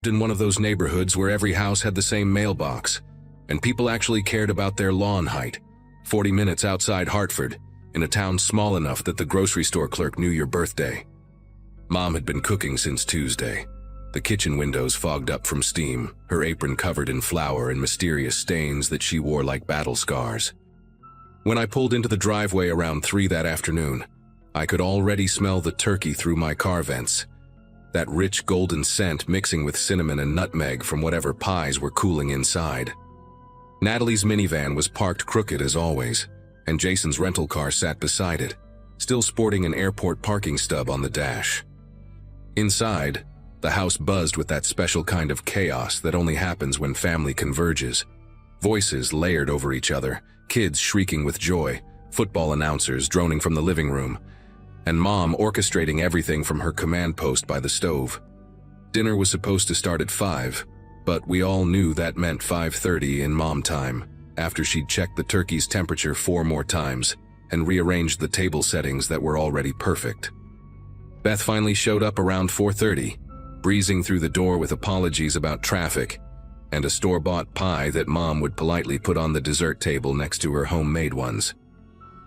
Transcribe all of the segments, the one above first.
In one of those neighborhoods where every house had the same mailbox, and people actually cared about their lawn height. 40 minutes outside Hartford, in a town small enough that the grocery store clerk knew your birthday. Mom had been cooking since Tuesday. The kitchen windows fogged up from steam, her apron covered in flour and mysterious stains that she wore like battle scars. When I pulled into the driveway around 3 that afternoon, I could already smell the turkey through my car vents. That rich golden scent mixing with cinnamon and nutmeg from whatever pies were cooling inside. Natalie's minivan was parked crooked as always, and Jason's rental car sat beside it, still sporting an airport parking stub on the dash. Inside, the house buzzed with that special kind of chaos that only happens when family converges. Voices layered over each other, kids shrieking with joy, football announcers droning from the living room, and Mom orchestrating everything from her command post by the stove. Dinner was supposed to start at 5, but we all knew that meant 5:30 in Mom time, after she'd checked the turkey's temperature 4 more times and rearranged the table settings that were already perfect. Beth finally showed up around 4:30, breezing through the door with apologies about traffic and a store-bought pie that Mom would politely put on the dessert table next to her homemade ones.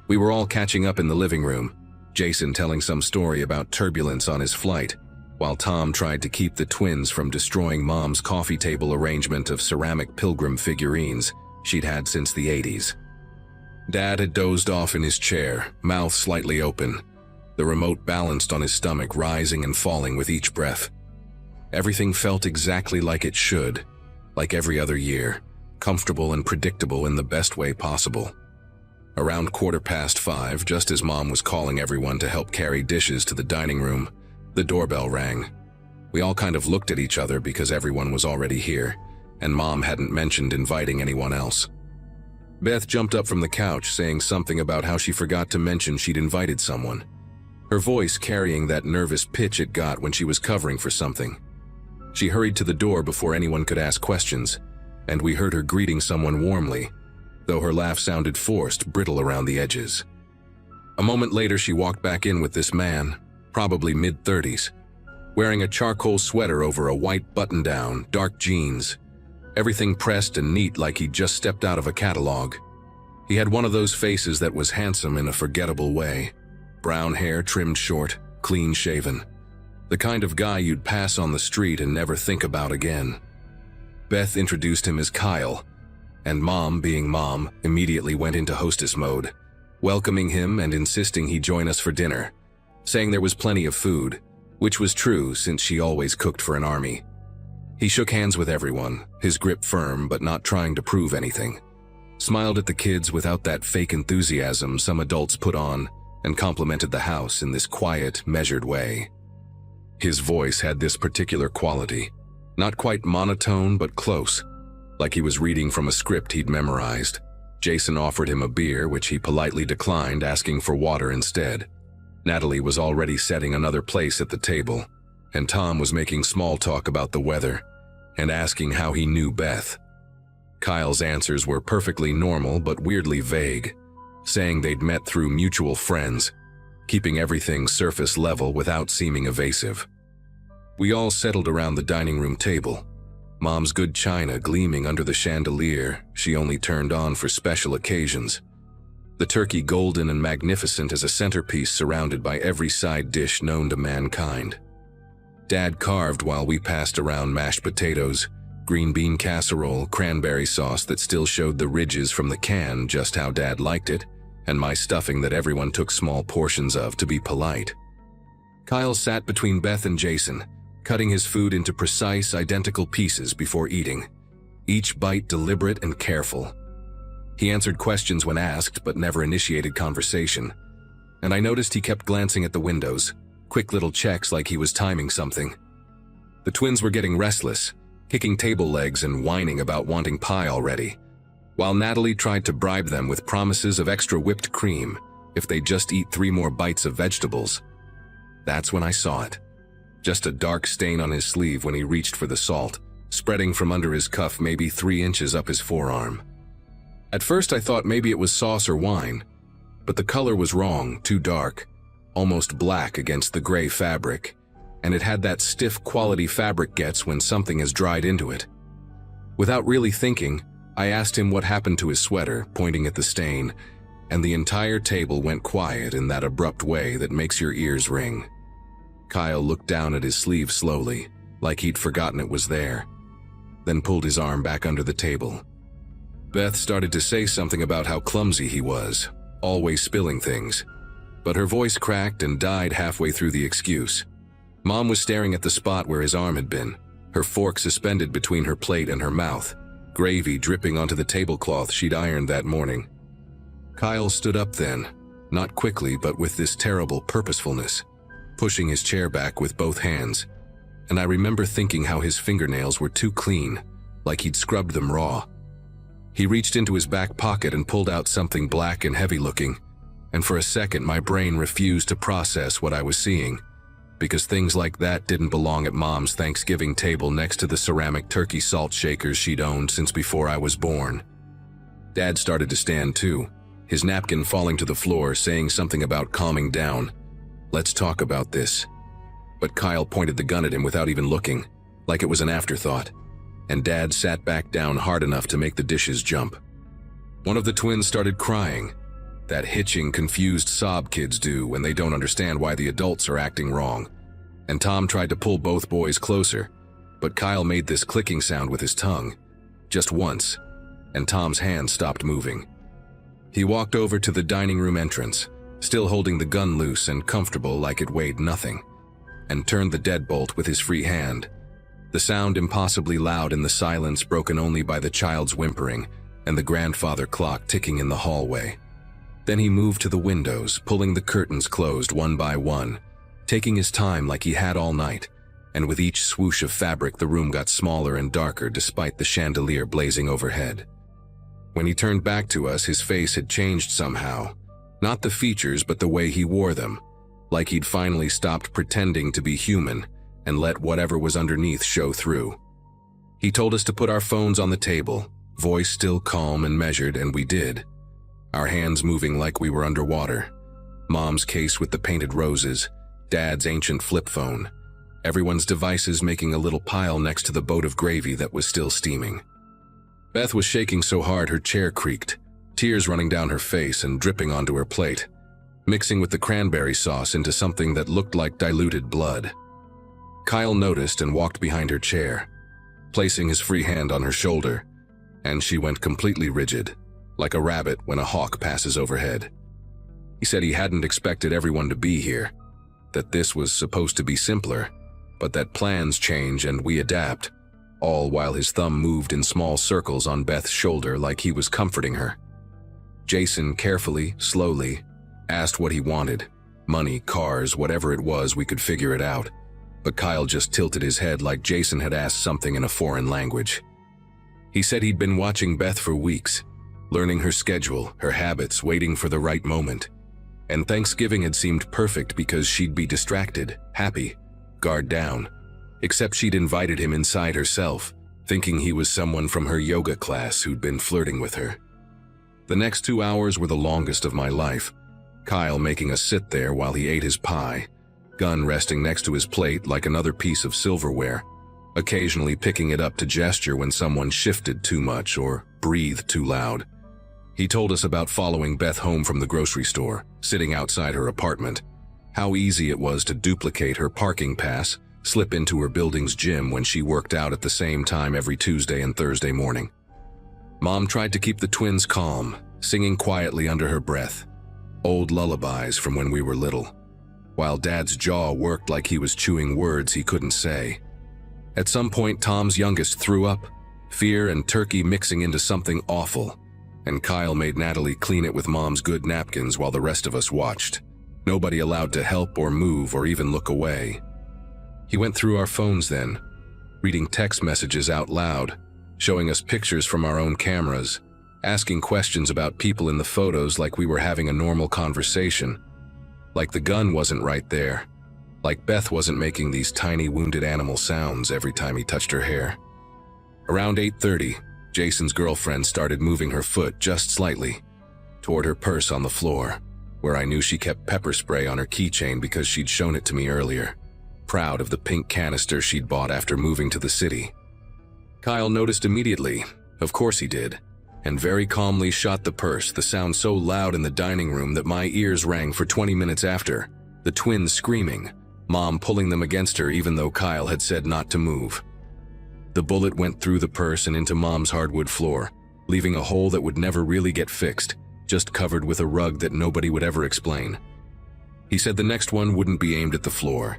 We were all catching up in the living room, Jason telling some story about turbulence on his flight, while Tom tried to keep the twins from destroying Mom's coffee table arrangement of ceramic pilgrim figurines she'd had since the 80s. Dad had dozed off in his chair, mouth slightly open, the remote balanced on his stomach, rising and falling with each breath. Everything felt exactly like it should, like every other year, comfortable and predictable in the best way possible. Around 5:15, just as Mom was calling everyone to help carry dishes to the dining room, the doorbell rang. We all kind of looked at each other because everyone was already here, and Mom hadn't mentioned inviting anyone else. Beth jumped up from the couch, saying something about how she forgot to mention she'd invited someone, her voice carrying that nervous pitch it got when she was covering for something. She hurried to the door before anyone could ask questions, and we heard her greeting someone warmly, though her laugh sounded forced, brittle around the edges. A moment later, she walked back in with this man, probably mid-30s, wearing a charcoal sweater over a white button-down, dark jeans, everything pressed and neat like he'd just stepped out of a catalog. He had one of those faces that was handsome in a forgettable way, brown hair trimmed short, clean-shaven, the kind of guy you'd pass on the street and never think about again. Beth introduced him as Kyle, and Mom, being Mom, immediately went into hostess mode, welcoming him and insisting he join us for dinner, saying there was plenty of food, which was true since she always cooked for an army. He shook hands with everyone, his grip firm but not trying to prove anything, smiled at the kids without that fake enthusiasm some adults put on, and complimented the house in this quiet, measured way. His voice had this particular quality, not quite monotone but close, like he was reading from a script he'd memorized. Jason offered him a beer, which he politely declined, asking for water instead. Natalie was already setting another place at the table, and Tom was making small talk about the weather and asking how he knew Beth. Kyle's answers were perfectly normal but weirdly vague, saying they'd met through mutual friends, keeping everything surface level without seeming evasive. We all settled around the dining room table, Mom's good china gleaming under the chandelier she only turned on for special occasions, the turkey golden and magnificent as a centerpiece surrounded by every side dish known to mankind. Dad carved while we passed around mashed potatoes, green bean casserole, cranberry sauce that still showed the ridges from the can just how Dad liked it, and my stuffing that everyone took small portions of to be polite. Kyle sat between Beth and Jason, cutting his food into precise, identical pieces before eating, each bite deliberate and careful. He answered questions when asked but never initiated conversation, and I noticed he kept glancing at the windows, quick little checks like he was timing something. The twins were getting restless, kicking table legs and whining about wanting pie already, while Natalie tried to bribe them with promises of extra whipped cream if they'd just eat 3 more bites of vegetables. That's when I saw it. Just a dark stain on his sleeve when he reached for the salt, spreading from under his cuff maybe 3 inches up his forearm. At first I thought maybe it was sauce or wine, but the color was wrong, too dark, almost black against the gray fabric, and it had that stiff quality fabric gets when something has dried into it. Without really thinking, I asked him what happened to his sweater, pointing at the stain, and the entire table went quiet in that abrupt way that makes your ears ring. Kyle looked down at his sleeve slowly, like he'd forgotten it was there, then pulled his arm back under the table. Beth started to say something about how clumsy he was, always spilling things, but her voice cracked and died halfway through the excuse. Mom was staring at the spot where his arm had been, her fork suspended between her plate and her mouth, gravy dripping onto the tablecloth she'd ironed that morning. Kyle stood up then, not quickly but with this terrible purposefulness, pushing his chair back with both hands, and I remember thinking how his fingernails were too clean, like he'd scrubbed them raw. He reached into his back pocket and pulled out something black and heavy-looking, and for a second my brain refused to process what I was seeing, because things like that didn't belong at Mom's Thanksgiving table next to the ceramic turkey salt shakers she'd owned since before I was born. Dad started to stand too, his napkin falling to the floor, saying something about calming down. "Let's talk about this." But Kyle pointed the gun at him without even looking, like it was an afterthought, and Dad sat back down hard enough to make the dishes jump. One of the twins started crying, that hitching, confused sob kids do when they don't understand why the adults are acting wrong, and Tom tried to pull both boys closer, but Kyle made this clicking sound with his tongue, just once, and Tom's hand stopped moving. He walked over to the dining room entrance, still holding the gun loose and comfortable like it weighed nothing, and turned the deadbolt with his free hand, the sound impossibly loud in the silence broken only by the child's whimpering and the grandfather clock ticking in the hallway. Then he moved to the windows, pulling the curtains closed one by one, taking his time like he had all night, and with each swoosh of fabric the room got smaller and darker despite the chandelier blazing overhead. When he turned back to us, his face had changed somehow, not the features but the way he wore them, like he'd finally stopped pretending to be human and let whatever was underneath show through. He told us to put our phones on the table, voice still calm and measured, and we did, our hands moving like we were underwater. Mom's case with the painted roses, Dad's ancient flip phone, everyone's devices making a little pile next to the boat of gravy that was still steaming. Beth was shaking so hard her chair creaked, tears running down her face and dripping onto her plate, mixing with the cranberry sauce into something that looked like diluted blood. Kyle noticed and walked behind her chair, placing his free hand on her shoulder, and she went completely rigid, like a rabbit when a hawk passes overhead. He said he hadn't expected everyone to be here, that this was supposed to be simpler, but that plans change and we adapt, all while his thumb moved in small circles on Beth's shoulder like he was comforting her. Jason carefully, slowly, asked what he wanted, money, cars, whatever it was, we could figure it out, but Kyle just tilted his head like Jason had asked something in a foreign language. He said he'd been watching Beth for weeks, learning her schedule, her habits, waiting for the right moment. And Thanksgiving had seemed perfect because she'd be distracted, happy, guard down, except she'd invited him inside herself, thinking he was someone from her yoga class who'd been flirting with her. The next 2 hours were the longest of my life, Kyle making us sit there while he ate his pie, gun resting next to his plate like another piece of silverware, occasionally picking it up to gesture when someone shifted too much or breathed too loud. He told us about following Beth home from the grocery store, sitting outside her apartment, how easy it was to duplicate her parking pass, slip into her building's gym when she worked out at the same time every Tuesday and Thursday morning. Mom tried to keep the twins calm, singing quietly under her breath, old lullabies from when we were little, while Dad's jaw worked like he was chewing words he couldn't say. At some point, Tom's youngest threw up, fear and turkey mixing into something awful, and Kyle made Natalie clean it with Mom's good napkins while the rest of us watched, nobody allowed to help or move or even look away. He went through our phones then, reading text messages out loud, showing us pictures from our own cameras, asking questions about people in the photos like we were having a normal conversation, like the gun wasn't right there, like Beth wasn't making these tiny wounded animal sounds every time he touched her hair. Around 8:30, Jason's girlfriend started moving her foot just slightly toward her purse on the floor, where I knew she kept pepper spray on her keychain because she'd shown it to me earlier. proud of the pink canister she'd bought after moving to the city. Kyle noticed immediately, of course he did, and very calmly shot the purse, the sound so loud in the dining room that my ears rang for 20 minutes after, the twins screaming, Mom pulling them against her even though Kyle had said not to move. The bullet went through the purse and into Mom's hardwood floor, leaving a hole that would never really get fixed, just covered with a rug that nobody would ever explain. He said the next one wouldn't be aimed at the floor,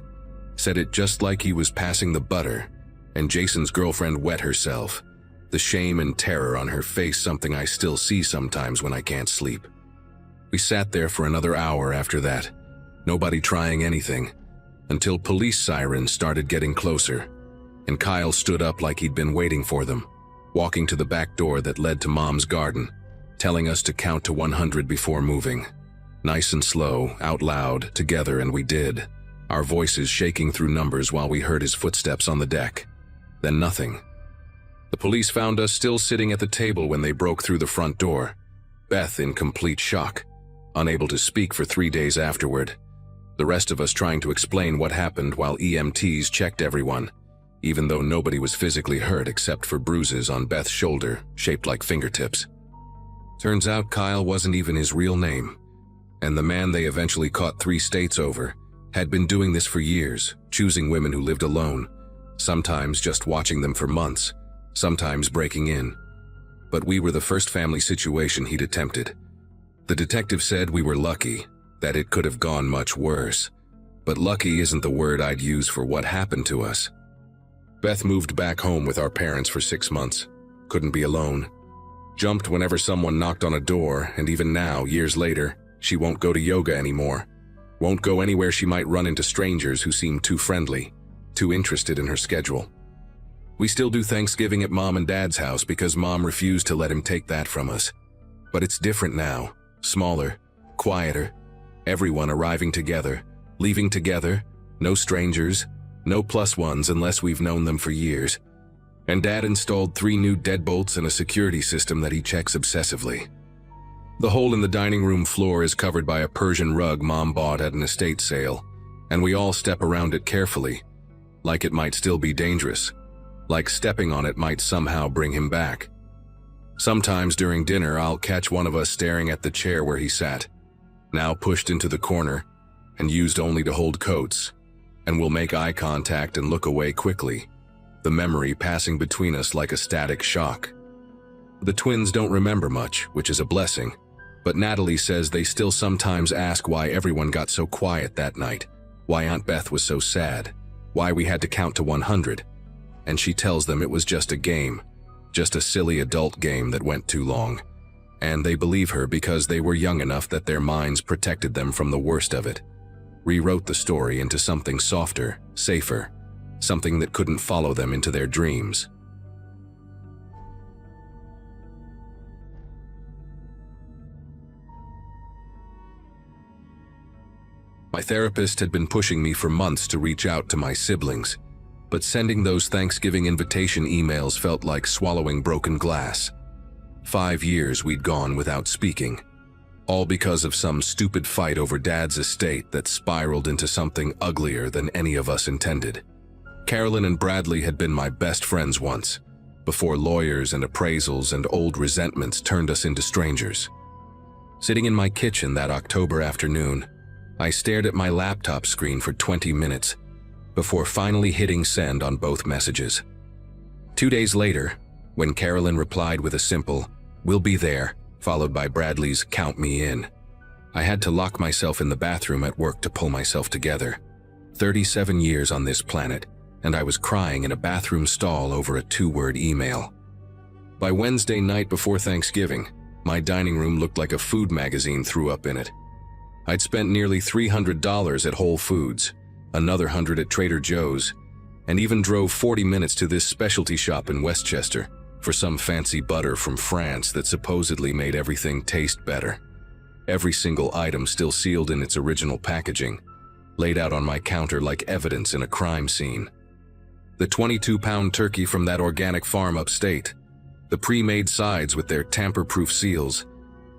said it just like he was passing the butter, and Jason's girlfriend wet herself, the shame and terror on her face something I still see sometimes when I can't sleep. We sat there for another hour after that, nobody trying anything, until police sirens started getting closer, and Kyle stood up like he'd been waiting for them, walking to the back door that led to Mom's garden, telling us to count to 100 before moving. Nice and slow, out loud, together, and we did, our voices shaking through numbers while we heard his footsteps on the deck. Then nothing. The police found us still sitting at the table when they broke through the front door, Beth in complete shock, unable to speak for 3 days afterward. The rest of us trying to explain what happened while EMTs checked everyone, even though nobody was physically hurt except for bruises on Beth's shoulder, shaped like fingertips. Turns out Kyle wasn't even his real name, and the man they eventually caught 3 states over had been doing this for years, choosing women who lived alone, sometimes just watching them for months, sometimes breaking in. But we were the first family situation he'd attempted. The detective said we were lucky, that it could have gone much worse. But lucky isn't the word I'd use for what happened to us. Beth moved back home with our parents for 6 months. Couldn't be alone. Jumped whenever someone knocked on a door, and even now, years later, she won't go to yoga anymore. Won't go anywhere she might run into strangers who seem too friendly, too interested in her schedule. We still do Thanksgiving at Mom and Dad's house because Mom refused to let him take that from us. But it's different now, smaller, quieter, everyone arriving together, leaving together, no strangers, no plus ones unless we've known them for years. And Dad installed 3 new deadbolts and a security system that he checks obsessively. The hole in the dining room floor is covered by a Persian rug Mom bought at an estate sale, and we all step around it carefully, like it might still be dangerous, like stepping on it might somehow bring him back. Sometimes during dinner I'll catch one of us staring at the chair where he sat, now pushed into the corner and used only to hold coats, and we'll make eye contact and look away quickly, the memory passing between us like a static shock. The twins don't remember much, which is a blessing, but Natalie says they still sometimes ask why everyone got so quiet that night, why Aunt Beth was so sad, why we had to count to 100, and she tells them it was just a game, just a silly adult game that went too long. And they believe her because they were young enough that their minds protected them from the worst of it, rewrote the story into something softer, safer, something that couldn't follow them into their dreams. My therapist had been pushing me for months to reach out to my siblings, but sending those Thanksgiving invitation emails felt like swallowing broken glass. 5 years we'd gone without speaking, all because of some stupid fight over Dad's estate that spiraled into something uglier than any of us intended. Carolyn and Bradley had been my best friends once, before lawyers and appraisals and old resentments turned us into strangers. Sitting in my kitchen that October afternoon, I stared at my laptop screen for 20 minutes before finally hitting send on both messages. 2 days later, when Carolyn replied with a simple, "We'll be there," followed by Bradley's "Count me in," I had to lock myself in the bathroom at work to pull myself together. 37 years on this planet, and I was crying in a bathroom stall over a 2-word email. By Wednesday night before Thanksgiving, my dining room looked like a food magazine threw up in it. I'd spent nearly $300 at Whole Foods, another $100 at Trader Joe's, and even drove 40 minutes to this specialty shop in Westchester for some fancy butter from France that supposedly made everything taste better. Every single item still sealed in its original packaging, laid out on my counter like evidence in a crime scene. The 22-pound turkey from that organic farm upstate, the pre-made sides with their tamper-proof seals,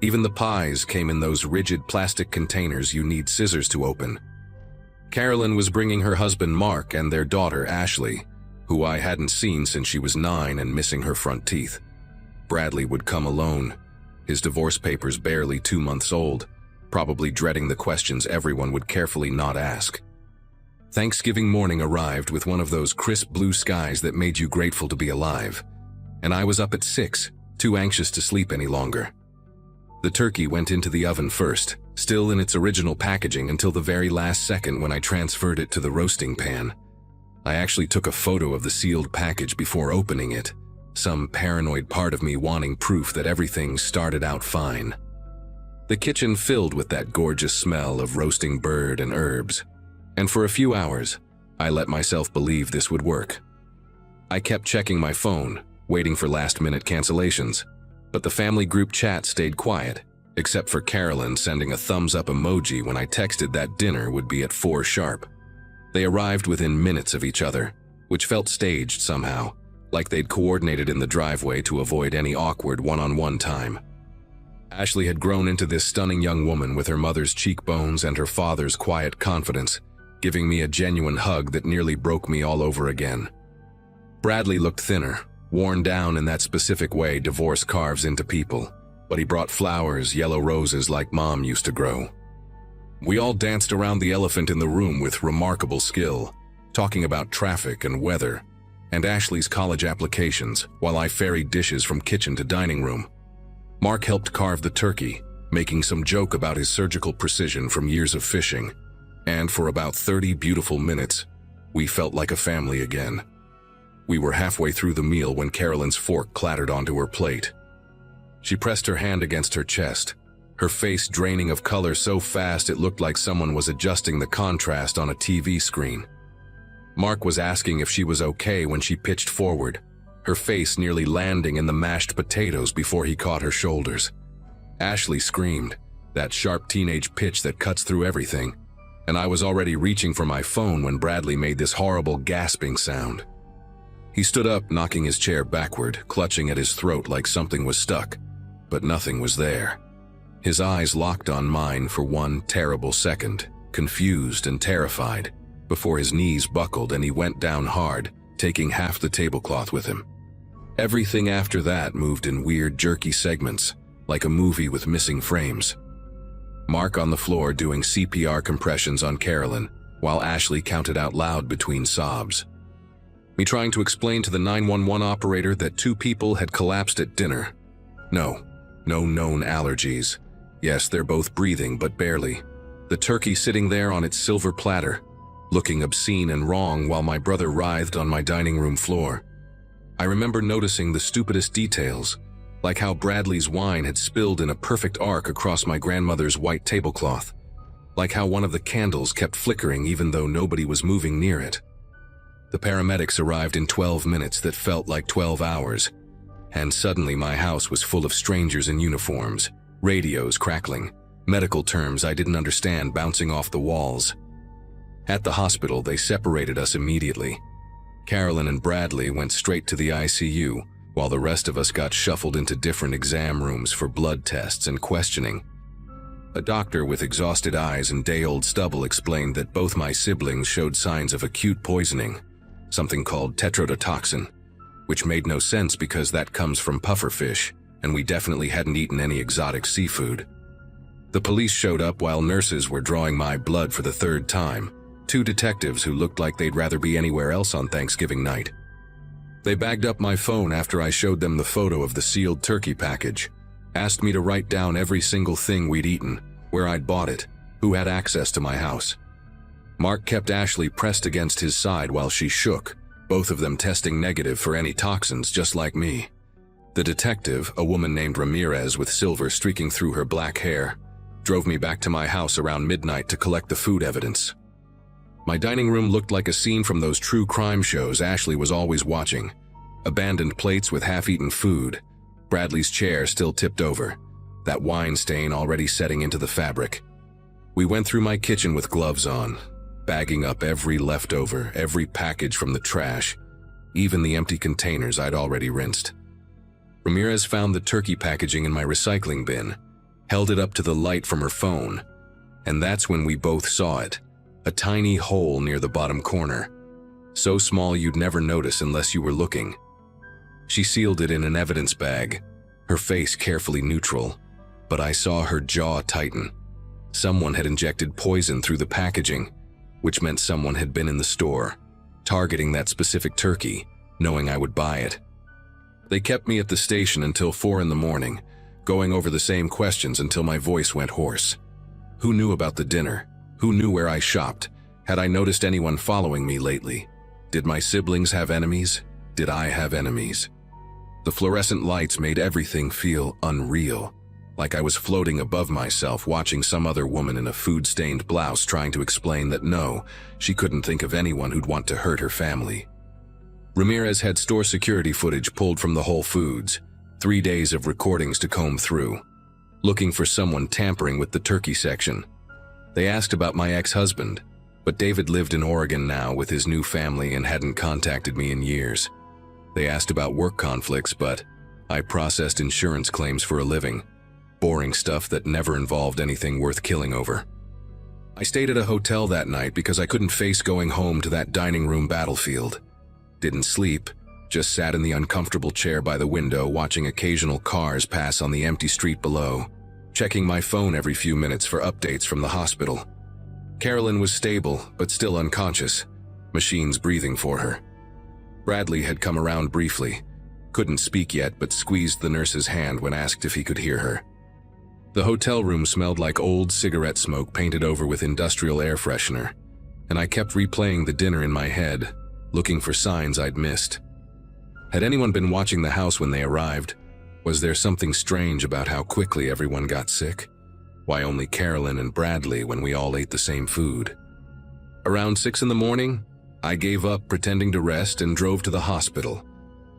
even the pies came in those rigid plastic containers you need scissors to open. Carolyn was bringing her husband Mark and their daughter Ashley, who I hadn't seen since she was 9 and missing her front teeth. Bradley would come alone, his divorce papers barely 2 months old, probably dreading the questions everyone would carefully not ask. Thanksgiving morning arrived with one of those crisp blue skies that made you grateful to be alive, and I was up at 6, too anxious to sleep any longer. The turkey went into the oven first, still in its original packaging until the very last second when I transferred it to the roasting pan. I actually took a photo of the sealed package before opening it, some paranoid part of me wanting proof that everything started out fine. The kitchen filled with that gorgeous smell of roasting bird and herbs, and for a few hours, I let myself believe this would work. I kept checking my phone, waiting for last-minute cancellations, but the family group chat stayed quiet, except for Carolyn sending a thumbs-up emoji when I texted that dinner would be at 4 sharp. They arrived within minutes of each other, which felt staged somehow, like they'd coordinated in the driveway to avoid any awkward one-on-one time. Ashley had grown into this stunning young woman with her mother's cheekbones and her father's quiet confidence, giving me a genuine hug that nearly broke me all over again. Bradley looked thinner, worn down in that specific way divorce carves into people, but he brought flowers, yellow roses like Mom used to grow. We all danced around the elephant in the room with remarkable skill, talking about traffic and weather, and Ashley's college applications, while I ferried dishes from kitchen to dining room. Mark helped carve the turkey, making some joke about his surgical precision from years of fishing, and for about 30 beautiful minutes, we felt like a family again. We were halfway through the meal when Carolyn's fork clattered onto her plate. She pressed her hand against her chest, her face draining of color so fast it looked like someone was adjusting the contrast on a TV screen. Mark was asking if she was okay when she pitched forward, her face nearly landing in the mashed potatoes before he caught her shoulders. Ashley screamed, that sharp teenage pitch that cuts through everything, and I was already reaching for my phone when Bradley made this horrible gasping sound. He stood up, knocking his chair backward, clutching at his throat like something was stuck, but nothing was there. His eyes locked on mine for one terrible second, confused and terrified, before his knees buckled and he went down hard, taking half the tablecloth with him. Everything after that moved in weird, jerky segments, like a movie with missing frames. Mark on the floor doing CPR compressions on Carolyn, while Ashley counted out loud between sobs. Me trying to explain to the 911 operator that 2 people had collapsed at dinner. No known allergies. Yes, they're both breathing, but barely. The turkey sitting there on its silver platter, looking obscene and wrong while my brother writhed on my dining room floor. I remember noticing the stupidest details, like how Bradley's wine had spilled in a perfect arc across my grandmother's white tablecloth, like how one of the candles kept flickering even though nobody was moving near it. The paramedics arrived in 12 minutes that felt like 12 hours, and suddenly my house was full of strangers in uniforms, radios crackling, medical terms I didn't understand bouncing off the walls. At the hospital, they separated us immediately. Carolyn and Bradley went straight to the ICU, while the rest of us got shuffled into different exam rooms for blood tests and questioning. A doctor with exhausted eyes and day-old stubble explained that both my siblings showed signs of acute poisoning, something called tetrodotoxin, which made no sense because that comes from pufferfish, and we definitely hadn't eaten any exotic seafood. The police showed up while nurses were drawing my blood for the 3rd time, 2 detectives who looked like they'd rather be anywhere else on Thanksgiving night. They bagged up my phone after I showed them the photo of the sealed turkey package, asked me to write down every single thing we'd eaten, where I'd bought it, who had access to my house. Mark kept Ashley pressed against his side while she shook, both of them testing negative for any toxins just like me. The detective, a woman named Ramirez with silver streaking through her black hair, drove me back to my house around midnight to collect the food evidence. My dining room looked like a scene from those true crime shows Ashley was always watching. Abandoned plates with half-eaten food, Bradley's chair still tipped over, that wine stain already setting into the fabric. We went through my kitchen with gloves on, bagging up every leftover, every package from the trash, even the empty containers I'd already rinsed. Ramirez found the turkey packaging in my recycling bin, held it up to the light from her phone, and that's when we both saw it, a tiny hole near the bottom corner, so small you'd never notice unless you were looking. She sealed it in an evidence bag, her face carefully neutral, but I saw her jaw tighten. Someone had injected poison through the packaging, which meant someone had been in the store, targeting that specific turkey, knowing I would buy it. They kept me at the station until 4 in the morning, going over the same questions until my voice went hoarse. Who knew about the dinner? Who knew where I shopped? Had I noticed anyone following me lately? Did my siblings have enemies? Did I have enemies? The fluorescent lights made everything feel unreal, like I was floating above myself watching some other woman in a food-stained blouse trying to explain that no, she couldn't think of anyone who'd want to hurt her family. Ramirez had store security footage pulled from the Whole Foods, 3 days of recordings to comb through, looking for someone tampering with the turkey section. They asked about my ex-husband, but David lived in Oregon now with his new family and hadn't contacted me in years. They asked about work conflicts, but I processed insurance claims for a living. Boring stuff that never involved anything worth killing over. I stayed at a hotel that night because I couldn't face going home to that dining room battlefield. Didn't sleep, just sat in the uncomfortable chair by the window watching occasional cars pass on the empty street below, checking my phone every few minutes for updates from the hospital. Carolyn was stable, but still unconscious, machines breathing for her. Bradley had come around briefly, couldn't speak yet but squeezed the nurse's hand when asked if he could hear her. The hotel room smelled like old cigarette smoke painted over with industrial air freshener, and I kept replaying the dinner in my head, looking for signs I'd missed. Had anyone been watching the house when they arrived? Was there something strange about how quickly everyone got sick? Why only Carolyn and Bradley when we all ate the same food? Around 6 in the morning, I gave up pretending to rest and drove to the hospital,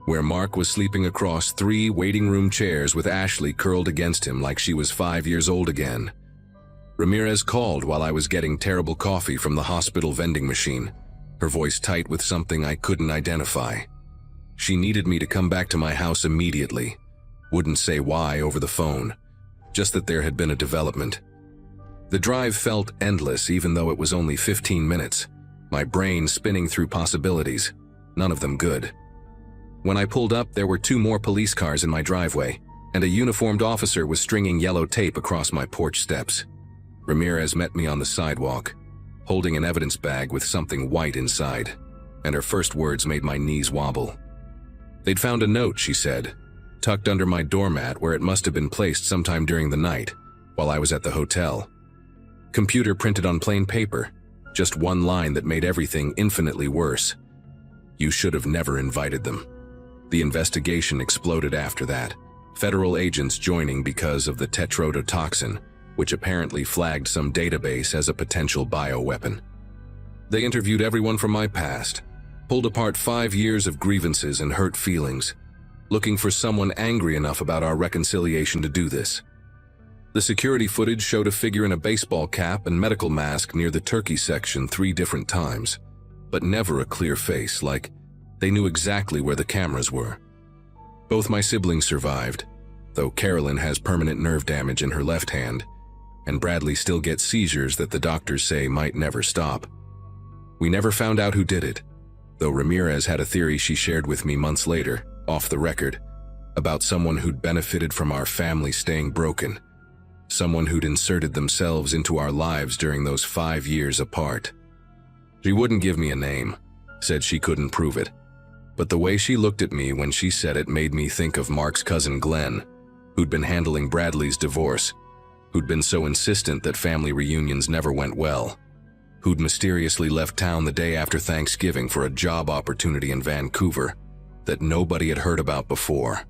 where Mark was sleeping across 3 waiting room chairs with Ashley curled against him like she was 5 years old again. Ramirez called while I was getting terrible coffee from the hospital vending machine, her voice tight with something I couldn't identify. She needed me to come back to my house immediately. Wouldn't say why over the phone, just that there had been a development. The drive felt endless even though it was only 15 minutes, my brain spinning through possibilities, none of them good. When I pulled up, there were 2 more police cars in my driveway, and a uniformed officer was stringing yellow tape across my porch steps. Ramirez met me on the sidewalk, holding an evidence bag with something white inside, and her first words made my knees wobble. They'd found a note, she said, tucked under my doormat where it must have been placed sometime during the night, while I was at the hotel. Computer printed on plain paper, just one line that made everything infinitely worse. You should have never invited them. The investigation exploded after that, federal agents joining because of the tetrodotoxin, which apparently flagged some database as a potential bioweapon. They interviewed everyone from my past, pulled apart 5 years of grievances and hurt feelings, looking for someone angry enough about our reconciliation to do this. The security footage showed a figure in a baseball cap and medical mask near the turkey section 3 different times, but never a clear face, like they knew exactly where the cameras were. Both my siblings survived, though Carolyn has permanent nerve damage in her left hand, and Bradley still gets seizures that the doctors say might never stop. We never found out who did it, though Ramirez had a theory she shared with me months later, off the record, about someone who'd benefited from our family staying broken, someone who'd inserted themselves into our lives during those 5 years apart. She wouldn't give me a name, said she couldn't prove it, but the way she looked at me when she said it made me think of Mark's cousin Glenn, who'd been handling Bradley's divorce, who'd been so insistent that family reunions never went well, who'd mysteriously left town the day after Thanksgiving for a job opportunity in Vancouver that nobody had heard about before.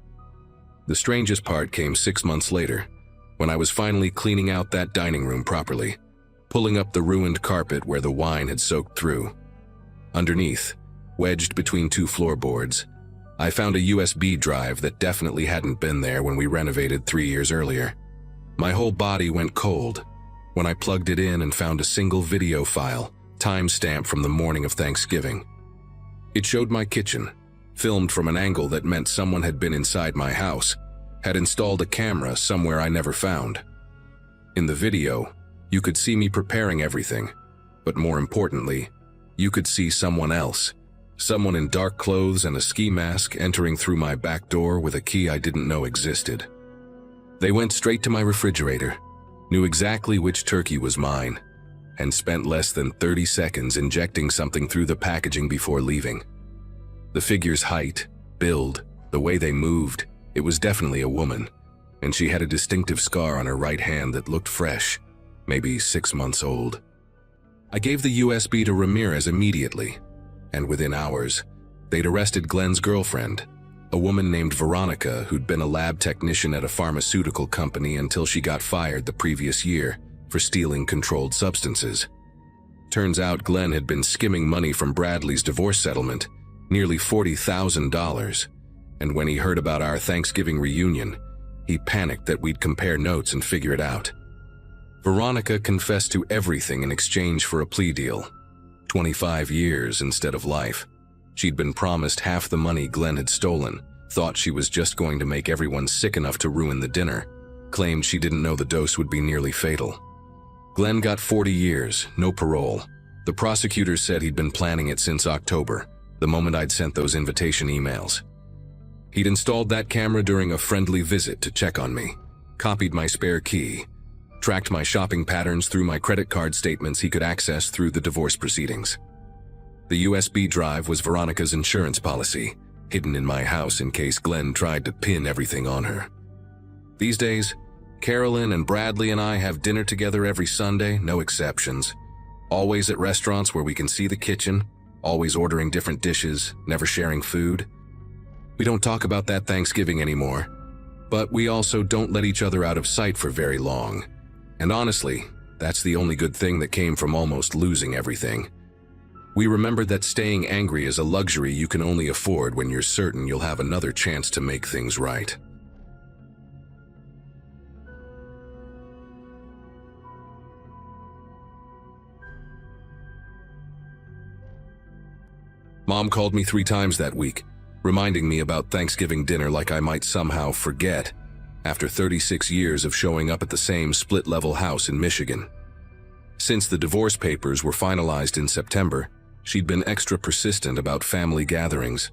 The strangest part came 6 months later, when I was finally cleaning out that dining room properly, pulling up the ruined carpet where the wine had soaked through. Underneath, wedged between 2 floorboards, I found a USB drive that definitely hadn't been there when we renovated 3 years earlier. My whole body went cold when I plugged it in and found a single video file, time-stamped from the morning of Thanksgiving. It showed my kitchen, filmed from an angle that meant someone had been inside my house, had installed a camera somewhere I never found. In the video, you could see me preparing everything, But more importantly, you could see someone else. Someone in dark clothes and a ski mask entering through my back door with a key I didn't know existed. They went straight to my refrigerator, knew exactly which turkey was mine, and spent less than 30 seconds injecting something through the packaging before leaving. The figure's height, build, the way they moved, it was definitely a woman, and she had a distinctive scar on her right hand that looked fresh, maybe 6 months old. I gave the USB to Ramirez immediately, and within hours, they'd arrested Glenn's girlfriend, a woman named Veronica who'd been a lab technician at a pharmaceutical company until she got fired the previous year for stealing controlled substances. Turns out Glenn had been skimming money from Bradley's divorce settlement, nearly $40,000, and when he heard about our Thanksgiving reunion, he panicked that we'd compare notes and figure it out. Veronica confessed to everything in exchange for a plea deal. 25 years instead of life. She'd been promised half the money Glenn had stolen, thought she was just going to make everyone sick enough to ruin the dinner, claimed she didn't know the dose would be nearly fatal. Glenn got 40 years, no parole. The prosecutors said he'd been planning it since October, the moment I'd sent those invitation emails. He'd installed that camera during a friendly visit to check on me, copied my spare key, tracked my shopping patterns through my credit card statements he could access through the divorce proceedings. The USB drive was Veronica's insurance policy, hidden in my house in case Glenn tried to pin everything on her. These days, Carolyn and Bradley and I have dinner together every Sunday, no exceptions. Always at restaurants where we can see the kitchen, always ordering different dishes, never sharing food. We don't talk about that Thanksgiving anymore, but we also don't let each other out of sight for very long. And honestly, that's the only good thing that came from almost losing everything. We remembered that staying angry is a luxury you can only afford when you're certain you'll have another chance to make things right. Mom called me 3 times that week, reminding me about Thanksgiving dinner like I might somehow forget, after 36 years of showing up at the same split-level house in Michigan. Since the divorce papers were finalized in September, she'd been extra persistent about family gatherings,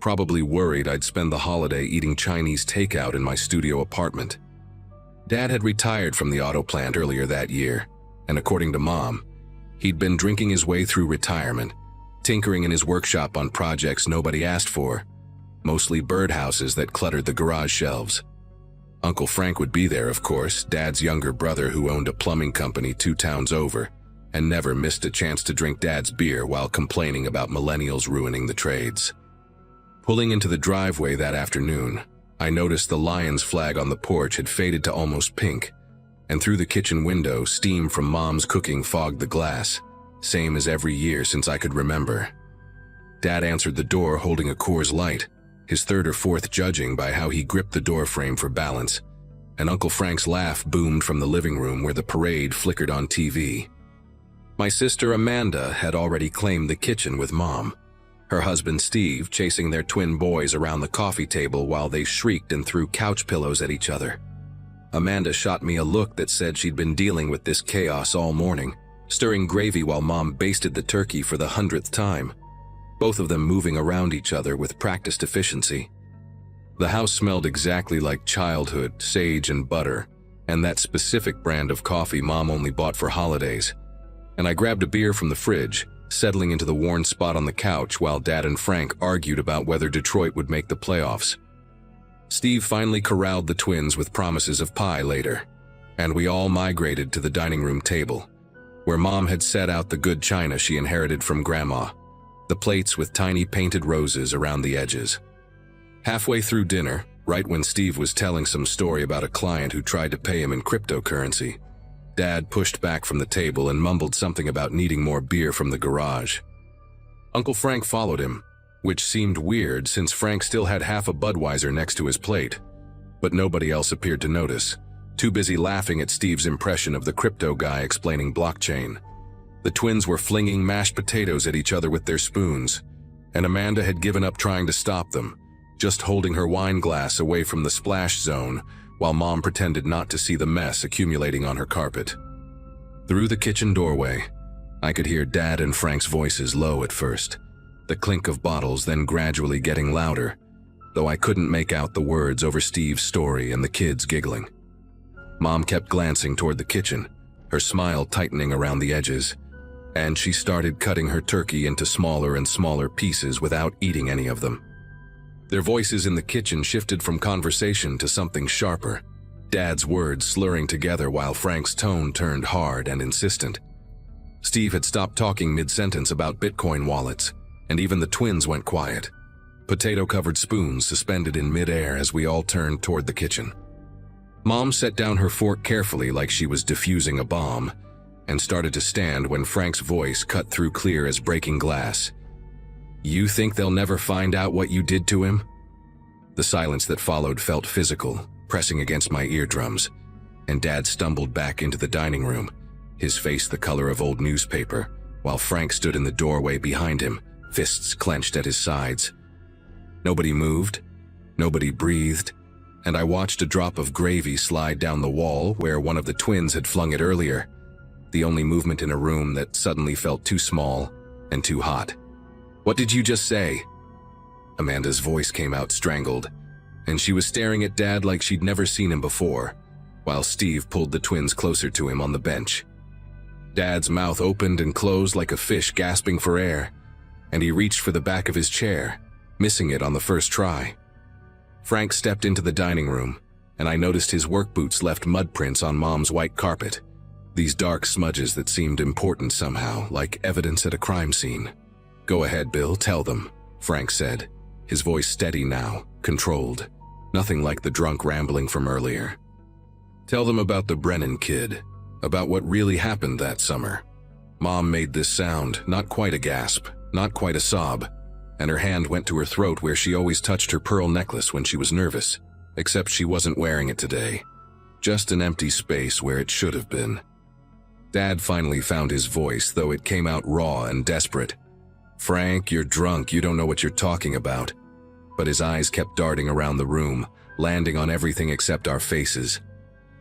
probably worried I'd spend the holiday eating Chinese takeout in my studio apartment. Dad had retired from the auto plant earlier that year, and according to Mom, he'd been drinking his way through retirement, tinkering in his workshop on projects nobody asked for, mostly birdhouses that cluttered the garage shelves. Uncle Frank would be there, of course, Dad's younger brother who owned a plumbing company 2 towns over, and never missed a chance to drink Dad's beer while complaining about millennials ruining the trades. Pulling into the driveway that afternoon, I noticed the Lions flag on the porch had faded to almost pink, and through the kitchen window, steam from Mom's cooking fogged the glass, same as every year since I could remember. Dad answered the door holding a Coors Light, his 3rd or 4th judging by how he gripped the door frame for balance, and Uncle Frank's laugh boomed from the living room where the parade flickered on TV. My sister Amanda had already claimed the kitchen with Mom, her husband Steve chasing their twin boys around the coffee table while they shrieked and threw couch pillows at each other. Amanda shot me a look that said she'd been dealing with this chaos all morning, stirring gravy while Mom basted the turkey for the 100th time, both of them moving around each other with practiced efficiency. The house smelled exactly like childhood, sage and butter, and that specific brand of coffee Mom only bought for holidays. And I grabbed a beer from the fridge, settling into the worn spot on the couch while Dad and Frank argued about whether Detroit would make the playoffs. Steve finally corralled the twins with promises of pie later, and we all migrated to the dining room table, where Mom had set out the good china she inherited from Grandma, the plates with tiny painted roses around the edges. Halfway through dinner, right when Steve was telling some story about a client who tried to pay him in cryptocurrency, Dad pushed back from the table and mumbled something about needing more beer from the garage. Uncle Frank followed him, which seemed weird since Frank still had half a Budweiser next to his plate, but nobody else appeared to notice, too busy laughing at Steve's impression of the crypto guy explaining blockchain. The twins were flinging mashed potatoes at each other with their spoons, and Amanda had given up trying to stop them, just holding her wine glass away from the splash zone while Mom pretended not to see the mess accumulating on her carpet. Through the kitchen doorway, I could hear Dad and Frank's voices low at first, the clink of bottles then gradually getting louder, though I couldn't make out the words over Steve's story and the kids giggling. Mom kept glancing toward the kitchen, her smile tightening around the edges, and she started cutting her turkey into smaller and smaller pieces without eating any of them. Their voices in the kitchen shifted from conversation to something sharper, Dad's words slurring together while Frank's tone turned hard and insistent. Steve had stopped talking mid-sentence about Bitcoin wallets, and even the twins went quiet, potato-covered spoons suspended in mid-air as we all turned toward the kitchen. Mom set down her fork carefully like she was defusing a bomb, and started to stand when Frank's voice cut through clear as breaking glass. "You think they'll never find out what you did to him?" The silence that followed felt physical, pressing against my eardrums, and Dad stumbled back into the dining room, his face the color of old newspaper, while Frank stood in the doorway behind him, fists clenched at his sides. Nobody moved, nobody breathed, and I watched a drop of gravy slide down the wall where one of the twins had flung it earlier, the only movement in a room that suddenly felt too small and too hot. "What did you just say?" Amanda's voice came out strangled, and she was staring at Dad like she'd never seen him before, while Steve pulled the twins closer to him on the bench. Dad's mouth opened and closed like a fish gasping for air, and he reached for the back of his chair, missing it on the first try. Frank stepped into the dining room, and I noticed his work boots left mud prints on Mom's white carpet, these dark smudges that seemed important somehow, like evidence at a crime scene. "Go ahead, Bill, tell them," Frank said, his voice steady now, controlled, nothing like the drunk rambling from earlier. "Tell them about the Brennan kid, about what really happened that summer." Mom made this sound, not quite a gasp, not quite a sob, and her hand went to her throat where she always touched her pearl necklace when she was nervous, except she wasn't wearing it today. Just an empty space where it should have been. Dad finally found his voice, though it came out raw and desperate. "Frank, you're drunk, you don't know what you're talking about." But his eyes kept darting around the room, landing on everything except our faces.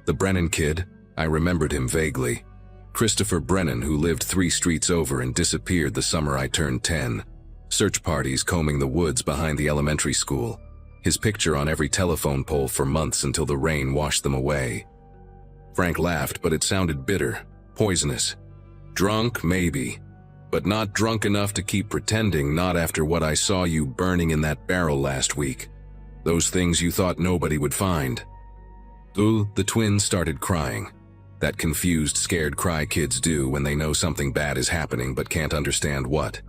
The Brennan kid, I remembered him vaguely. Christopher Brennan, who lived 3 streets over and disappeared the summer I turned 10. Search parties combing the woods behind the elementary school. His picture on every telephone pole for months until the rain washed them away. Frank laughed, but it sounded bitter, poisonous. "Drunk, maybe, but not drunk enough to keep pretending, not after what I saw you burning in that barrel last week. Those things you thought nobody would find." Ooh, the twins started crying. That confused, scared cry kids do when they know something bad is happening but can't understand what.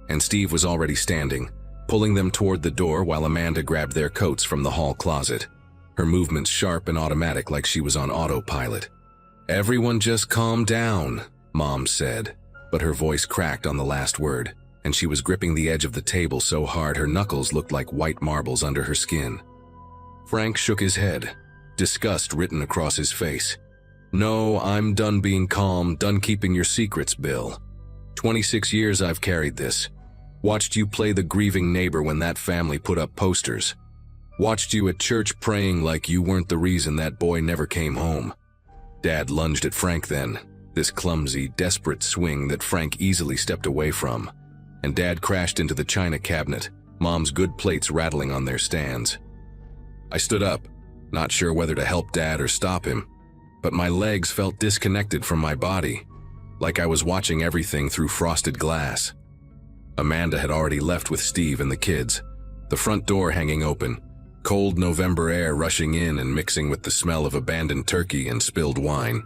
And Steve was already standing, pulling them toward the door while Amanda grabbed their coats from the hall closet, her movements sharp and automatic like she was on autopilot. "Everyone just calm down," Mom said, but her voice cracked on the last word, and she was gripping the edge of the table so hard her knuckles looked like white marbles under her skin. Frank shook his head, disgust written across his face. "No, I'm done being calm, done keeping your secrets, Bill. 26 years I've carried this. Watched you play the grieving neighbor when that family put up posters. Watched you at church praying like you weren't the reason that boy never came home." Dad lunged at Frank then, this clumsy, desperate swing that Frank easily stepped away from, and Dad crashed into the china cabinet, Mom's good plates rattling on their stands. I stood up, not sure whether to help Dad or stop him, but my legs felt disconnected from my body, like I was watching everything through frosted glass. Amanda had already left with Steve and the kids, the front door hanging open, cold November air rushing in and mixing with the smell of abandoned turkey and spilled wine.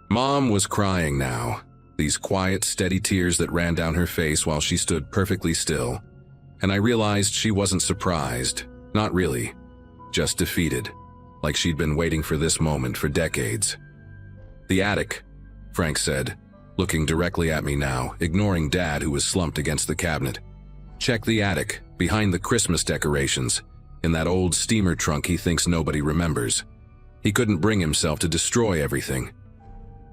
Mom was crying now, these quiet, steady tears that ran down her face while she stood perfectly still, and I realized she wasn't surprised, not really, just defeated, like she'd been waiting for this moment for decades. "The attic," Frank said, looking directly at me now, ignoring Dad who was slumped against the cabinet. "Check the attic, behind the Christmas decorations, in that old steamer trunk he thinks nobody remembers. He couldn't bring himself to destroy everything."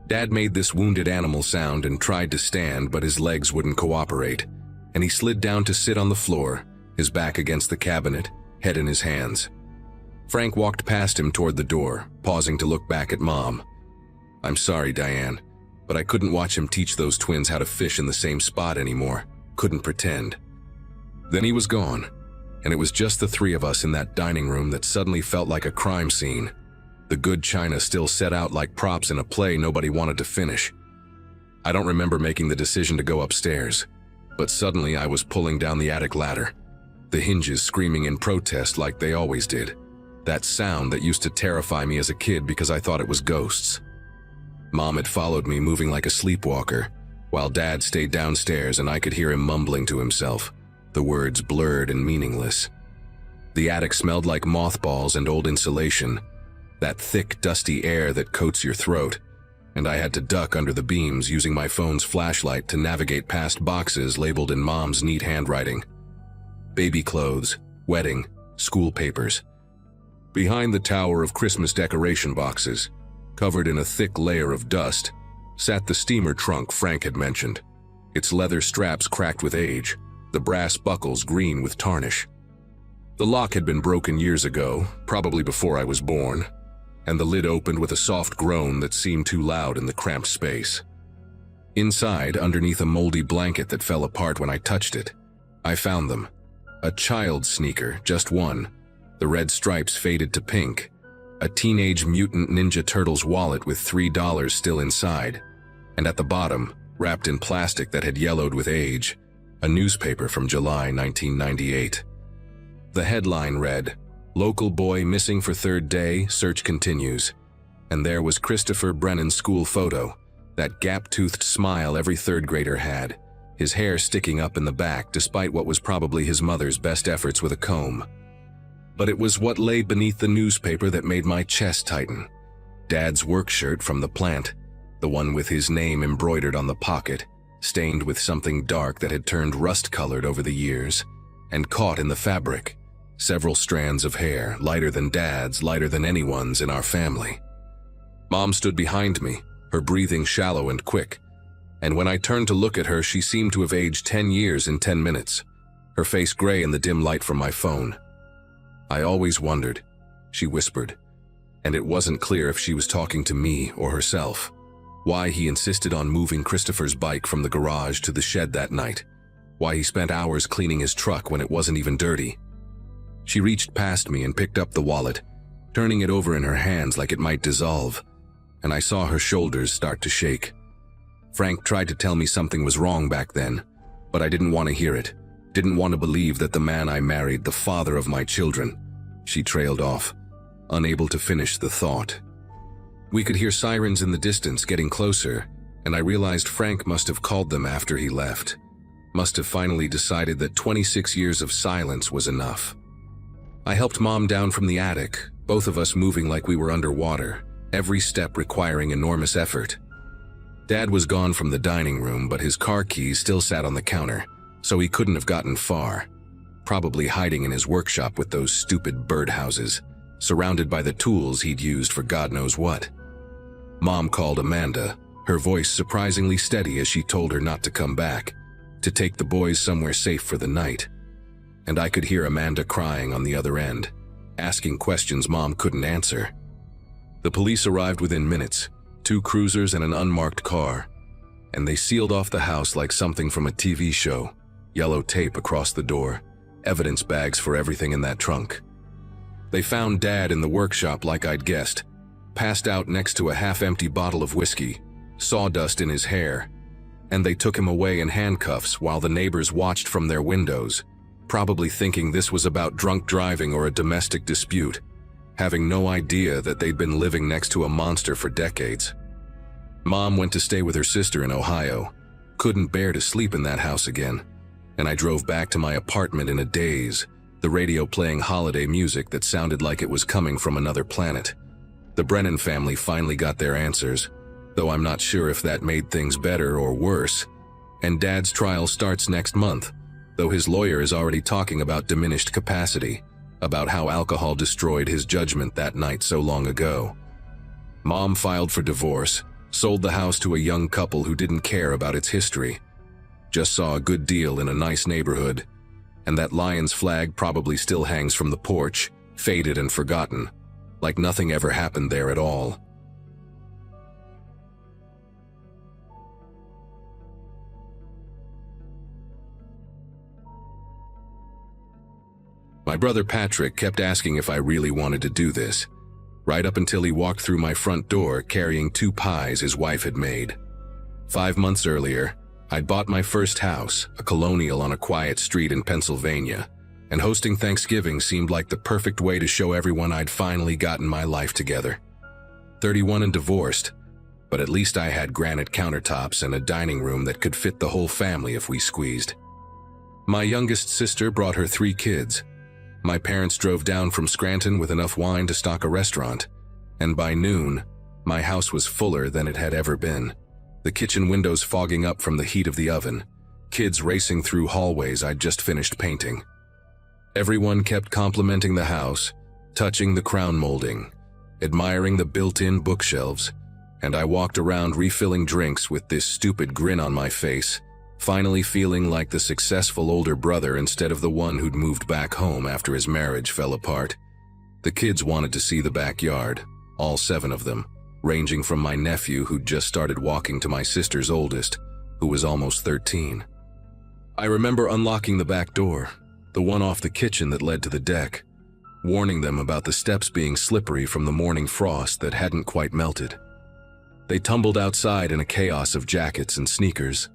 Dad made this wounded animal sound and tried to stand, but his legs wouldn't cooperate, and he slid down to sit on the floor, his back against the cabinet, head in his hands. Frank walked past him toward the door, pausing to look back at Mom. "I'm sorry, Diane, but I couldn't watch him teach those twins how to fish in the same spot anymore. Couldn't pretend. Then he was gone, and it was just the three of us in that dining room that suddenly felt like a crime scene. The good china still set out like props in a play nobody wanted to finish. I don't remember making the decision to go upstairs, but suddenly I was pulling down the attic ladder, the hinges screaming in protest like they always did. That sound that used to terrify me as a kid because I thought it was ghosts. Mom had followed me, moving like a sleepwalker, while Dad stayed downstairs and I could hear him mumbling to himself, the words blurred and meaningless. The attic smelled like mothballs and old insulation, that thick, dusty air that coats your throat, and I had to duck under the beams using my phone's flashlight to navigate past boxes labeled in Mom's neat handwriting. Baby clothes, wedding, school papers. Behind the tower of Christmas decoration boxes, covered in a thick layer of dust, sat the steamer trunk Frank had mentioned, its leather straps cracked with age, the brass buckles green with tarnish. The lock had been broken years ago, probably before I was born, and the lid opened with a soft groan that seemed too loud in the cramped space. Inside, underneath a moldy blanket that fell apart when I touched it, I found them. A child's sneaker, just one, the red stripes faded to pink, a Teenage Mutant Ninja Turtles wallet with $3 still inside, and at the bottom, wrapped in plastic that had yellowed with age, a newspaper from July 1998. The headline read, "Local boy missing for third day, search continues." And there was Christopher Brennan's school photo, that gap-toothed smile every third grader had, his hair sticking up in the back despite what was probably his mother's best efforts with a comb. But it was what lay beneath the newspaper that made my chest tighten. Dad's work shirt from the plant, the one with his name embroidered on the pocket, stained with something dark that had turned rust-colored over the years, and caught in the fabric. Several strands of hair, lighter than Dad's, lighter than anyone's in our family. Mom stood behind me, her breathing shallow and quick, and when I turned to look at her, she seemed to have aged 10 years in 10 minutes, her face gray in the dim light from my phone. "I always wondered," she whispered, and it wasn't clear if she was talking to me or herself, why he insisted on moving Christopher's bike from the garage to the shed that night, why he spent hours cleaning his truck when it wasn't even dirty. She reached past me and picked up the wallet, turning it over in her hands like it might dissolve, and I saw her shoulders start to shake. Frank tried to tell me something was wrong back then, but I didn't want to hear it, didn't want to believe that the man I married, the father of my children. She trailed off, unable to finish the thought. We could hear sirens in the distance getting closer, and I realized Frank must have called them after he left, must have finally decided that 26 years of silence was enough. I helped Mom down from the attic, both of us moving like we were underwater, every step requiring enormous effort. Dad was gone from the dining room, but his car keys still sat on the counter, so he couldn't have gotten far, probably hiding in his workshop with those stupid birdhouses, surrounded by the tools he'd used for God knows what. Mom called Amanda, her voice surprisingly steady as she told her not to come back, to take the boys somewhere safe for the night. And I could hear Amanda crying on the other end, asking questions Mom couldn't answer. The police arrived within minutes, 2 cruisers and an unmarked car, and they sealed off the house like something from a TV show, yellow tape across the door, evidence bags for everything in that trunk. They found Dad in the workshop like I'd guessed, passed out next to a half-empty bottle of whiskey, sawdust in his hair, and they took him away in handcuffs while the neighbors watched from their windows, probably thinking this was about drunk driving or a domestic dispute, having no idea that they'd been living next to a monster for decades. Mom went to stay with her sister in Ohio, couldn't bear to sleep in that house again, and I drove back to my apartment in a daze, the radio playing holiday music that sounded like it was coming from another planet. The Brennan family finally got their answers, though I'm not sure if that made things better or worse, and Dad's trial starts next month, though his lawyer is already talking about diminished capacity, about how alcohol destroyed his judgment that night so long ago. Mom filed for divorce, sold the house to a young couple who didn't care about its history, just saw a good deal in a nice neighborhood, and that Lions flag probably still hangs from the porch, faded and forgotten, like nothing ever happened there at all. My brother Patrick kept asking if I really wanted to do this, right up until he walked through my front door carrying 2 pies his wife had made. 5 months earlier, I'd bought my first house, a colonial on a quiet street in Pennsylvania, and hosting Thanksgiving seemed like the perfect way to show everyone I'd finally gotten my life together. 31 and divorced, but at least I had granite countertops and a dining room that could fit the whole family if we squeezed. My youngest sister brought her 3 kids. My parents drove down from Scranton with enough wine to stock a restaurant, and by noon, my house was fuller than it had ever been. The kitchen windows fogging up from the heat of the oven, kids racing through hallways I'd just finished painting. Everyone kept complimenting the house, touching the crown molding, admiring the built-in bookshelves, and I walked around refilling drinks with this stupid grin on my face, finally feeling like the successful older brother instead of the one who'd moved back home after his marriage fell apart. The kids wanted to see the backyard, all 7 of them, ranging from my nephew who'd just started walking to my sister's oldest, who was almost 13. I remember unlocking the back door, the one off the kitchen that led to the deck, warning them about the steps being slippery from the morning frost that hadn't quite melted. They tumbled outside in a chaos of jackets and sneakers,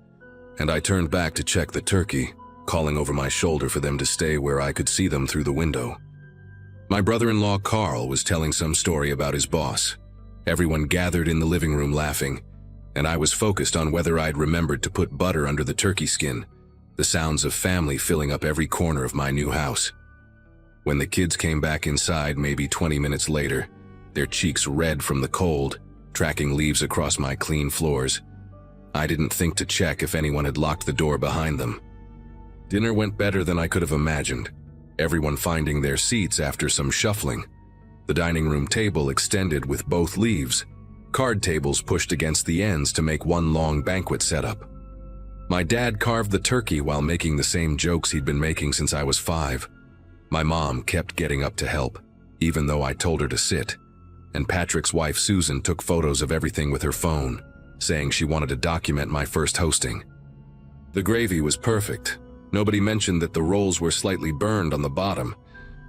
and I turned back to check the turkey, calling over my shoulder for them to stay where I could see them through the window. My brother-in-law Carl was telling some story about his boss. Everyone gathered in the living room laughing, and I was focused on whether I'd remembered to put butter under the turkey skin, the sounds of family filling up every corner of my new house. When the kids came back inside maybe 20 minutes later, their cheeks red from the cold, tracking leaves across my clean floors, I didn't think to check if anyone had locked the door behind them. Dinner went better than I could have imagined, everyone finding their seats after some shuffling. The dining room table extended with both leaves, card tables pushed against the ends to make one long banquet setup. My dad carved the turkey while making the same jokes he'd been making since I was 5. My mom kept getting up to help, even though I told her to sit, and Patrick's wife Susan took photos of everything with her phone, saying she wanted to document my first hosting. The gravy was perfect. Nobody mentioned that the rolls were slightly burned on the bottom,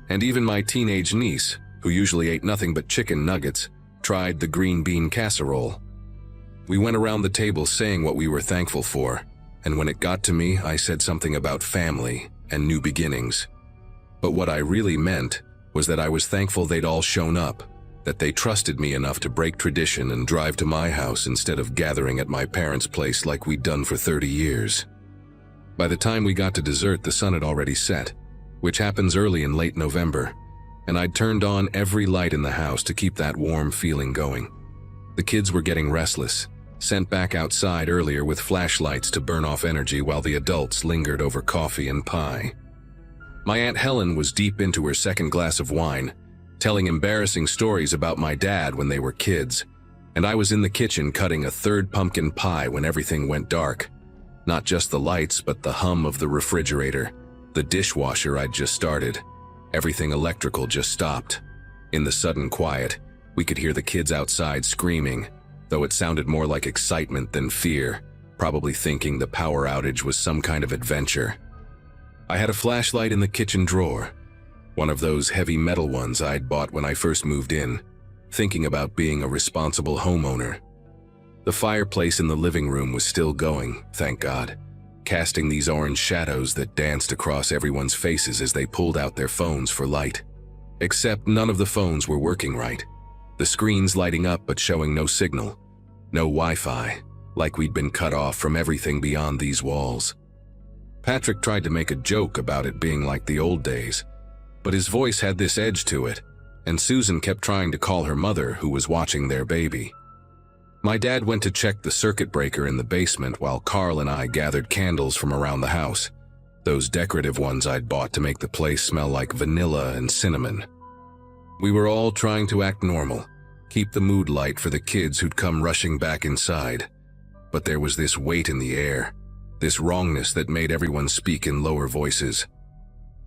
and even my teenage niece, who usually ate nothing but chicken nuggets, tried the green bean casserole. We went around the table saying what we were thankful for, and when it got to me, I said something about family and new beginnings. But what I really meant was that I was thankful they'd all shown up, that they trusted me enough to break tradition and drive to my house instead of gathering at my parents' place like we'd done for 30 years. By the time we got to dessert, the sun had already set, which happens early in late November, and I'd turned on every light in the house to keep that warm feeling going. The kids were getting restless, sent back outside earlier with flashlights to burn off energy while the adults lingered over coffee and pie. My Aunt Helen was deep into her second glass of wine, telling embarrassing stories about my dad when they were kids, and I was in the kitchen cutting a 3rd pumpkin pie when everything went dark. Not just the lights, but the hum of the refrigerator, the dishwasher I'd just started. Everything electrical just stopped. In the sudden quiet, we could hear the kids outside screaming, though it sounded more like excitement than fear, probably thinking the power outage was some kind of adventure. I had a flashlight in the kitchen drawer, one of those heavy metal ones I'd bought when I first moved in, thinking about being a responsible homeowner. The fireplace in the living room was still going, thank God, casting these orange shadows that danced across everyone's faces as they pulled out their phones for light. Except none of the phones were working right. The screens lighting up but showing no signal, no Wi-Fi, like we'd been cut off from everything beyond these walls. Patrick tried to make a joke about it being like the old days, but his voice had this edge to it, and Susan kept trying to call her mother, who was watching their baby. My dad went to check the circuit breaker in the basement while Carl and I gathered candles from around the house, those decorative ones I'd bought to make the place smell like vanilla and cinnamon. We were all trying to act normal, keep the mood light for the kids who'd come rushing back inside, but there was this weight in the air, this wrongness that made everyone speak in lower voices.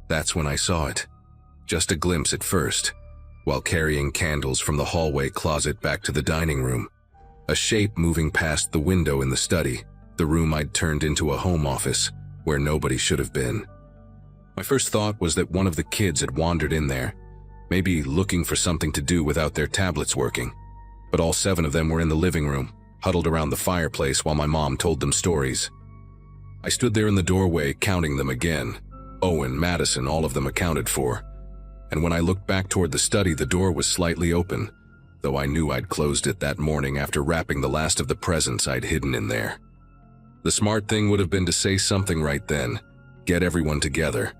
That's when I saw it. Just a glimpse at first, while carrying candles from the hallway closet back to the dining room. A shape moving past the window in the study, the room I'd turned into a home office, where nobody should have been. My first thought was that one of the kids had wandered in there, maybe looking for something to do without their tablets working. But all 7 of them were in the living room, huddled around the fireplace while my mom told them stories. I stood there in the doorway counting them again. Owen, Madison, all of them accounted for. And when I looked back toward the study, the door was slightly open, though I knew I'd closed it that morning after wrapping the last of the presents I'd hidden in there. The smart thing would have been to say something right then, get everyone together,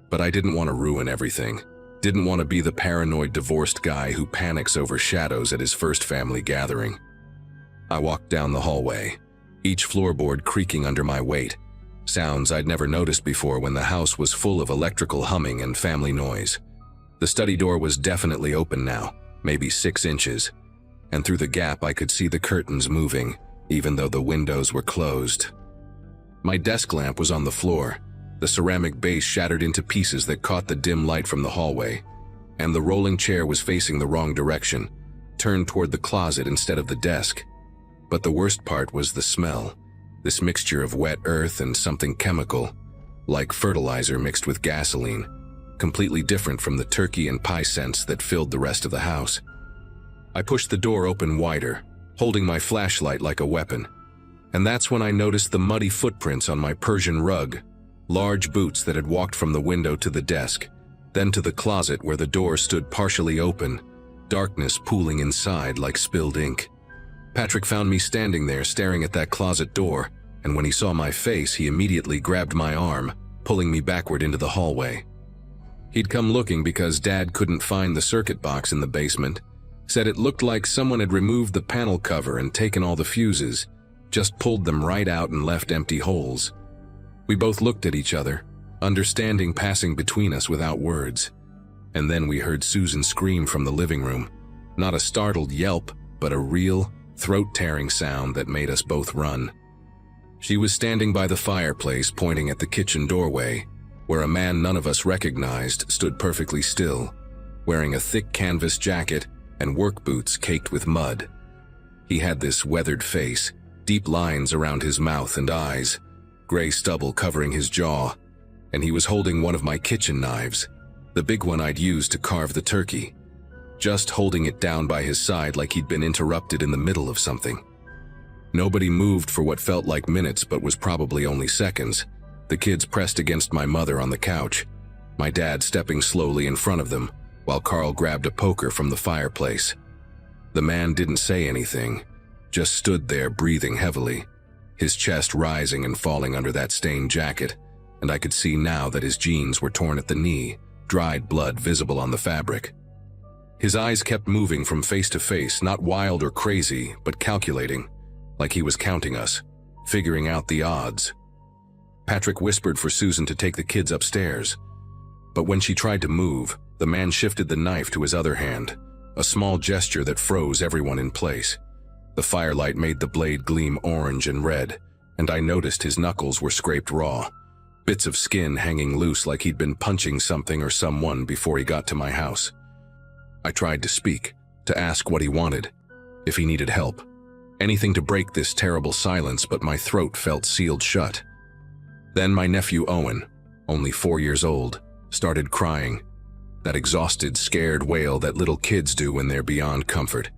but I didn't want to ruin everything. Didn't want to be the paranoid divorced guy who panics over shadows at his first family gathering. I walked down the hallway, each floorboard creaking under my weight, sounds I'd never noticed before when the house was full of electrical humming and family noise. The study door was definitely open now, maybe 6 inches, and through the gap I could see the curtains moving, even though the windows were closed. My desk lamp was on the floor, the ceramic base shattered into pieces that caught the dim light from the hallway, and the rolling chair was facing the wrong direction, turned toward the closet instead of the desk. But the worst part was the smell, this mixture of wet earth and something chemical, like fertilizer mixed with gasoline, completely different from the turkey and pie scents that filled the rest of the house. I pushed the door open wider, holding my flashlight like a weapon, and that's when I noticed the muddy footprints on my Persian rug, large boots that had walked from the window to the desk, then to the closet where the door stood partially open, darkness pooling inside like spilled ink. Patrick found me standing there staring at that closet door, and when he saw my face, he immediately grabbed my arm, pulling me backward into the hallway. He'd come looking because Dad couldn't find the circuit box in the basement, said it looked like someone had removed the panel cover and taken all the fuses, just pulled them right out and left empty holes. We both looked at each other, understanding passing between us without words. And then we heard Susan scream from the living room, not a startled yelp, but a real, throat-tearing sound that made us both run. She was standing by the fireplace pointing at the kitchen doorway, where a man none of us recognized stood perfectly still, wearing a thick canvas jacket and work boots caked with mud. He had this weathered face, deep lines around his mouth and eyes, gray stubble covering his jaw, and he was holding one of my kitchen knives, the big one I'd used to carve the turkey, just holding it down by his side like he'd been interrupted in the middle of something. Nobody moved for what felt like minutes but was probably only seconds. The kids pressed against my mother on the couch, my dad stepping slowly in front of them, while Carl grabbed a poker from the fireplace. The man didn't say anything, just stood there breathing heavily, his chest rising and falling under that stained jacket, and I could see now that his jeans were torn at the knee, dried blood visible on the fabric. His eyes kept moving from face to face, not wild or crazy, but calculating, like he was counting us, figuring out the odds. Patrick whispered for Susan to take the kids upstairs, but when she tried to move, the man shifted the knife to his other hand, a small gesture that froze everyone in place. The firelight made the blade gleam orange and red, and I noticed his knuckles were scraped raw, bits of skin hanging loose like he'd been punching something or someone before he got to my house. I tried to speak, to ask what he wanted, if he needed help, anything to break this terrible silence, but my throat felt sealed shut. Then my nephew Owen, only 4 years old, started crying, that exhausted, scared wail that little kids do when they're beyond comfort,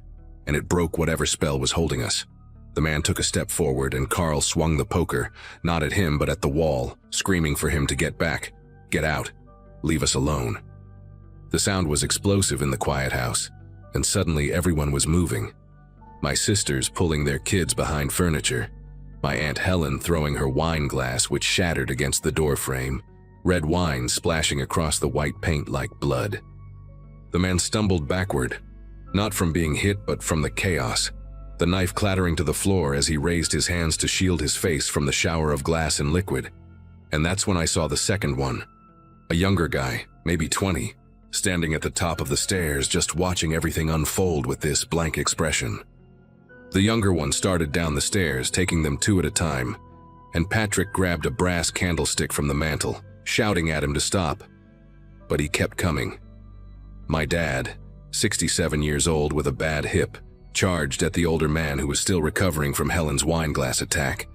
and it broke whatever spell was holding us. The man took a step forward and Carl swung the poker, not at him but at the wall, screaming for him to get back, get out, leave us alone. The sound was explosive in the quiet house, and suddenly everyone was moving. My sisters pulling their kids behind furniture, my Aunt Helen throwing her wine glass which shattered against the door frame, red wine splashing across the white paint like blood. The man stumbled backward, not from being hit but from the chaos, the knife clattering to the floor as he raised his hands to shield his face from the shower of glass and liquid. And that's when I saw the second one, a younger guy, maybe 20, standing at the top of the stairs just watching everything unfold with this blank expression. The younger one started down the stairs, taking them 2 at a time, and Patrick grabbed a brass candlestick from the mantel, shouting at him to stop. But he kept coming. My dad, 67 years old with a bad hip, charged at the older man who was still recovering from Helen's wine glass attack,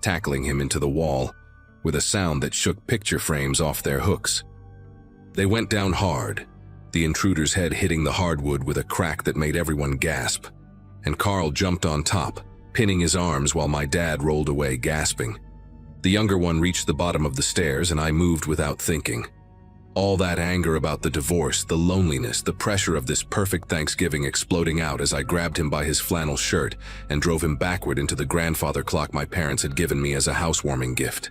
tackling him into the wall, with a sound that shook picture frames off their hooks. They went down hard, the intruder's head hitting the hardwood with a crack that made everyone gasp, and Carl jumped on top, pinning his arms while my dad rolled away gasping. The younger one reached the bottom of the stairs and I moved without thinking. All that anger about the divorce, the loneliness, the pressure of this perfect Thanksgiving exploding out as I grabbed him by his flannel shirt and drove him backward into the grandfather clock my parents had given me as a housewarming gift.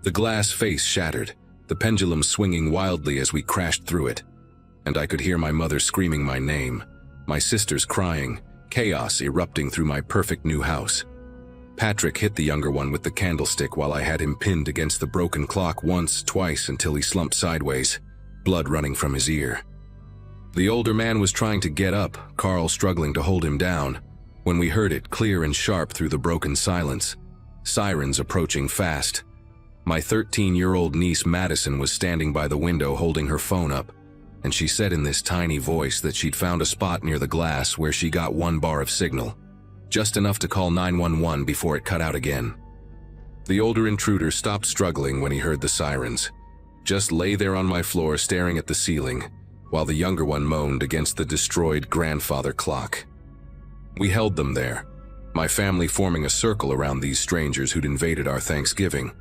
The glass face shattered, the pendulum swinging wildly as we crashed through it, and I could hear my mother screaming my name, my sisters crying, chaos erupting through my perfect new house. Patrick hit the younger one with the candlestick while I had him pinned against the broken clock once, twice, until he slumped sideways, blood running from his ear. The older man was trying to get up, Carl struggling to hold him down, when we heard it clear and sharp through the broken silence. Sirens approaching fast. My 13-year-old niece Madison was standing by the window holding her phone up, and she said in this tiny voice that she'd found a spot near the glass where she got 1 bar of signal, just enough to call 911 before it cut out again. The older intruder stopped struggling when he heard the sirens, just lay there on my floor staring at the ceiling, while the younger one moaned against the destroyed grandfather clock. We held them there, my family forming a circle around these strangers who'd invaded our Thanksgiving,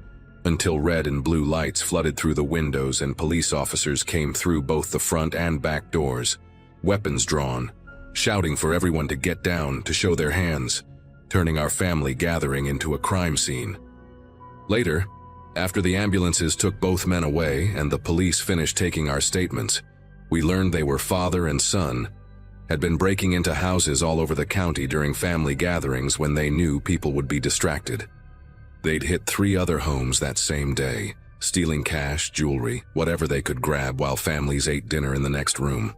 until red and blue lights flooded through the windows and police officers came through both the front and back doors, weapons drawn, shouting for everyone to get down, to show their hands, turning our family gathering into a crime scene. Later, after the ambulances took both men away and the police finished taking our statements, we learned they were father and son, had been breaking into houses all over the county during family gatherings when they knew people would be distracted. They'd hit 3 other homes that same day, stealing cash, jewelry, whatever they could grab while families ate dinner in the next room.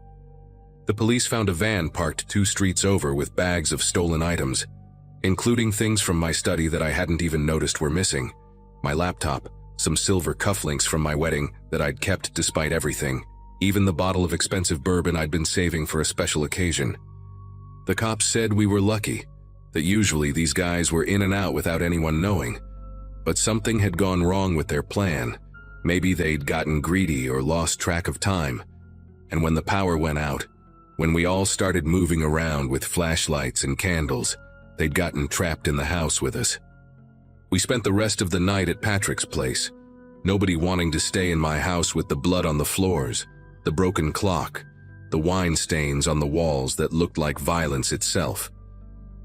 The police found a van parked 2 streets over with bags of stolen items, including things from my study that I hadn't even noticed were missing, my laptop, some silver cufflinks from my wedding that I'd kept despite everything, even the bottle of expensive bourbon I'd been saving for a special occasion. The cops said we were lucky, that usually these guys were in and out without anyone knowing, but something had gone wrong with their plan. Maybe they'd gotten greedy or lost track of time, and when the power went out, when we all started moving around with flashlights and candles, they'd gotten trapped in the house with us. We spent the rest of the night at Patrick's place, nobody wanting to stay in my house with the blood on the floors, the broken clock, the wine stains on the walls that looked like violence itself.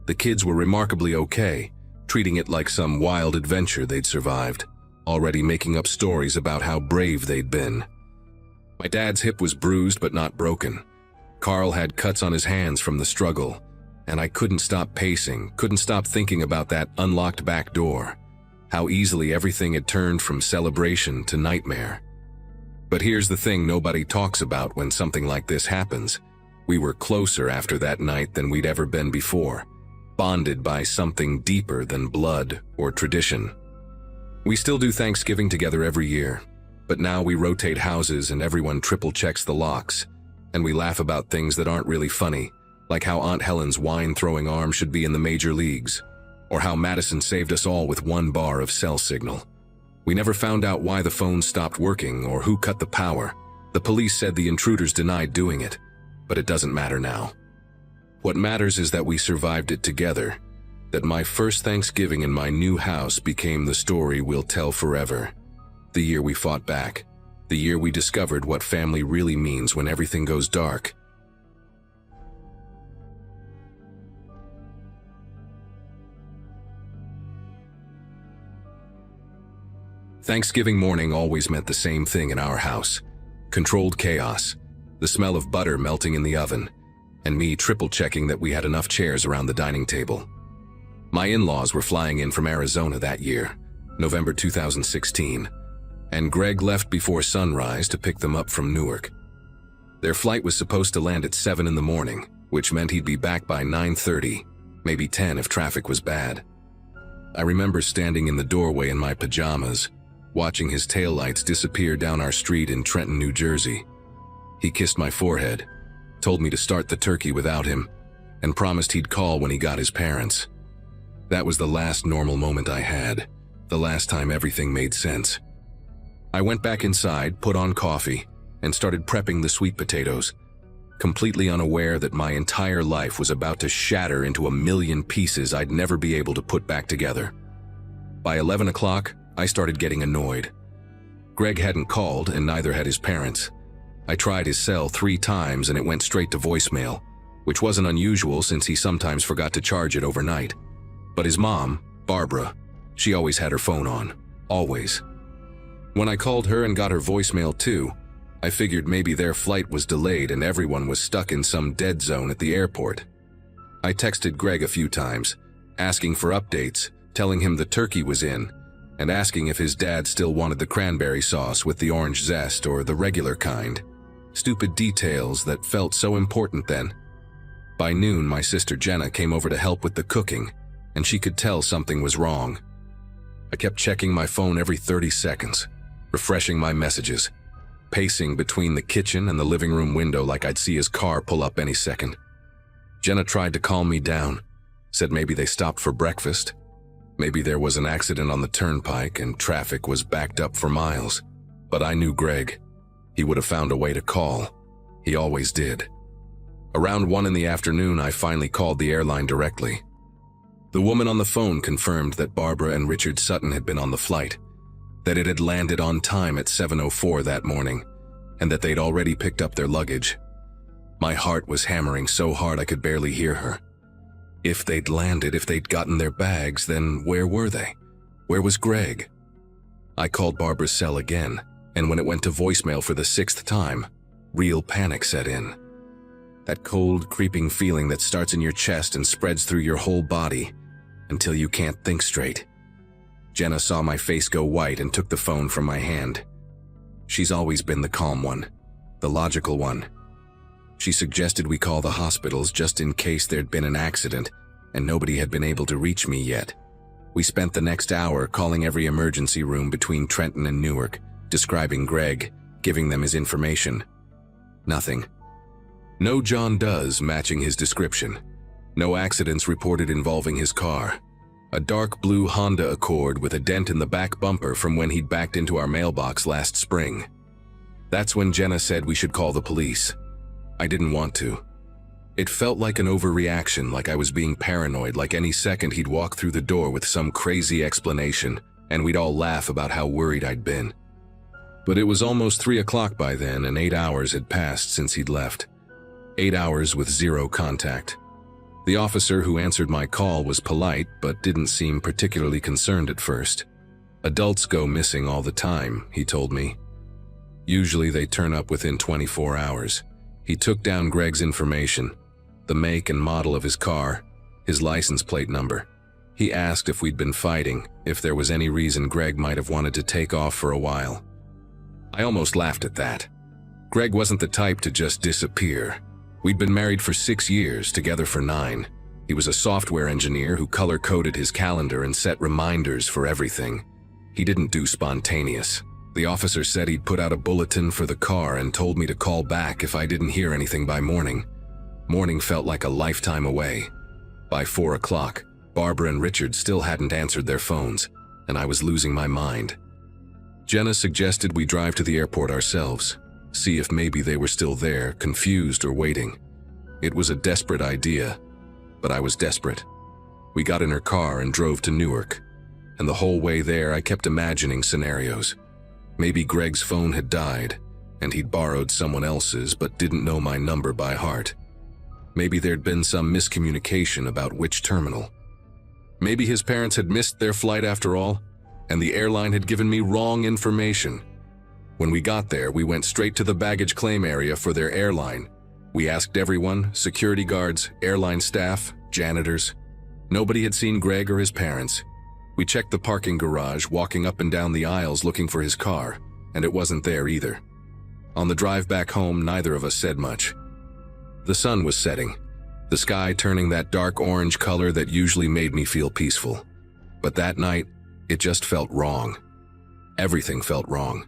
The kids were remarkably okay, treating it like some wild adventure they'd survived, already making up stories about how brave they'd been. My dad's hip was bruised but not broken. Carl had cuts on his hands from the struggle, and I couldn't stop pacing, couldn't stop thinking about that unlocked back door, how easily everything had turned from celebration to nightmare. But here's the thing nobody talks about when something like this happens. We were closer after that night than we'd ever been before, bonded by something deeper than blood or tradition. We still do Thanksgiving together every year, but now we rotate houses and everyone triple checks the locks, and we laugh about things that aren't really funny, like how Aunt Helen's wine-throwing arm should be in the major leagues, or how Madison saved us all with 1 bar of cell signal. We never found out why the phone stopped working or who cut the power. The police said the intruders denied doing it, but it doesn't matter now. What matters is that we survived it together, that my first Thanksgiving in my new house became the story we'll tell forever. The year we fought back, the year we discovered what family really means when everything goes dark. Thanksgiving morning always meant the same thing in our house. Controlled chaos, the smell of butter melting in the oven, and me triple-checking that we had enough chairs around the dining table. My in-laws were flying in from Arizona that year, November 2016, and Greg left before sunrise to pick them up from Newark. Their flight was supposed to land at 7 in the morning, which meant he'd be back by 9:30, maybe 10 if traffic was bad. I remember standing in the doorway in my pajamas, watching his taillights disappear down our street in Trenton, New Jersey. He kissed my forehead, told me to start the turkey without him, and promised he'd call when he got his parents. That was the last normal moment I had, the last time everything made sense. I went back inside, put on coffee, and started prepping the sweet potatoes, completely unaware that my entire life was about to shatter into a million pieces I'd never be able to put back together. By 11 o'clock, I started getting annoyed. Greg hadn't called, and neither had his parents. I tried his cell 3 times and it went straight to voicemail, which wasn't unusual since he sometimes forgot to charge it overnight. But his mom, Barbara, she always had her phone on. Always. When I called her and got her voicemail too, I figured maybe their flight was delayed and everyone was stuck in some dead zone at the airport. I texted Greg a few times, asking for updates, telling him the turkey was in, and asking if his dad still wanted the cranberry sauce with the orange zest or the regular kind. Stupid details that felt so important then. By noon, my sister Jenna came over to help with the cooking, and she could tell something was wrong. I kept checking my phone every 30 seconds, refreshing my messages, pacing between the kitchen and the living room window like I'd see his car pull up any second. Jenna tried to calm me down, said maybe they stopped for breakfast. Maybe there was an accident on the turnpike and traffic was backed up for miles. But I knew Greg. He would have found a way to call. He always did. Around 1 in the afternoon, I finally called the airline directly. The woman on the phone confirmed that Barbara and Richard Sutton had been on the flight, that it had landed on time at 7:04 that morning, and that they'd already picked up their luggage. My heart was hammering so hard I could barely hear her. If they'd landed, if they'd gotten their bags, then where were they? Where was Greg? I called Barbara's cell again, and when it went to voicemail for the 6th time, real panic set in. That cold, creeping feeling that starts in your chest and spreads through your whole body until you can't think straight. Jenna saw my face go white and took the phone from my hand. She's always been the calm one, the logical one. She suggested we call the hospitals just in case there'd been an accident and nobody had been able to reach me yet. We spent the next hour calling every emergency room between Trenton and Newark, describing Greg, giving them his information. Nothing. No John Does matching his description. No accidents reported involving his car. A dark blue Honda Accord with a dent in the back bumper from when he'd backed into our mailbox last spring. That's when Jenna said we should call the police. I didn't want to. It felt like an overreaction, like I was being paranoid, like any second he'd walk through the door with some crazy explanation, and we'd all laugh about how worried I'd been. But it was almost 3 o'clock by then, and 8 hours had passed since he'd left. 8 hours with zero contact. The officer who answered my call was polite, but didn't seem particularly concerned at first. Adults go missing all the time, he told me. Usually they turn up within 24 hours. He took down Greg's information, the make and model of his car, his license plate number. He asked if we'd been fighting, if there was any reason Greg might have wanted to take off for a while. I almost laughed at that. Greg wasn't the type to just disappear. We'd been married for 6 years, together for 9. He was a software engineer who color-coded his calendar and set reminders for everything. He didn't do spontaneous. The officer said he'd put out a bulletin for the car and told me to call back if I didn't hear anything by morning. Morning felt like a lifetime away. By 4 o'clock, Barbara and Richard still hadn't answered their phones, and I was losing my mind. Jenna suggested we drive to the airport ourselves, see if maybe they were still there, confused or waiting. It was a desperate idea, but I was desperate. We got in her car and drove to Newark, and the whole way there I kept imagining scenarios. Maybe Greg's phone had died, and he'd borrowed someone else's but didn't know my number by heart. Maybe there'd been some miscommunication about which terminal. Maybe his parents had missed their flight after all, and the airline had given me wrong information. When we got there, we went straight to the baggage claim area for their airline. We asked everyone, security guards, airline staff, janitors. Nobody had seen Greg or his parents. We checked the parking garage, walking up and down the aisles looking for his car, and it wasn't there either. On the drive back home, neither of us said much. The sun was setting, the sky turning that dark orange color that usually made me feel peaceful. But that night, it just felt wrong. Everything felt wrong.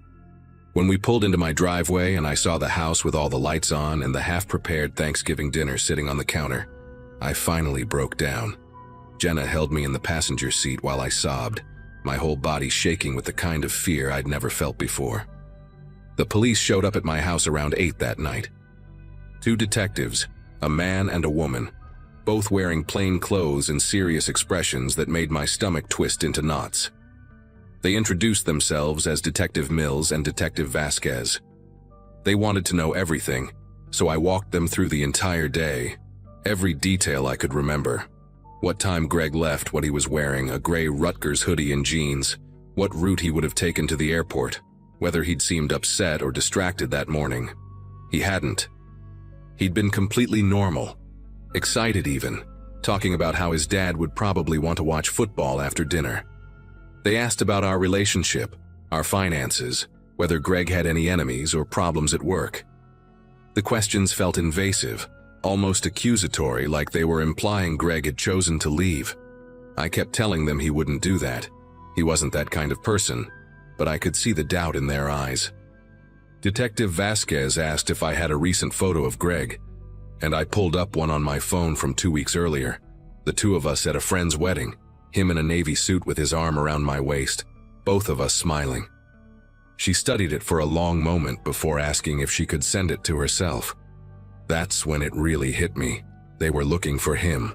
When we pulled into my driveway and I saw the house with all the lights on and the half-prepared Thanksgiving dinner sitting on the counter, I finally broke down. Jenna held me in the passenger seat while I sobbed, my whole body shaking with the kind of fear I'd never felt before. The police showed up at my house around 8 that night. 2 detectives, a man and a woman, both wearing plain clothes and serious expressions that made my stomach twist into knots. They introduced themselves as Detective Mills and Detective Vasquez. They wanted to know everything, so I walked them through the entire day, every detail I could remember. What time Greg left, what he was wearing, a gray Rutgers hoodie and jeans, what route he would have taken to the airport, whether he'd seemed upset or distracted that morning. He hadn't. He'd been completely normal, excited even, talking about how his dad would probably want to watch football after dinner. They asked about our relationship, our finances, whether Greg had any enemies or problems at work. The questions felt invasive, almost accusatory, like they were implying Greg had chosen to leave. I kept telling them he wouldn't do that. He wasn't that kind of person, but I could see the doubt in their eyes. Detective Vasquez asked if I had a recent photo of Greg, and I pulled up one on my phone from 2 weeks earlier. The 2 of us at a friend's wedding, him in a navy suit with his arm around my waist, both of us smiling. She studied it for a long moment before asking if she could send it to herself. That's when it really hit me. They were looking for him.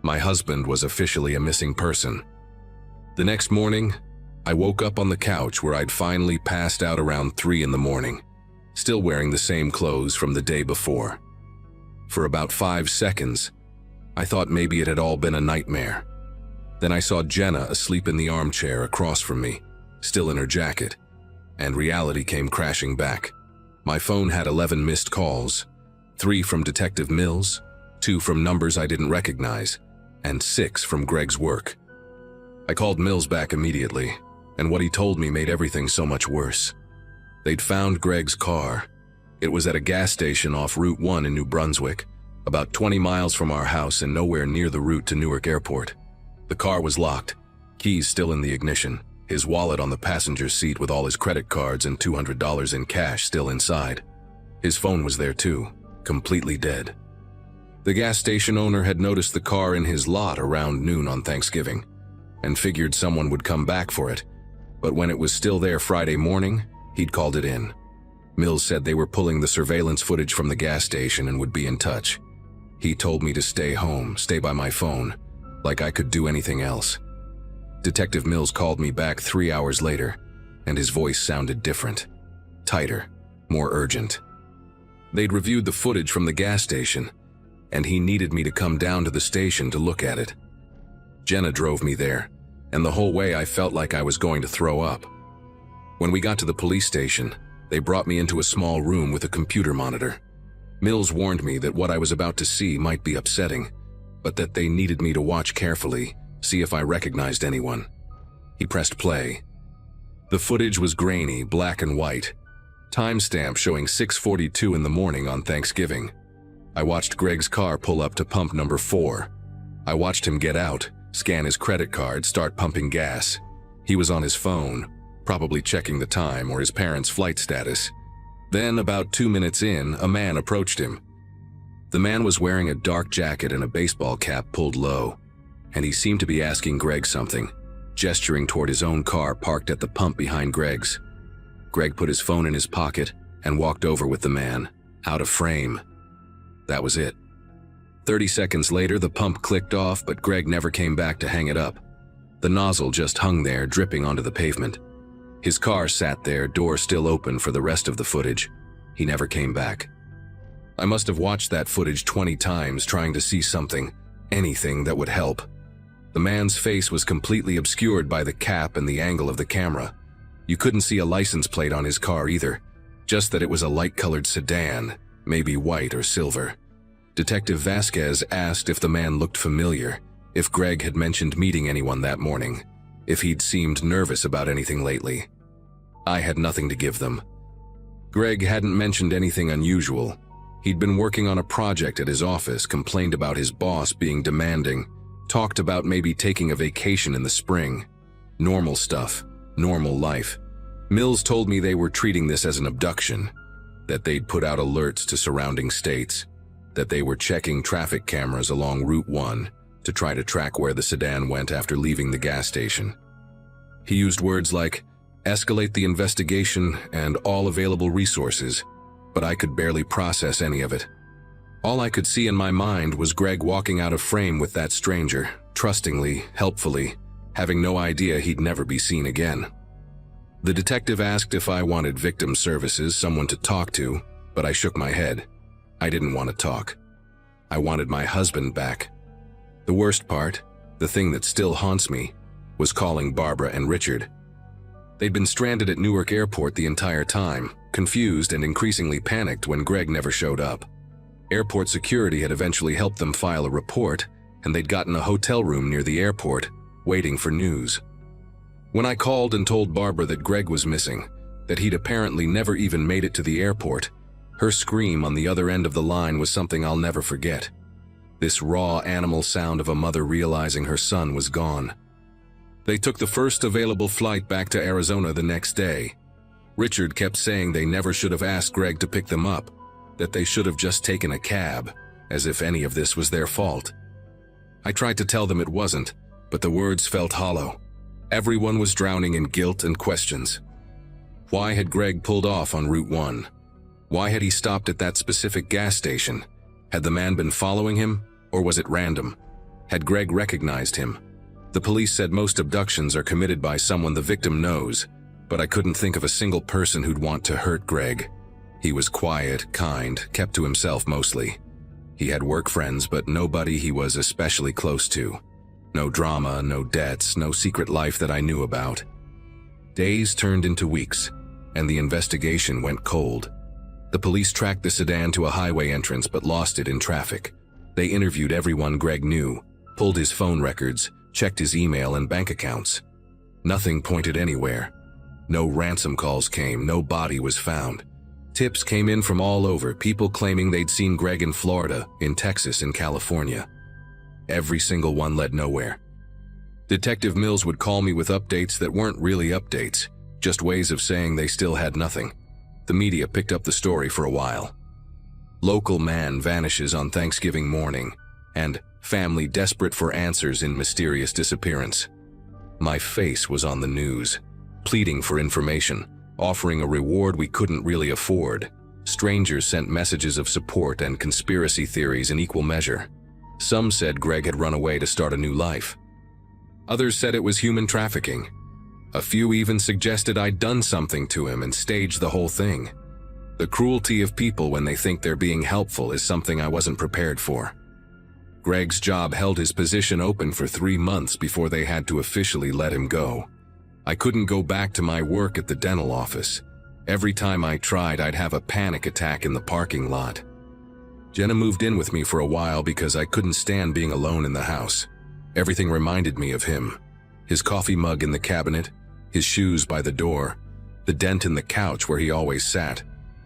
My husband was officially a missing person. The next morning, I woke up on the couch where I'd finally passed out around 3 in the morning, still wearing the same clothes from the day before. For about 5 seconds, I thought maybe it had all been a nightmare. Then I saw Jenna asleep in the armchair across from me, still in her jacket, and reality came crashing back. My phone had 11 missed calls, 3 from Detective Mills, 2 from numbers I didn't recognize, and 6 from Greg's work. I called Mills back immediately, and what he told me made everything so much worse. They'd found Greg's car. It was at a gas station off Route 1 in New Brunswick, about 20 miles from our house and nowhere near the route to Newark Airport. The car was locked, keys still in the ignition, his wallet on the passenger seat with all his credit cards and $200 in cash still inside. His phone was there too, completely dead. The gas station owner had noticed the car in his lot around noon on Thanksgiving and figured someone would come back for it, but when it was still there Friday morning, he'd called it in. Mills said they were pulling the surveillance footage from the gas station and would be in touch. He told me to stay home, stay by my phone, like I could do anything else. Detective Mills called me back 3 hours later, and his voice sounded different, tighter, more urgent. They'd reviewed the footage from the gas station, and he needed me to come down to the station to look at it. Jenna drove me there, and the whole way I felt like I was going to throw up. When we got to the police station, they brought me into a small room with a computer monitor. Mills warned me that what I was about to see might be upsetting, but that they needed me to watch carefully, see if I recognized anyone. He pressed play. The footage was grainy, black and white. Timestamp showing 6:42 in the morning on Thanksgiving. I watched Greg's car pull up to pump number 4. I watched him get out, scan his credit card, start pumping gas. He was on his phone, probably checking the time or his parents' flight status. Then, about 2 minutes in, a man approached him. The man was wearing a dark jacket and a baseball cap pulled low, and he seemed to be asking Greg something, gesturing toward his own car parked at the pump behind Greg's. Greg put his phone in his pocket and walked over with the man, out of frame. That was it. 30 seconds later, the pump clicked off, but Greg never came back to hang it up. The nozzle just hung there, dripping onto the pavement. His car sat there, door still open for the rest of the footage. He never came back. I must have watched that footage 20 times, trying to see something, anything that would help. The man's face was completely obscured by the cap and the angle of the camera. You couldn't see a license plate on his car either, just that it was a light-colored sedan, maybe white or silver. Detective Vasquez asked if the man looked familiar, if Greg had mentioned meeting anyone that morning, if he'd seemed nervous about anything lately. I had nothing to give them. Greg hadn't mentioned anything unusual. He'd been working on a project at his office, complained about his boss being demanding, talked about maybe taking a vacation in the spring. Normal stuff, normal life. Mills told me they were treating this as an abduction, that they'd put out alerts to surrounding states, that they were checking traffic cameras along Route 1 to try to track where the sedan went after leaving the gas station. He used words like, "escalate the investigation and all available resources," but I could barely process any of it. All I could see in my mind was Greg walking out of frame with that stranger, trustingly, helpfully, having no idea he'd never be seen again. The detective asked if I wanted victim services, someone to talk to, but I shook my head. I didn't want to talk. I wanted my husband back. The worst part, the thing that still haunts me, was calling Barbara and Richard. They'd been stranded at Newark Airport the entire time, confused and increasingly panicked when Greg never showed up. Airport security had eventually helped them file a report, and they'd gotten a hotel room near the airport, waiting for news. When I called and told Barbara that Greg was missing, that he'd apparently never even made it to the airport, her scream on the other end of the line was something I'll never forget. This raw animal sound of a mother realizing her son was gone. They took the first available flight back to Arizona the next day. Richard kept saying they never should have asked Greg to pick them up, that they should have just taken a cab, as if any of this was their fault. I tried to tell them it wasn't, but the words felt hollow. Everyone was drowning in guilt and questions. Why had Greg pulled off on Route 1? Why had he stopped at that specific gas station? Had the man been following him, or was it random? Had Greg recognized him? The police said most abductions are committed by someone the victim knows, but I couldn't think of a single person who'd want to hurt Greg. He was quiet, kind, kept to himself mostly. He had work friends, but nobody he was especially close to. No drama, no debts, no secret life that I knew about. Days turned into weeks, and the investigation went cold. The police tracked the sedan to a highway entrance but lost it in traffic. They interviewed everyone Greg knew, pulled his phone records, checked his email and bank accounts. Nothing pointed anywhere. No ransom calls came, no body was found. Tips came in from all over, people claiming they'd seen Greg in Florida, in Texas, in California. Every single one led nowhere. Detective Mills would call me with updates that weren't really updates, just ways of saying they still had nothing. The media picked up the story for a while. Local man vanishes on Thanksgiving morning, and family desperate for answers in mysterious disappearance. My face was on the news, pleading for information, offering a reward we couldn't really afford. Strangers sent messages of support and conspiracy theories in equal measure. Some said Greg had run away to start a new life. Others said it was human trafficking. A few even suggested I'd done something to him and staged the whole thing. The cruelty of people when they think they're being helpful is something I wasn't prepared for. Greg's job held his position open for 3 months before they had to officially let him go. I couldn't go back to my work at the dental office. Every time I tried, I'd have a panic attack in the parking lot. Jenna moved in with me for a while because I couldn't stand being alone in the house. Everything reminded me of him. His coffee mug in the cabinet, his shoes by the door, the dent in the couch where he always sat.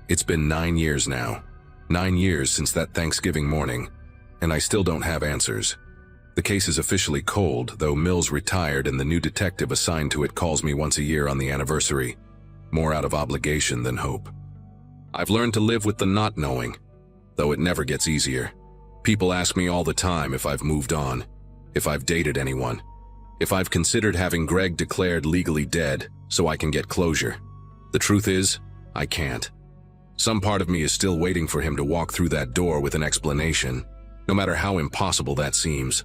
It's been 9 years now. 9 years since that Thanksgiving morning, and I still don't have answers. The case is officially cold, though Mills retired and the new detective assigned to it calls me once a year on the anniversary, more out of obligation than hope. I've learned to live with the not knowing, though it never gets easier. People ask me all the time if I've moved on, if I've dated anyone, if I've considered having Greg declared legally dead so I can get closure. The truth is, I can't. Some part of me is still waiting for him to walk through that door with an explanation, no matter how impossible that seems.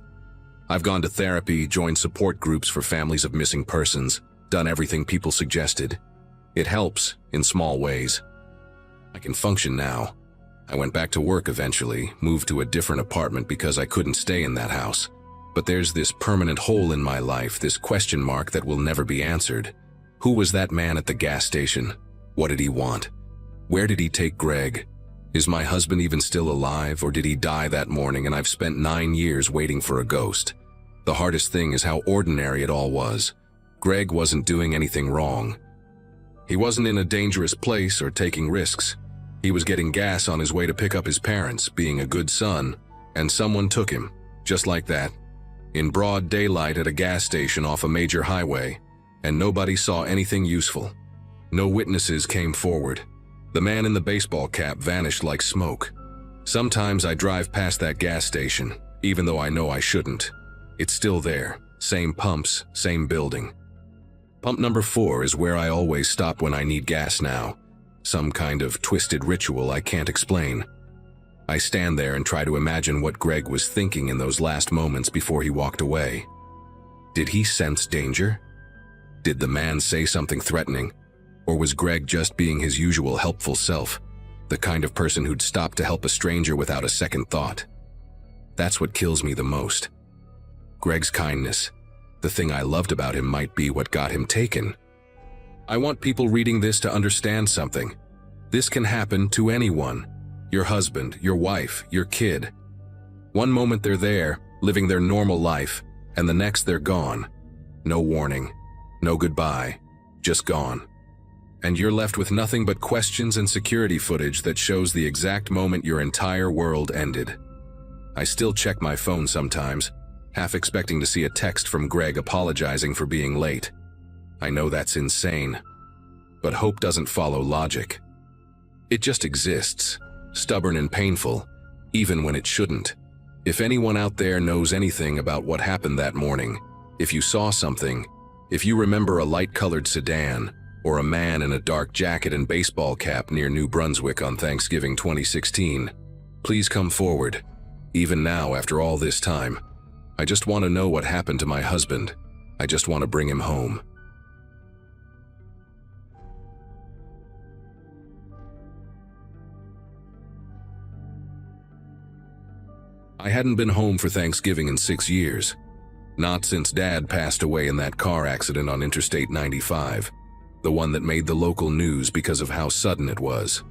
I've gone to therapy, joined support groups for families of missing persons, done everything people suggested. It helps, in small ways. I can function now. I went back to work eventually, moved to a different apartment because I couldn't stay in that house. But there's this permanent hole in my life, this question mark that will never be answered. Who was that man at the gas station? What did he want? Where did he take Greg? Is my husband even still alive, or did he die that morning and I've spent 9 years waiting for a ghost? The hardest thing is how ordinary it all was. Greg wasn't doing anything wrong. He wasn't in a dangerous place or taking risks. He was getting gas on his way to pick up his parents, being a good son, and someone took him, just like that, in broad daylight at a gas station off a major highway, and nobody saw anything useful. No witnesses came forward. The man in the baseball cap vanished like smoke. Sometimes I drive past that gas station, even though I know I shouldn't. It's still there, same pumps, same building. Pump number 4 is where I always stop when I need gas now. Some kind of twisted ritual I can't explain. I stand there and try to imagine what Greg was thinking in those last moments before he walked away. Did he sense danger? Did the man say something threatening? Or was Greg just being his usual helpful self, the kind of person who'd stop to help a stranger without a second thought? That's what kills me the most. Greg's kindness, the thing I loved about him, might be what got him taken. I want people reading this to understand something. This can happen to anyone. Your husband, your wife, your kid. One moment they're there, living their normal life, and the next they're gone. No warning, no goodbye, just gone. And you're left with nothing but questions and security footage that shows the exact moment your entire world ended. I still check my phone sometimes, half expecting to see a text from Greg apologizing for being late. I know that's insane, but hope doesn't follow logic. It just exists, stubborn and painful, even when it shouldn't. If anyone out there knows anything about what happened that morning, if you saw something, if you remember a light-colored sedan, or a man in a dark jacket and baseball cap near New Brunswick on Thanksgiving 2016, please come forward. Even now, after all this time, I just want to know what happened to my husband. I just want to bring him home. I hadn't been home for Thanksgiving in 6 years. Not since Dad passed away in that car accident on Interstate 95. The one that made the local news because of how sudden it was.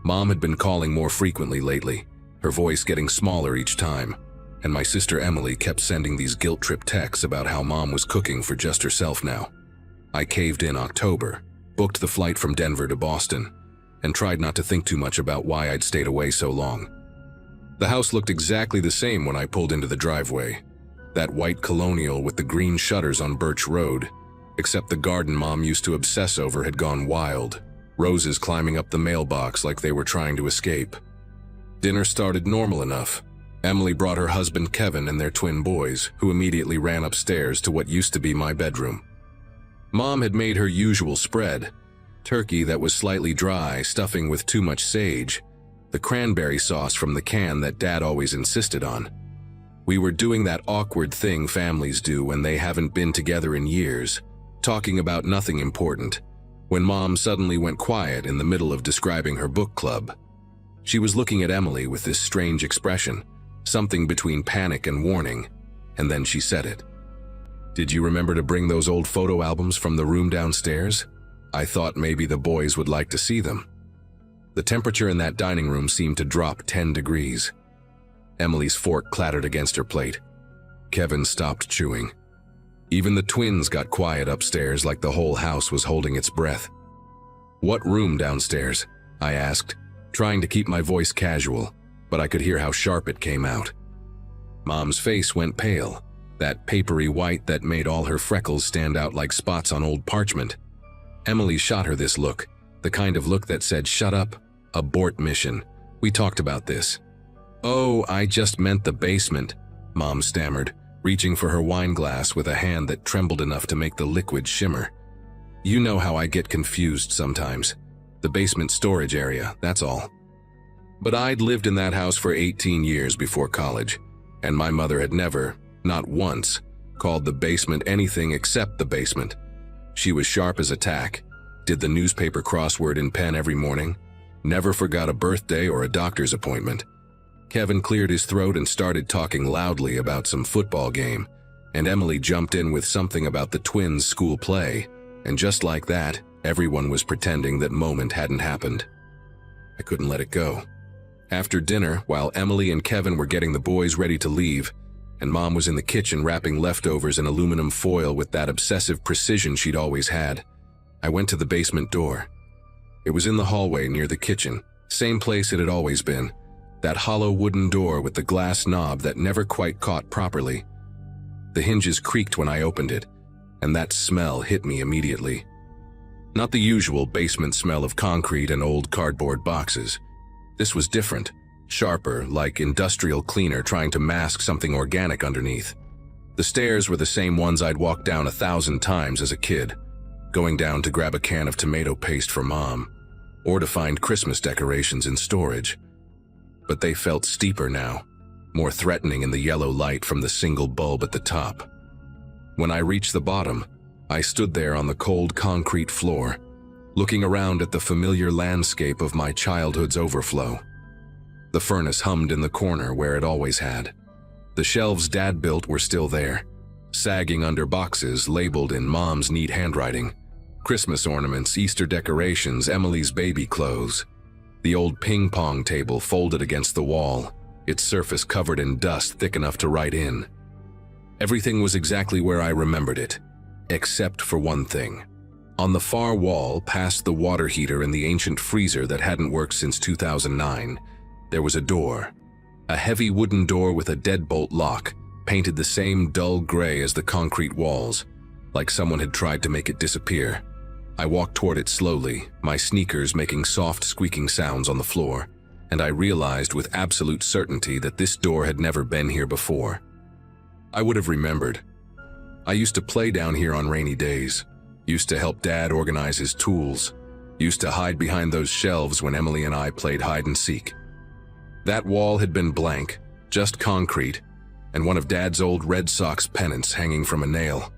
Mom had been calling more frequently lately, her voice getting smaller each time, and my sister Emily kept sending these guilt-trip texts about how Mom was cooking for just herself now. I caved in October, booked the flight from Denver to Boston, and tried not to think too much about why I'd stayed away so long. The house looked exactly the same when I pulled into the driveway. That white colonial with the green shutters on Birch Road, except the garden Mom used to obsess over had gone wild, roses climbing up the mailbox like they were trying to escape. Dinner started normal enough. Emily brought her husband Kevin and their twin boys, who immediately ran upstairs to what used to be my bedroom. Mom had made her usual spread, turkey that was slightly dry, stuffing with too much sage, the cranberry sauce from the can that Dad always insisted on. We were doing that awkward thing families do when they haven't been together in years, talking about nothing important, when Mom suddenly went quiet in the middle of describing her book club. She was looking at Emily with this strange expression, something between panic and warning, and then she said it. "Did you remember to bring those old photo albums from the room downstairs? I thought maybe the boys would like to see them." The temperature in that dining room seemed to drop 10 degrees. Emily's fork clattered against her plate. Kevin stopped chewing. Even the twins got quiet upstairs, like the whole house was holding its breath. "What room downstairs?" I asked, trying to keep my voice casual, but I could hear how sharp it came out. Mom's face went pale, that papery white that made all her freckles stand out like spots on old parchment. Emily shot her this look, the kind of look that said, "Shut up, abort mission. We talked about this." "Oh, I just meant the basement," Mom stammered, reaching for her wine glass with a hand that trembled enough to make the liquid shimmer. "You know how I get confused sometimes. The basement storage area, that's all." But I'd lived in that house for 18 years before college, and my mother had never, not once, called the basement anything except the basement. She was sharp as a tack, did the newspaper crossword in pen every morning, never forgot a birthday or a doctor's appointment. Kevin cleared his throat and started talking loudly about some football game, and Emily jumped in with something about the twins' school play, and just like that, everyone was pretending that moment hadn't happened. I couldn't let it go. After dinner, while Emily and Kevin were getting the boys ready to leave, and Mom was in the kitchen wrapping leftovers in aluminum foil with that obsessive precision she'd always had, I went to the basement door. It was in the hallway near the kitchen, same place it had always been, that hollow wooden door with the glass knob that never quite caught properly. The hinges creaked when I opened it, and that smell hit me immediately. Not the usual basement smell of concrete and old cardboard boxes. This was different, sharper, like industrial cleaner trying to mask something organic underneath. The stairs were the same ones I'd walked down 1,000 times as a kid, going down to grab a can of tomato paste for Mom, or to find Christmas decorations in storage. But they felt steeper now, more threatening in the yellow light from the single bulb at the top. When I reached the bottom, I stood there on the cold concrete floor, looking around at the familiar landscape of my childhood's overflow. The furnace hummed in the corner where it always had. The shelves Dad built were still there, sagging under boxes labeled in Mom's neat handwriting. Christmas ornaments, Easter decorations, Emily's baby clothes. The old ping-pong table folded against the wall, its surface covered in dust thick enough to write in. Everything was exactly where I remembered it, except for one thing. On the far wall, past the water heater and the ancient freezer that hadn't worked since 2009, there was a door. A heavy wooden door with a deadbolt lock, painted the same dull gray as the concrete walls, like someone had tried to make it disappear. I walked toward it slowly, my sneakers making soft squeaking sounds on the floor, and I realized with absolute certainty that this door had never been here before. I would have remembered. I used to play down here on rainy days, used to help Dad organize his tools, used to hide behind those shelves when Emily and I played hide and seek. That wall had been blank, just concrete, and one of Dad's old Red Sox pennants hanging from a nail.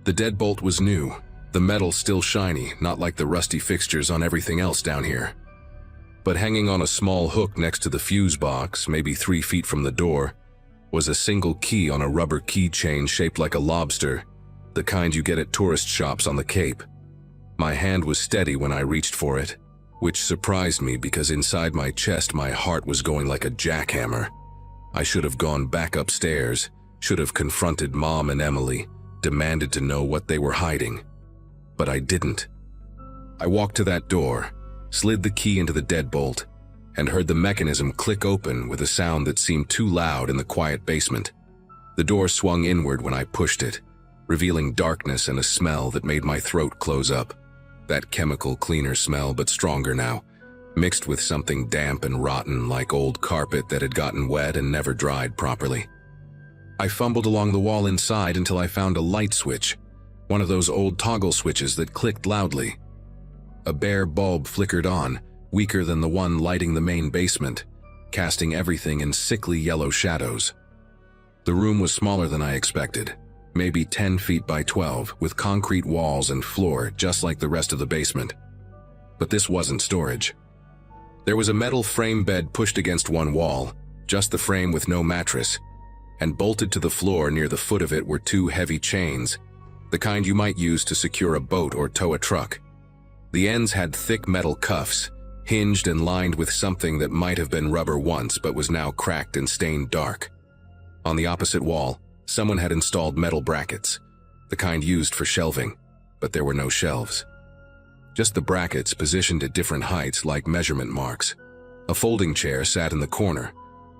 The deadbolt was new, the metal still shiny, not like the rusty fixtures on everything else down here. But hanging on a small hook next to the fuse box, maybe 3 feet from the door, was a single key on a rubber keychain shaped like a lobster, the kind you get at tourist shops on the Cape. My hand was steady when I reached for it, which surprised me because inside my chest my heart was going like a jackhammer. I should have gone back upstairs, should have confronted Mom and Emily, demanded to know what they were hiding. But I didn't. I walked to that door, slid the key into the deadbolt, and heard the mechanism click open with a sound that seemed too loud in the quiet basement. The door swung inward when I pushed it, revealing darkness and a smell that made my throat close up. That chemical cleaner smell, but stronger now, mixed with something damp and rotten like old carpet that had gotten wet and never dried properly. I fumbled along the wall inside until I found a light switch, one of those old toggle switches that clicked loudly. A bare bulb flickered on, weaker than the one lighting the main basement, casting everything in sickly yellow shadows. The room was smaller than I expected, maybe 10 feet by 12, with concrete walls and floor just like the rest of the basement. But this wasn't storage. There was a metal frame bed pushed against one wall, just the frame with no mattress, and bolted to the floor near the foot of it were 2 heavy chains, the kind you might use to secure a boat or tow a truck. The ends had thick metal cuffs, hinged and lined with something that might have been rubber once but was now cracked and stained dark. On the opposite wall, someone had installed metal brackets, the kind used for shelving, but there were no shelves. Just the brackets positioned at different heights like measurement marks. A folding chair sat in the corner,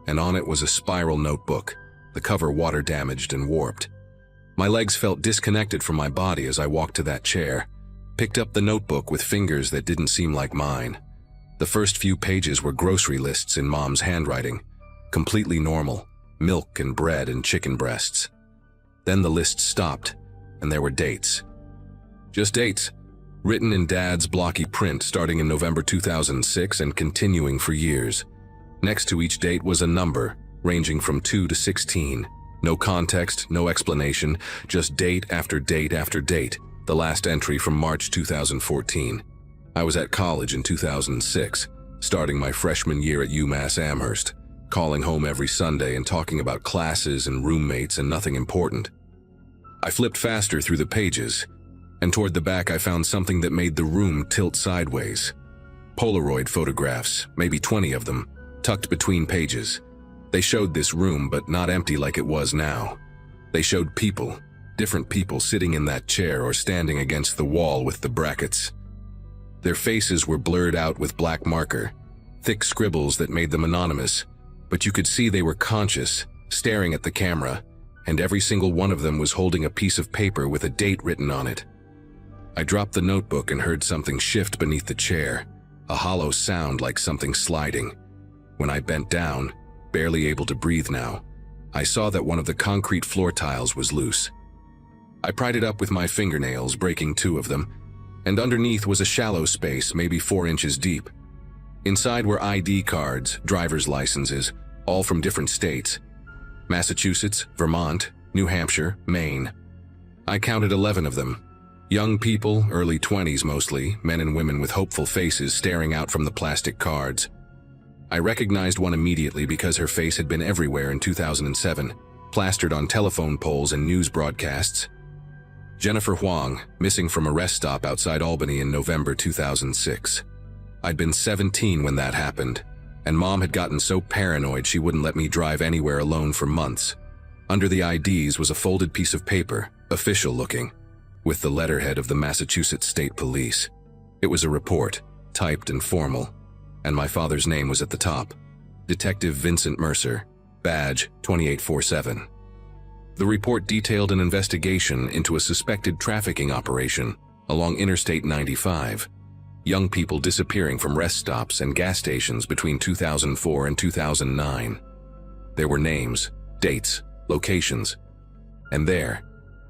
and on it was a spiral notebook, the cover water-damaged and warped. My legs felt disconnected from my body as I walked to that chair, picked up the notebook with fingers that didn't seem like mine. The first few pages were grocery lists in Mom's handwriting, completely normal, milk and bread and chicken breasts. Then the list stopped, and there were dates. Just dates, written in Dad's blocky print starting in November 2006 and continuing for years. Next to each date was a number, ranging from 2 to 16. No context, no explanation, just date after date after date, the last entry from March 2014. I was at college in 2006, starting my freshman year at UMass Amherst, calling home every Sunday and talking about classes and roommates and nothing important. I flipped faster through the pages, and toward the back I found something that made the room tilt sideways. Polaroid photographs, maybe 20 of them, tucked between pages. They showed this room, but not empty like it was now. They showed people, different people sitting in that chair or standing against the wall with the brackets. Their faces were blurred out with black marker, thick scribbles that made them anonymous, but you could see they were conscious, staring at the camera, and every single one of them was holding a piece of paper with a date written on it. I dropped the notebook and heard something shift beneath the chair, a hollow sound like something sliding. When I bent down, barely able to breathe now, I saw that one of the concrete floor tiles was loose. I pried it up with my fingernails, breaking 2 of them, and underneath was a shallow space, maybe 4 inches deep. Inside were ID cards, driver's licenses, all from different states. Massachusetts, Vermont, New Hampshire, Maine. I counted 11 of them. Young people, early 20s mostly, men and women with hopeful faces staring out from the plastic cards. I recognized one immediately because her face had been everywhere in 2007, plastered on telephone poles and news broadcasts. Jennifer Huang, missing from a rest stop outside Albany in November 2006. I'd been 17 when that happened, and Mom had gotten so paranoid she wouldn't let me drive anywhere alone for months. Under the IDs was a folded piece of paper, official looking, with the letterhead of the Massachusetts State Police. It was a report, typed and formal, and my father's name was at the top. Detective Vincent Mercer, badge 2847. The report detailed an investigation into a suspected trafficking operation along Interstate 95. Young people disappearing from rest stops and gas stations between 2004 and 2009. There were names, dates, locations. And there,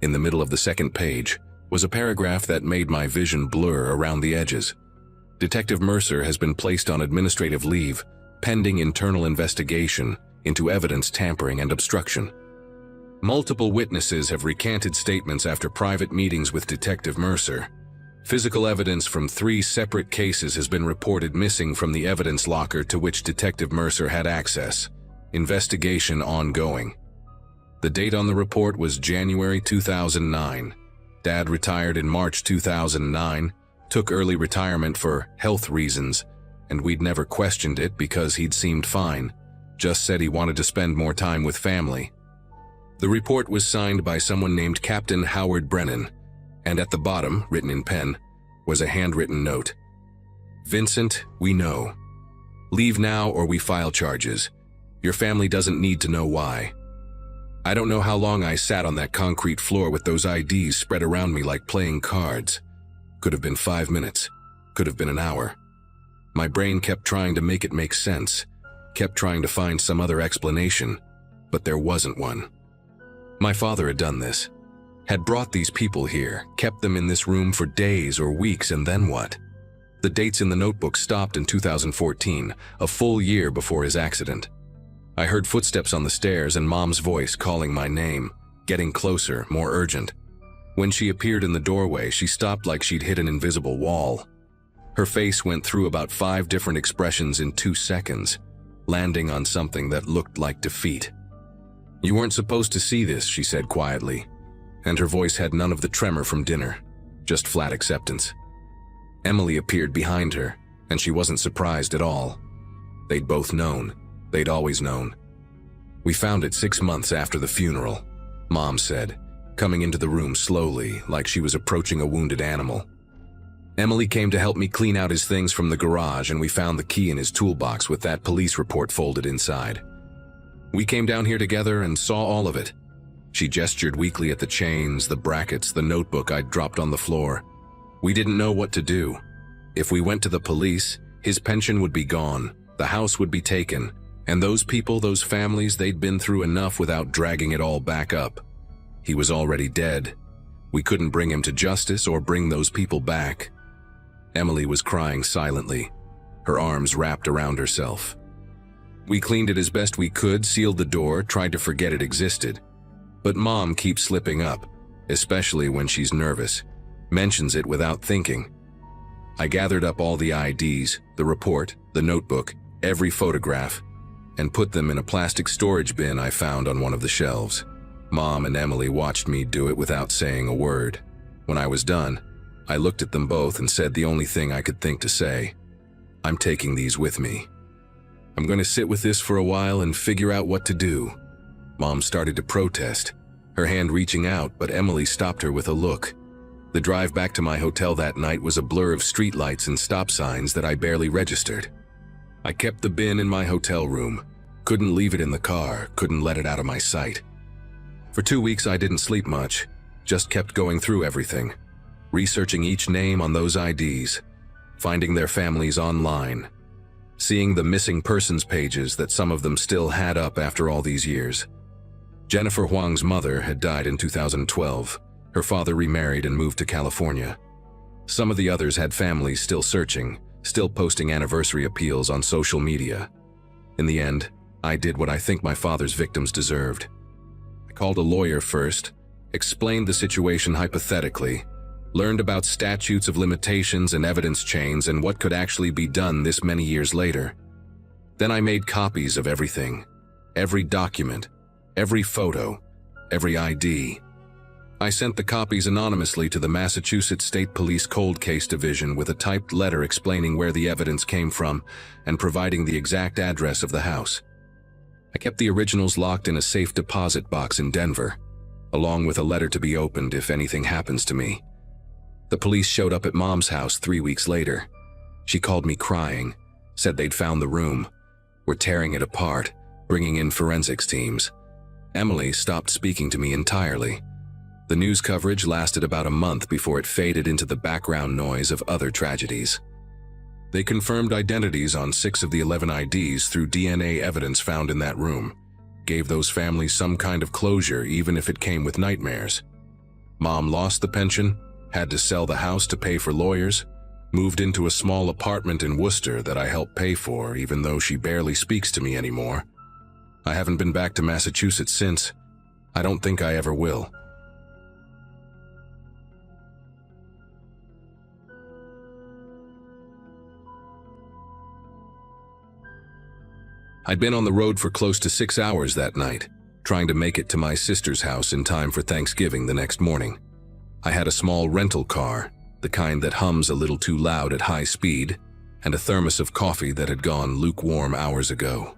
in the middle of the second page, was a paragraph that made my vision blur around the edges. Detective Mercer has been placed on administrative leave, pending internal investigation into evidence tampering and obstruction. Multiple witnesses have recanted statements after private meetings with Detective Mercer. Physical evidence from 3 separate cases has been reported missing from the evidence locker to which Detective Mercer had access. Investigation ongoing. The date on the report was January 2009. Dad retired in March 2009, took early retirement for health reasons, and we'd never questioned it because he'd seemed fine, just said he wanted to spend more time with family. The report was signed by someone named Captain Howard Brennan, and at the bottom, written in pen, was a handwritten note. Vincent, we know. Leave now or we file charges. Your family doesn't need to know why. I don't know how long I sat on that concrete floor with those IDs spread around me like playing cards. Could have been 5 minutes. Could have been an hour. My brain kept trying to make it make sense, kept trying to find some other explanation, but there wasn't one. My father had done this. Had brought these people here, kept them in this room for days or weeks, and then what? The dates in the notebook stopped in 2014, a full year before his accident. I heard footsteps on the stairs and Mom's voice calling my name, getting closer, more urgent. When she appeared in the doorway, she stopped like she'd hit an invisible wall. Her face went through about 5 different expressions in 2 seconds, landing on something that looked like defeat. You weren't supposed to see this, she said quietly, and her voice had none of the tremor from dinner, just flat acceptance. Emily appeared behind her, and she wasn't surprised at all. They'd both known. They'd always known. We found it 6 months after the funeral, Mom said, coming into the room slowly, like she was approaching a wounded animal. Emily came to help me clean out his things from the garage, and we found the key in his toolbox with that police report folded inside. We came down here together and saw all of it. She gestured weakly at the chains, the brackets, the notebook I'd dropped on the floor. We didn't know what to do. If we went to the police, his pension would be gone, the house would be taken, and those people, those families, they'd been through enough without dragging it all back up. He was already dead. We couldn't bring him to justice or bring those people back. Emily was crying silently, her arms wrapped around herself. We cleaned it as best we could, sealed the door, tried to forget it existed. But Mom keeps slipping up, especially when she's nervous, mentions it without thinking. I gathered up all the IDs, the report, the notebook, every photograph, and put them in a plastic storage bin I found on one of the shelves. Mom and Emily watched me do it without saying a word. When I was done, I looked at them both and said the only thing I could think to say. I'm taking these with me. I'm going to sit with this for a while and figure out what to do. Mom started to protest, her hand reaching out, but Emily stopped her with a look. The drive back to my hotel that night was a blur of streetlights and stop signs that I barely registered. I kept the bin in my hotel room, couldn't leave it in the car, couldn't let it out of my sight. For 2 weeks I didn't sleep much, just kept going through everything, researching each name on those IDs, finding their families online, seeing the missing persons pages that some of them still had up after all these years. Jennifer Huang's mother had died in 2012. Her father remarried and moved to California. Some of the others had families still searching, still posting anniversary appeals on social media. In the end, I did what I think my father's victims deserved. I called a lawyer first, explained the situation hypothetically, learned about statutes of limitations and evidence chains and what could actually be done this many years later. Then I made copies of everything, every document, every photo, every ID. I sent the copies anonymously to the Massachusetts State Police Cold Case Division with a typed letter explaining where the evidence came from and providing the exact address of the house. I kept the originals locked in a safe deposit box in Denver, along with a letter to be opened if anything happens to me. The police showed up at Mom's house 3 weeks later. She called me crying, said they'd found the room, were tearing it apart, bringing in forensics teams. Emily stopped speaking to me entirely. The news coverage lasted about a month before it faded into the background noise of other tragedies. They confirmed identities on 6 of the 11 IDs through DNA evidence found in that room, gave those families some kind of closure even if it came with nightmares. Mom lost the pension, had to sell the house to pay for lawyers, moved into a small apartment in Worcester that I helped pay for even though she barely speaks to me anymore. I haven't been back to Massachusetts since. I don't think I ever will. I'd been on the road for close to 6 hours that night, trying to make it to my sister's house in time for Thanksgiving the next morning. I had a small rental car, the kind that hums a little too loud at high speed, and a thermos of coffee that had gone lukewarm hours ago.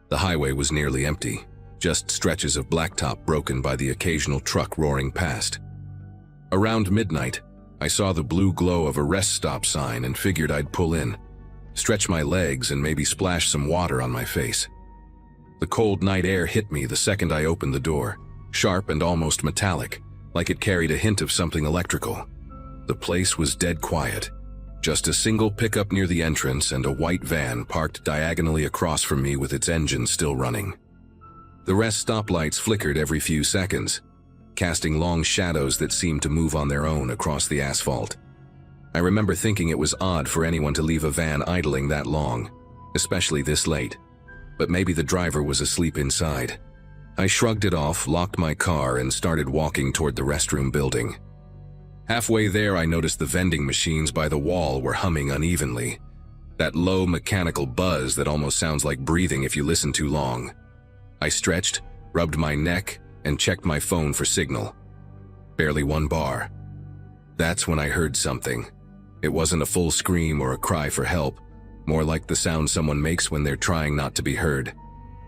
The highway was nearly empty, just stretches of blacktop broken by the occasional truck roaring past. Around midnight, I saw the blue glow of a rest stop sign and figured I'd pull in, stretch my legs and maybe splash some water on my face. The cold night air hit me the second I opened the door, sharp and almost metallic, like it carried a hint of something electrical. The place was dead quiet. Just a single pickup near the entrance and a white van parked diagonally across from me with its engine still running. The rest stoplights flickered every few seconds, casting long shadows that seemed to move on their own across the asphalt. I remember thinking it was odd for anyone to leave a van idling that long, especially this late, but maybe the driver was asleep inside. I shrugged it off, locked my car, and started walking toward the restroom building. Halfway there, I noticed the vending machines by the wall were humming unevenly, that low mechanical buzz that almost sounds like breathing if you listen too long. I stretched, rubbed my neck, and checked my phone for signal. Barely one bar. That's when I heard something. It wasn't a full scream or a cry for help, more like the sound someone makes when they're trying not to be heard.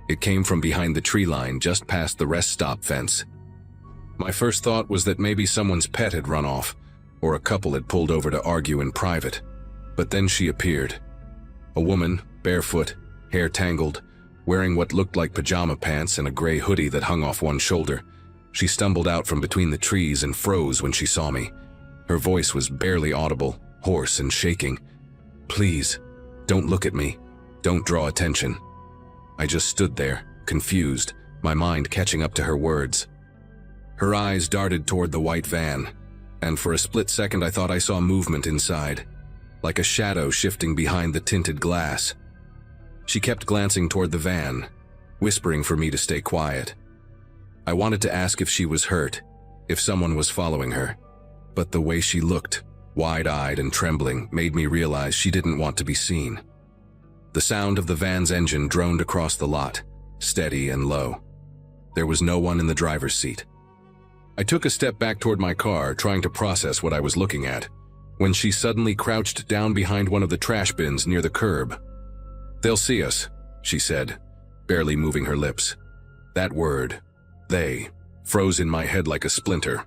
It came from behind the tree line just past the rest stop fence. My first thought was that maybe someone's pet had run off, or a couple had pulled over to argue in private. But then she appeared. A woman, barefoot, hair tangled, wearing what looked like pajama pants and a gray hoodie that hung off one shoulder. She stumbled out from between the trees and froze when she saw me. Her voice was barely audible, hoarse and shaking. "Please, don't look at me. Don't draw attention." I just stood there, confused, my mind catching up to her words. Her eyes darted toward the white van, and for a split second I thought I saw movement inside, like a shadow shifting behind the tinted glass. She kept glancing toward the van, whispering for me to stay quiet. I wanted to ask if she was hurt, if someone was following her, but the way she looked, wide-eyed and trembling, made me realize she didn't want to be seen. The sound of the van's engine droned across the lot, steady and low. There was no one in the driver's seat. I took a step back toward my car, trying to process what I was looking at, when she suddenly crouched down behind one of the trash bins near the curb. "They'll see us," she said, barely moving her lips. That word, "they," froze in my head like a splinter.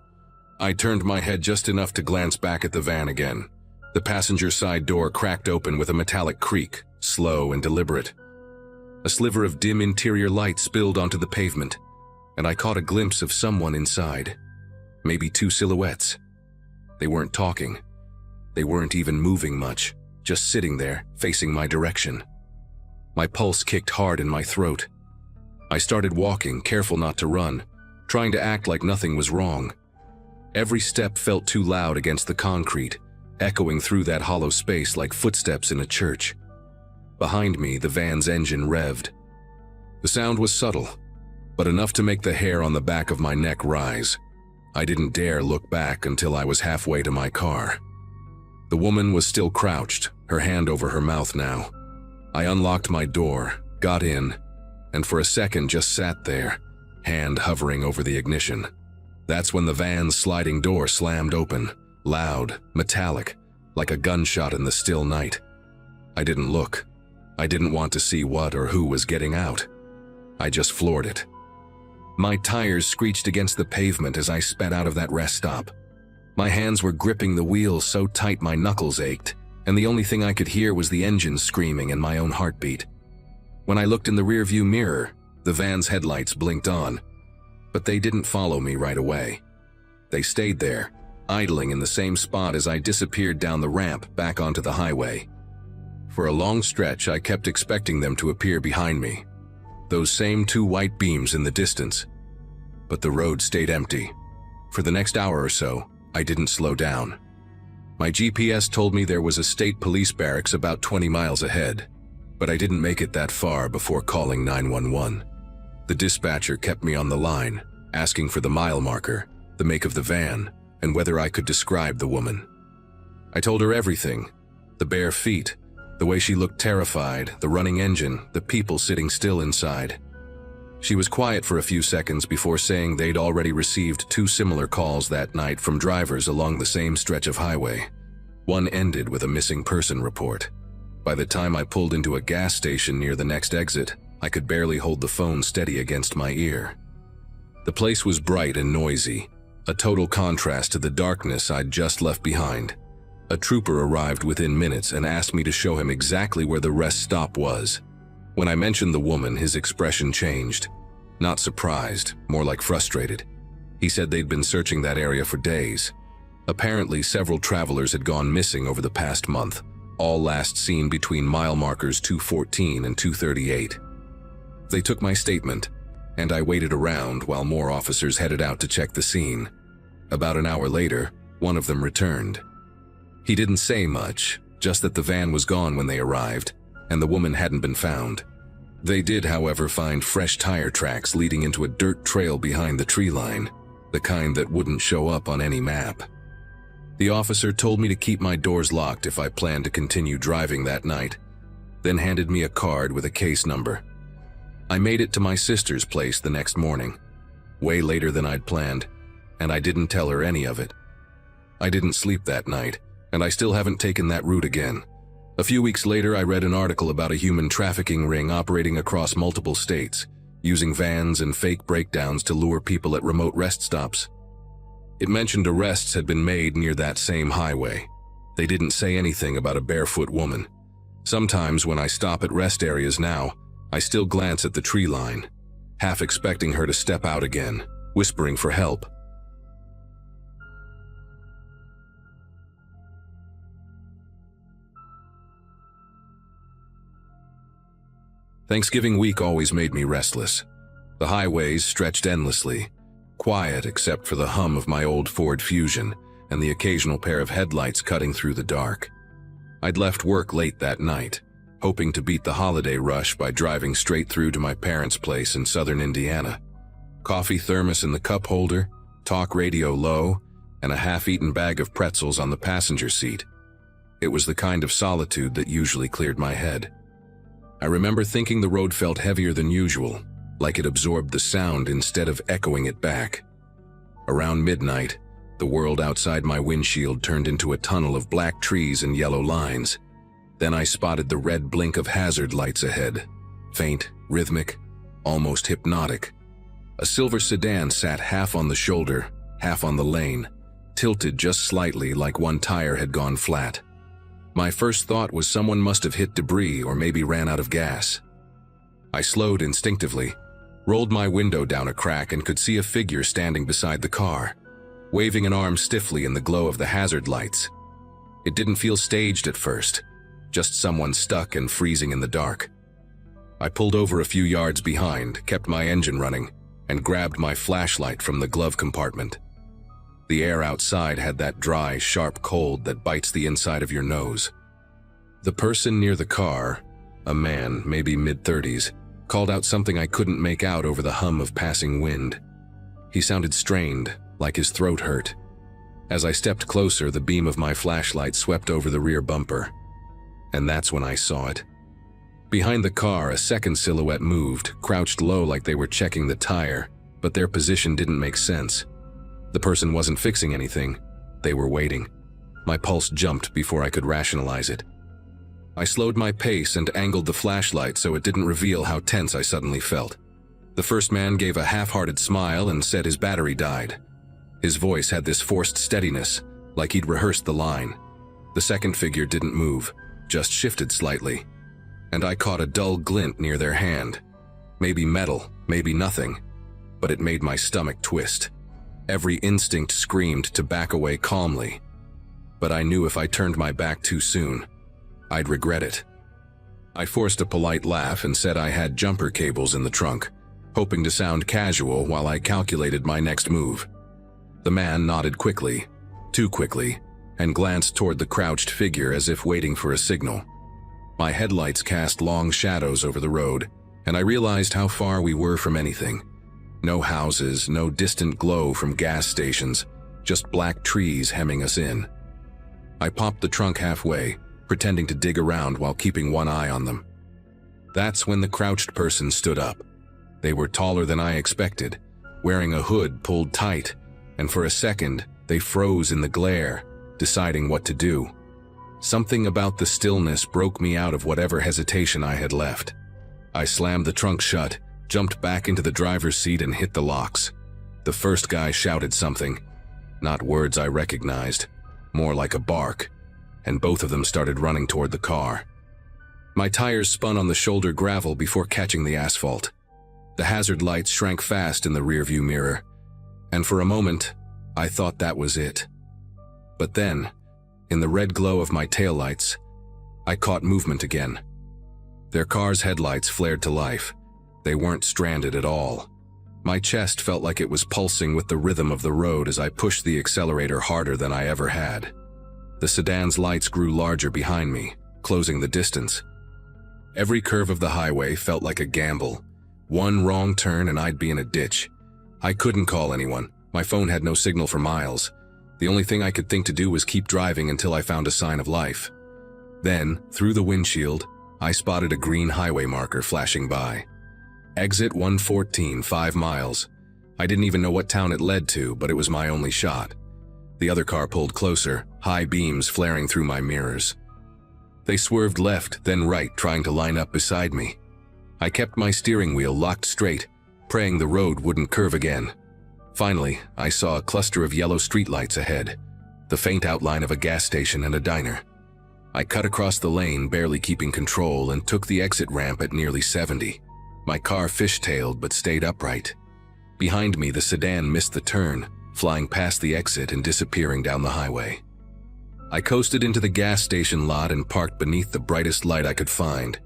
I turned my head just enough to glance back at the van again. The passenger side door cracked open with a metallic creak, slow and deliberate. A sliver of dim interior light spilled onto the pavement, and I caught a glimpse of someone inside. Maybe 2 silhouettes. They weren't talking. They weren't even moving much, just sitting there, facing my direction. My pulse kicked hard in my throat. I started walking, careful not to run, trying to act like nothing was wrong. Every step felt too loud against the concrete, echoing through that hollow space like footsteps in a church. Behind me, the van's engine revved. The sound was subtle, but enough to make the hair on the back of my neck rise. I didn't dare look back until I was halfway to my car. The woman was still crouched, her hand over her mouth now. I unlocked my door, got in, and for a second just sat there, hand hovering over the ignition. That's when the van's sliding door slammed open, loud, metallic, like a gunshot in the still night. I didn't look. I didn't want to see what or who was getting out. I just floored it. My tires screeched against the pavement as I sped out of that rest stop. My hands were gripping the wheels so tight my knuckles ached, and the only thing I could hear was the engine screaming and my own heartbeat. When I looked in the rearview mirror, the van's headlights blinked on, but they didn't follow me right away. They stayed there, idling in the same spot as I disappeared down the ramp back onto the highway. For a long stretch, I kept expecting them to appear behind me, those same two white beams in the distance. But the road stayed empty. For the next hour or so, I didn't slow down. My GPS told me there was a state police barracks about 20 miles ahead, but I didn't make it that far before calling 911. The dispatcher kept me on the line, asking for the mile marker, the make of the van, and whether I could describe the woman. I told her everything: the bare feet, the way she looked terrified, the running engine, the people sitting still inside. She was quiet for a few seconds before saying they'd already received 2 similar calls that night from drivers along the same stretch of highway. One ended with a missing person report. By the time I pulled into a gas station near the next exit, I could barely hold the phone steady against my ear. The place was bright and noisy, a total contrast to the darkness I'd just left behind. A trooper arrived within minutes and asked me to show him exactly where the rest stop was. When I mentioned the woman, his expression changed. Not surprised, more like frustrated. He said they'd been searching that area for days. Apparently, several travelers had gone missing over the past month, all last seen between mile markers 214 and 238. They took my statement, and I waited around while more officers headed out to check the scene. About an hour later, one of them returned. He didn't say much, just that the van was gone when they arrived, and the woman hadn't been found. They did, however, find fresh tire tracks leading into a dirt trail behind the tree line, the kind that wouldn't show up on any map. The officer told me to keep my doors locked if I planned to continue driving that night, then handed me a card with a case number. I made it to my sister's place the next morning, way later than I'd planned, and I didn't tell her any of it. I didn't sleep that night, and I still haven't taken that route again. A few weeks later, I read an article about a human trafficking ring operating across multiple states, using vans and fake breakdowns to lure people at remote rest stops. It mentioned arrests had been made near that same highway. They didn't say anything about a barefoot woman. Sometimes when I stop at rest areas now, I still glance at the tree line, half expecting her to step out again, whispering for help. Thanksgiving week always made me restless. The highways stretched endlessly, quiet except for the hum of my old Ford Fusion and the occasional pair of headlights cutting through the dark. I'd left work late that night, hoping to beat the holiday rush by driving straight through to my parents' place in southern Indiana. Coffee thermos in the cup holder, talk radio low, and a half-eaten bag of pretzels on the passenger seat. It was the kind of solitude that usually cleared my head. I remember thinking the road felt heavier than usual, like it absorbed the sound instead of echoing it back. Around midnight, the world outside my windshield turned into a tunnel of black trees and yellow lines. Then I spotted the red blink of hazard lights ahead, faint, rhythmic, almost hypnotic. A silver sedan sat half on the shoulder, half on the lane, tilted just slightly like one tire had gone flat. My first thought was someone must have hit debris or maybe ran out of gas. I slowed instinctively, rolled my window down a crack and could see a figure standing beside the car, waving an arm stiffly in the glow of the hazard lights. It didn't feel staged at first, just someone stuck and freezing in the dark. I pulled over a few yards behind, kept my engine running, and grabbed my flashlight from the glove compartment. The air outside had that dry, sharp cold that bites the inside of your nose. The person near the car, a man, maybe mid-30s, called out something I couldn't make out over the hum of passing wind. He sounded strained, like his throat hurt. As I stepped closer, the beam of my flashlight swept over the rear bumper. And that's when I saw it. Behind the car, a second silhouette moved, crouched low like they were checking the tire, but their position didn't make sense. The person wasn't fixing anything. They were waiting. My pulse jumped before I could rationalize it. I slowed my pace and angled the flashlight so it didn't reveal how tense I suddenly felt. The first man gave a half-hearted smile and said his battery died. His voice had this forced steadiness, like he'd rehearsed the line. The second figure didn't move, just shifted slightly. And I caught a dull glint near their hand. Maybe metal, maybe nothing, but it made my stomach twist. Every instinct screamed to back away calmly. But I knew if I turned my back too soon, I'd regret it. I forced a polite laugh and said I had jumper cables in the trunk, hoping to sound casual while I calculated my next move. The man nodded quickly, too quickly, and glanced toward the crouched figure as if waiting for a signal. My headlights cast long shadows over the road, and I realized how far we were from anything. No houses, no distant glow from gas stations, just black trees hemming us in. I popped the trunk halfway, pretending to dig around while keeping one eye on them. That's when the crouched person stood up. They were taller than I expected, wearing a hood pulled tight, and for a second, they froze in the glare, deciding what to do. Something about the stillness broke me out of whatever hesitation I had left. I slammed the trunk shut, jumped back into the driver's seat and hit the locks. The first guy shouted something, not words I recognized, more like a bark, and both of them started running toward the car. My tires spun on the shoulder gravel before catching the asphalt. The hazard lights shrank fast in the rearview mirror, and for a moment, I thought that was it. But then, in the red glow of my taillights, I caught movement again. Their car's headlights flared to life. They weren't stranded at all. My chest felt like it was pulsing with the rhythm of the road as I pushed the accelerator harder than I ever had. The sedan's lights grew larger behind me, closing the distance. Every curve of the highway felt like a gamble. One wrong turn and I'd be in a ditch. I couldn't call anyone. My phone had no signal for miles. The only thing I could think to do was keep driving until I found a sign of life. Then, through the windshield, I spotted a green highway marker flashing by. Exit 114, 5 miles. I didn't even know what town it led to, but it was my only shot. The other car pulled closer, high beams flaring through my mirrors. They swerved left, then right, trying to line up beside me. I kept my steering wheel locked straight, praying the road wouldn't curve again. Finally, I saw a cluster of yellow streetlights ahead, the faint outline of a gas station and a diner. I cut across the lane, barely keeping control, and took the exit ramp at nearly 70. My car fishtailed but stayed upright. Behind me, the sedan missed the turn, flying past the exit and disappearing down the highway. I coasted into the gas station lot and parked beneath the brightest light I could find.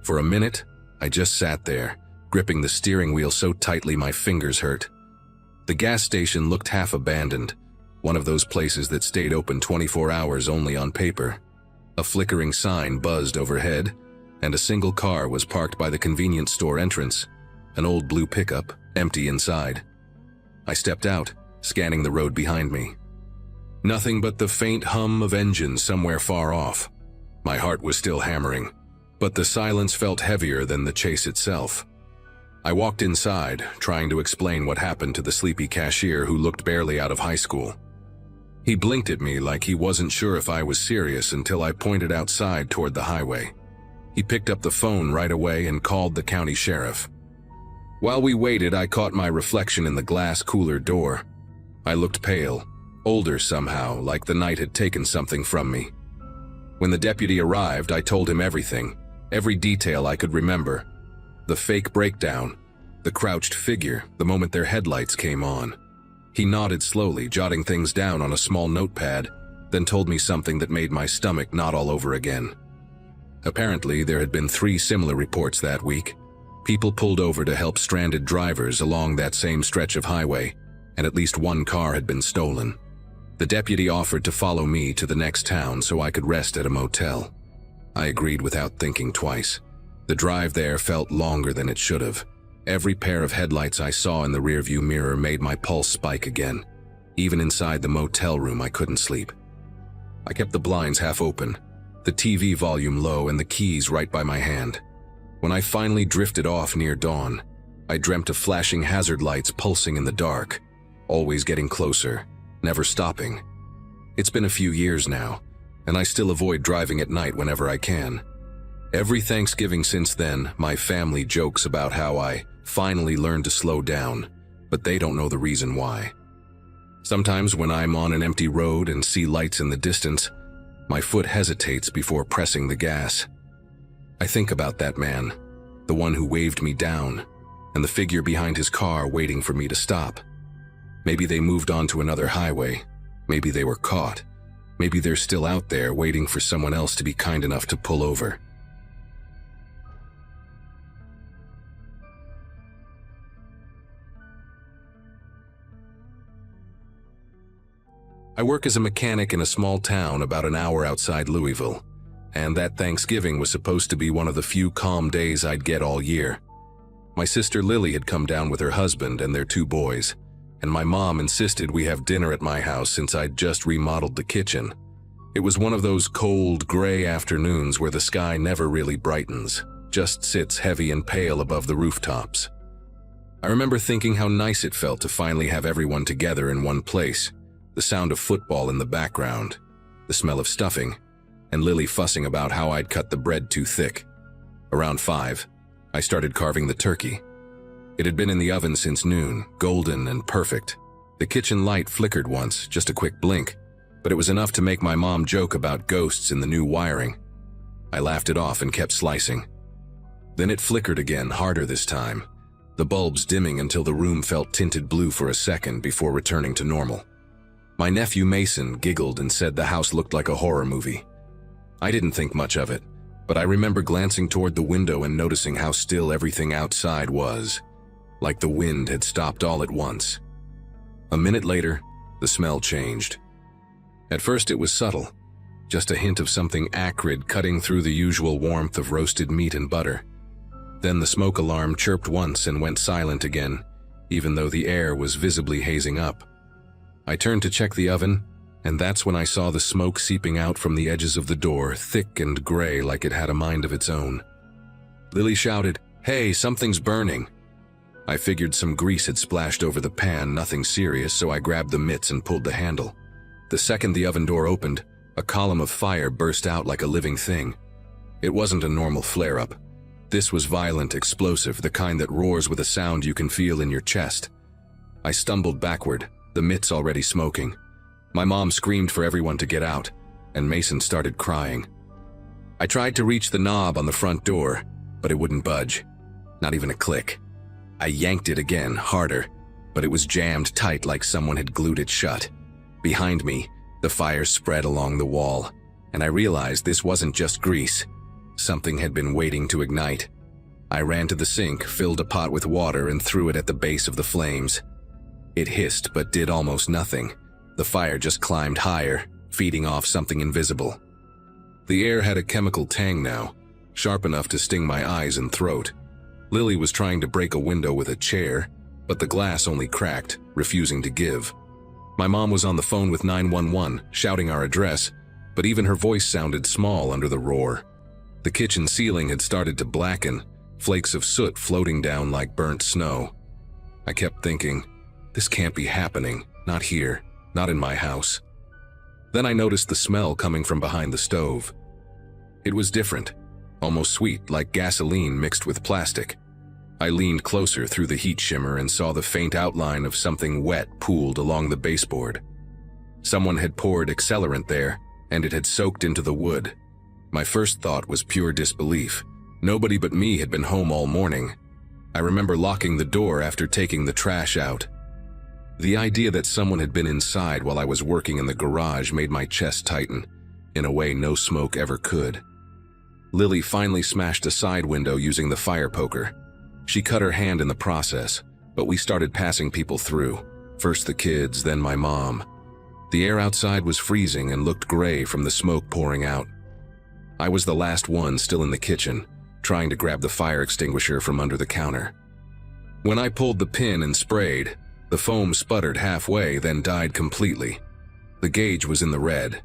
For a minute, I just sat there, gripping the steering wheel so tightly my fingers hurt. The gas station looked half abandoned, one of those places that stayed open 24 hours only on paper. A flickering sign buzzed overhead, and a single car was parked by the convenience store entrance, an old blue pickup, empty inside. I stepped out, scanning the road behind me. Nothing but the faint hum of engines somewhere far off. My heart was still hammering, but the silence felt heavier than the chase itself. I walked inside, trying to explain what happened to the sleepy cashier who looked barely out of high school. He blinked at me like he wasn't sure if I was serious until I pointed outside toward the highway. He picked up the phone right away and called the county sheriff. While we waited, I caught my reflection in the glass cooler door. I looked pale, older somehow, like the night had taken something from me. When the deputy arrived, I told him everything, every detail I could remember. The fake breakdown, the crouched figure, the moment their headlights came on. He nodded slowly, jotting things down on a small notepad, then told me something that made my stomach knot all over again. Apparently, there had been 3 similar reports that week. People pulled over to help stranded drivers along that same stretch of highway, and at least one car had been stolen. The deputy offered to follow me to the next town so I could rest at a motel. I agreed without thinking twice. The drive there felt longer than it should have. Every pair of headlights I saw in the rearview mirror made my pulse spike again. Even inside the motel room, I couldn't sleep. I kept the blinds half open, the TV volume low, and the keys right by my hand. When I finally drifted off near dawn, I dreamt of flashing hazard lights pulsing in the dark, always getting closer, never stopping. It's been a few years now, and I still avoid driving at night whenever I can. Every Thanksgiving since then, my family jokes about how I finally learned to slow down, but they don't know the reason why. Sometimes when I'm on an empty road and see lights in the distance, my foot hesitates before pressing the gas. I think about that man, the one who waved me down, and the figure behind his car waiting for me to stop. Maybe they moved on to another highway. Maybe they were caught. Maybe they're still out there waiting for someone else to be kind enough to pull over. I work as a mechanic in a small town about an hour outside Louisville, and that Thanksgiving was supposed to be one of the few calm days I'd get all year. My sister Lily had come down with her husband and their 2 boys, and my mom insisted we have dinner at my house since I'd just remodeled the kitchen. It was one of those cold, gray afternoons where the sky never really brightens, just sits heavy and pale above the rooftops. I remember thinking how nice it felt to finally have everyone together in one place. The sound of football in the background, the smell of stuffing, and Lily fussing about how I'd cut the bread too thick. Around 5, I started carving the turkey. It had been in the oven since noon, golden and perfect. The kitchen light flickered once, just a quick blink, but it was enough to make my mom joke about ghosts in the new wiring. I laughed it off and kept slicing. Then it flickered again, harder this time, the bulbs dimming until the room felt tinted blue for a second before returning to normal. My nephew Mason giggled and said the house looked like a horror movie. I didn't think much of it, but I remember glancing toward the window and noticing how still everything outside was, like the wind had stopped all at once. A minute later, the smell changed. At first it was subtle, just a hint of something acrid cutting through the usual warmth of roasted meat and butter. Then the smoke alarm chirped once and went silent again, even though the air was visibly hazing up. I turned to check the oven, and that's when I saw the smoke seeping out from the edges of the door, thick and gray like it had a mind of its own. Lily shouted, "Hey, something's burning." I figured some grease had splashed over the pan, nothing serious, so I grabbed the mitts and pulled the handle. The second the oven door opened, a column of fire burst out like a living thing. It wasn't a normal flare-up. This was violent, explosive, the kind that roars with a sound you can feel in your chest. I stumbled backward, the mitts already smoking. My mom screamed for everyone to get out, and Mason started crying. I tried to reach the knob on the front door, but it wouldn't budge. Not even a click. I yanked it again, harder, but it was jammed tight like someone had glued it shut. Behind me, the fire spread along the wall, and I realized this wasn't just grease. Something had been waiting to ignite. I ran to the sink, filled a pot with water, and threw it at the base of the flames. It hissed but did almost nothing. The fire just climbed higher, feeding off something invisible. The air had a chemical tang now, sharp enough to sting my eyes and throat. Lily was trying to break a window with a chair, but the glass only cracked, refusing to give. My mom was on the phone with 911, shouting our address, but even her voice sounded small under the roar. The kitchen ceiling had started to blacken, flakes of soot floating down like burnt snow. I kept thinking, this can't be happening, not here, not in my house. Then I noticed the smell coming from behind the stove. It was different, almost sweet, like gasoline mixed with plastic. I leaned closer through the heat shimmer and saw the faint outline of something wet pooled along the baseboard. Someone had poured accelerant there, and it had soaked into the wood. My first thought was pure disbelief. Nobody but me had been home all morning. I remember locking the door after taking the trash out. The idea that someone had been inside while I was working in the garage made my chest tighten, in a way no smoke ever could. Lily finally smashed a side window using the fire poker. She cut her hand in the process, but we started passing people through. First the kids, then my mom. The air outside was freezing and looked gray from the smoke pouring out. I was the last one still in the kitchen, trying to grab the fire extinguisher from under the counter. When I pulled the pin and sprayed, the foam sputtered halfway, then died completely. The gauge was in the red.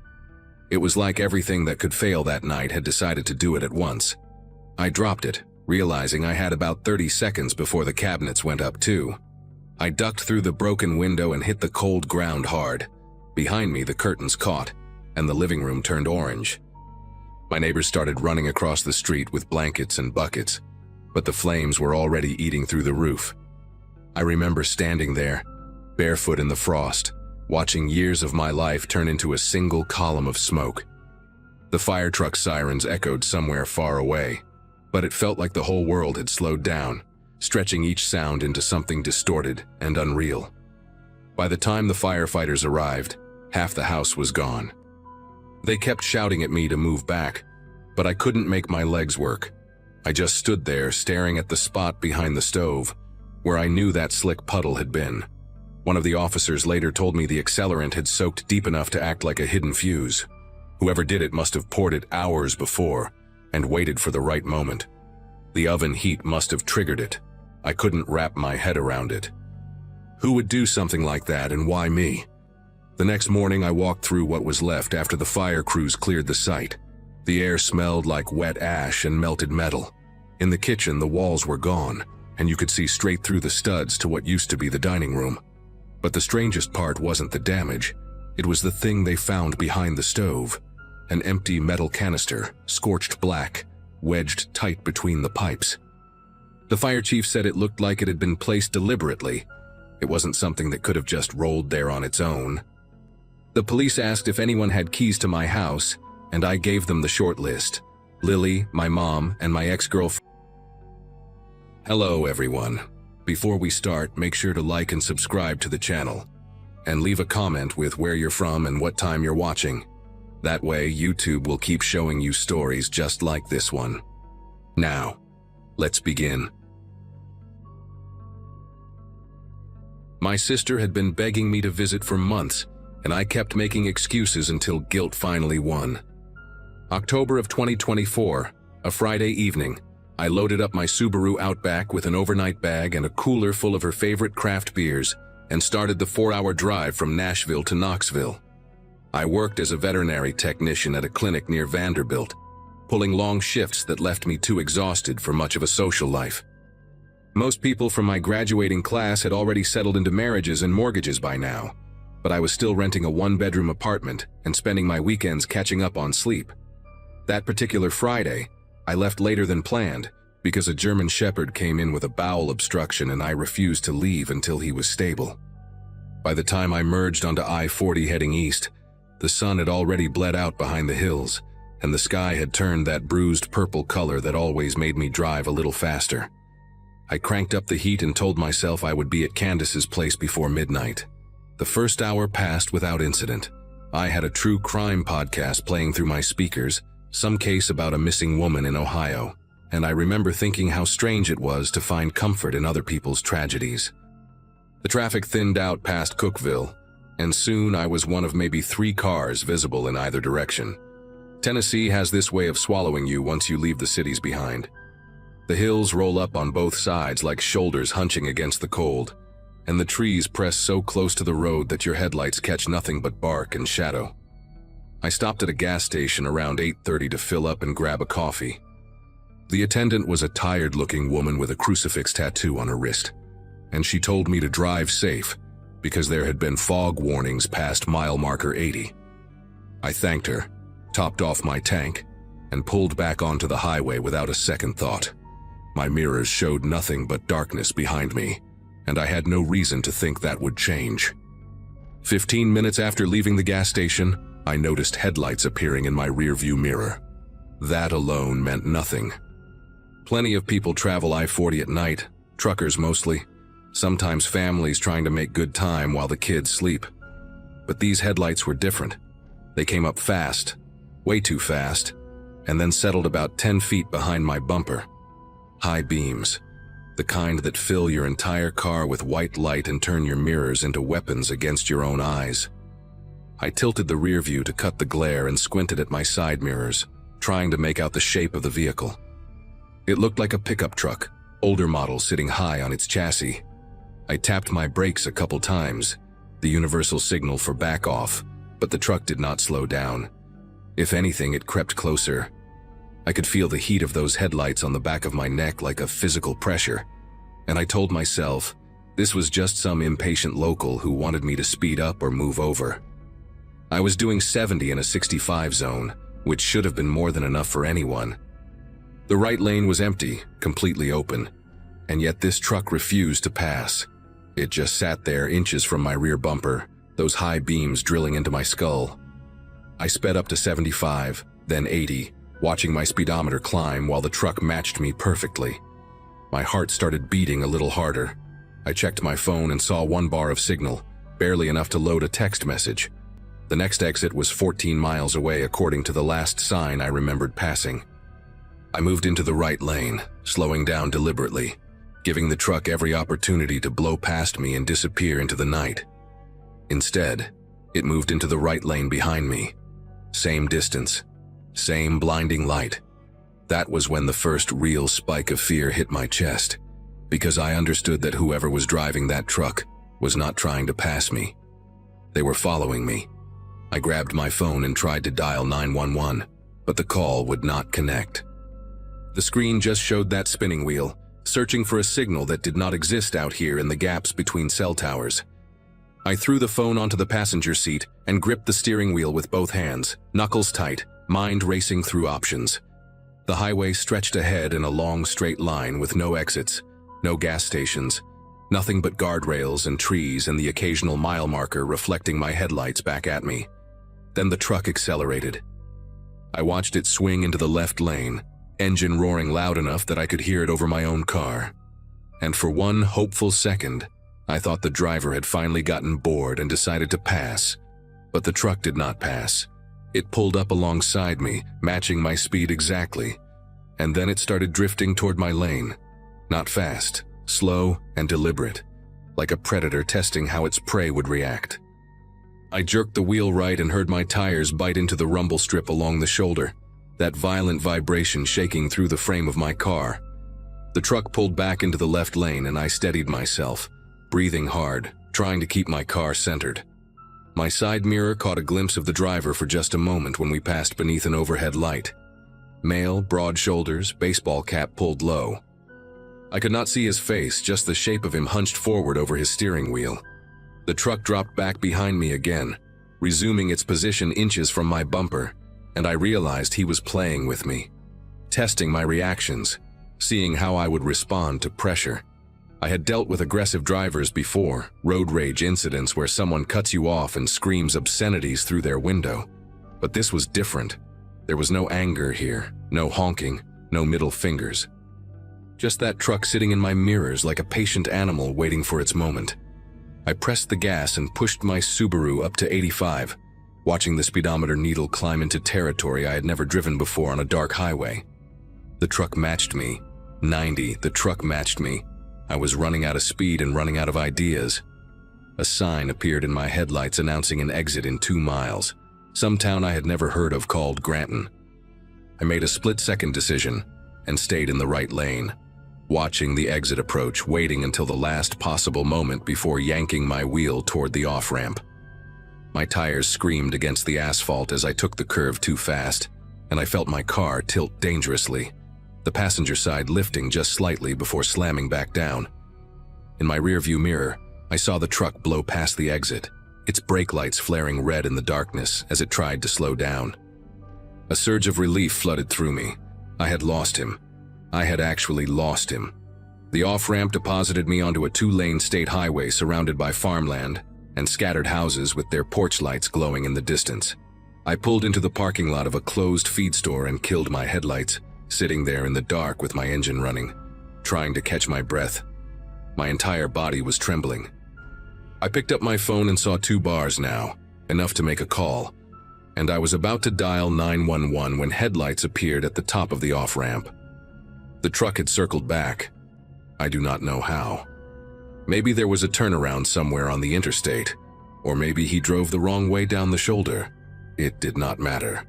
It was like everything that could fail that night had decided to do it at once. I dropped it, realizing I had about 30 seconds before the cabinets went up too. I ducked through the broken window and hit the cold ground hard. Behind me, the curtains caught, and the living room turned orange. My neighbors started running across the street with blankets and buckets, but the flames were already eating through the roof. I remember standing there, barefoot in the frost, watching years of my life turn into a single column of smoke. The fire truck sirens echoed somewhere far away, but it felt like the whole world had slowed down, stretching each sound into something distorted and unreal. By the time the firefighters arrived, half the house was gone. They kept shouting at me to move back, but I couldn't make my legs work. I just stood there staring at the spot behind the stove, where I knew that slick puddle had been. One of the officers later told me the accelerant had soaked deep enough to act like a hidden fuse. Whoever did it must have poured it hours before and waited for the right moment. The oven heat must have triggered it. I couldn't wrap my head around it. Who would do something like that, and why me? The next morning I walked through what was left after the fire crews cleared the site. The air smelled like wet ash and melted metal. In the kitchen, the walls were gone, and you could see straight through the studs to what used to be the dining room. But the strangest part wasn't the damage. It was the thing they found behind the stove. An empty metal canister, scorched black, wedged tight between the pipes. The fire chief said it looked like it had been placed deliberately. It wasn't something that could have just rolled there on its own. The police asked if anyone had keys to my house, and I gave them the short list. Lily, my mom, and my ex-girlfriend. Hello, everyone. Before we start, make sure to like and subscribe to the channel, and leave a comment with where you're from and what time you're watching. That way, YouTube will keep showing you stories just like this one. Now, let's begin. My sister had been begging me to visit for months, and I kept making excuses until guilt finally won. October of 2024, a Friday evening, I loaded up my Subaru Outback with an overnight bag and a cooler full of her favorite craft beers and started the 4-hour drive from Nashville to Knoxville. I worked as a veterinary technician at a clinic near Vanderbilt, pulling long shifts that left me too exhausted for much of a social life. Most people from my graduating class had already settled into marriages and mortgages by now, but I was still renting a 1-bedroom apartment and spending my weekends catching up on sleep. That particular Friday, I left later than planned because a German Shepherd came in with a bowel obstruction and I refused to leave until he was stable. By the time I merged onto I-40 heading east, the sun had already bled out behind the hills, and the sky had turned that bruised purple color that always made me drive a little faster. I cranked up the heat and told myself I would be at Candace's place before midnight. The first hour passed without incident. I had a true crime podcast playing through my speakers, some case about a missing woman in Ohio, and I remember thinking how strange it was to find comfort in other people's tragedies. The traffic thinned out past Cookville, and soon I was one of maybe 3 cars visible in either direction. Tennessee has this way of swallowing you once you leave the cities behind. The hills roll up on both sides like shoulders hunching against the cold, and the trees press so close to the road that your headlights catch nothing but bark and shadow. I stopped at a gas station around 8:30 to fill up and grab a coffee. The attendant was a tired-looking woman with a crucifix tattoo on her wrist, and she told me to drive safe because there had been fog warnings past mile marker 80. I thanked her, topped off my tank, and pulled back onto the highway without a second thought. My mirrors showed nothing but darkness behind me, and I had no reason to think that would change. 15 minutes after leaving the gas station, I noticed headlights appearing in my rearview mirror. That alone meant nothing. Plenty of people travel I-40 at night, truckers mostly, sometimes families trying to make good time while the kids sleep. But these headlights were different. They came up fast, way too fast, and then settled about 10 feet behind my bumper. High beams. the kind that fill your entire car with white light and turn your mirrors into weapons against your own eyes. I tilted the rear view to cut the glare and squinted at my side mirrors, trying to make out the shape of the vehicle. It looked like a pickup truck, older model sitting high on its chassis. I tapped my brakes a couple times, the universal signal for back off, but the truck did not slow down. If anything, it crept closer. I could feel the heat of those headlights on the back of my neck like a physical pressure, and I told myself this was just some impatient local who wanted me to speed up or move over. I was doing 70 in a 65 zone, which should have been more than enough for anyone. The right lane was empty, completely open, and yet this truck refused to pass. It just sat there inches from my rear bumper, those high beams drilling into my skull. I sped up to 75, then 80, watching my speedometer climb while the truck matched me perfectly. My heart started beating a little harder. I checked my phone and saw 1 bar of signal, barely enough to load a text message. The next exit was 14 miles away according to the last sign I remembered passing. I moved into the right lane, slowing down deliberately, giving the truck every opportunity to blow past me and disappear into the night. Instead, it moved into the right lane behind me. Same distance, same blinding light. That was when the first real spike of fear hit my chest, because I understood that whoever was driving that truck was not trying to pass me. They were following me. I grabbed my phone and tried to dial 911, but the call would not connect. The screen just showed that spinning wheel, searching for a signal that did not exist out here in the gaps between cell towers. I threw the phone onto the passenger seat and gripped the steering wheel with both hands, knuckles tight, mind racing through options. The highway stretched ahead in a long straight line with no exits, no gas stations, nothing but guardrails and trees and the occasional mile marker reflecting my headlights back at me. Then the truck accelerated. I watched it swing into the left lane, engine roaring loud enough that I could hear it over my own car. And for one hopeful second, I thought the driver had finally gotten bored and decided to pass. But the truck did not pass. It pulled up alongside me, matching my speed exactly. And then it started drifting toward my lane. Not fast, slow and deliberate, like a predator testing how its prey would react. I jerked the wheel right and heard my tires bite into the rumble strip along the shoulder, that violent vibration shaking through the frame of my car. The truck pulled back into the left lane and I steadied myself, breathing hard, trying to keep my car centered. My side mirror caught a glimpse of the driver for just a moment when we passed beneath an overhead light. Male, broad shoulders, baseball cap pulled low. I could not see his face, just the shape of him hunched forward over his steering wheel. The truck dropped back behind me again, resuming its position inches from my bumper, and I realized he was playing with me, testing my reactions, seeing how I would respond to pressure. I had dealt with aggressive drivers before, road rage incidents where someone cuts you off and screams obscenities through their window. But this was different. There was no anger here, no honking, no middle fingers. Just that truck sitting in my mirrors like a patient animal waiting for its moment. I pressed the gas and pushed my Subaru up to 85, watching the speedometer needle climb into territory I had never driven before on a dark highway. The truck matched me. 90, the truck matched me. I was running out of speed and running out of ideas. A sign appeared in my headlights announcing an exit in 2 miles, some town I had never heard of called Granton. I made a split-second decision and stayed in the right lane, watching the exit approach, waiting until the last possible moment before yanking my wheel toward the off-ramp. My tires screamed against the asphalt as I took the curve too fast, and I felt my car tilt dangerously, the passenger side lifting just slightly before slamming back down. In my rearview mirror, I saw the truck blow past the exit, its brake lights flaring red in the darkness as it tried to slow down. A surge of relief flooded through me. I had lost him. I had actually lost him. The off-ramp deposited me onto a 2-lane state highway surrounded by farmland and scattered houses with their porch lights glowing in the distance. I pulled into the parking lot of a closed feed store and killed my headlights, sitting there in the dark with my engine running, trying to catch my breath. My entire body was trembling. I picked up my phone and saw 2 bars now, enough to make a call, and I was about to dial 911 when headlights appeared at the top of the off-ramp. The truck had circled back. I do not know how. Maybe there was a turnaround somewhere on the interstate, or maybe he drove the wrong way down the shoulder. It did not matter.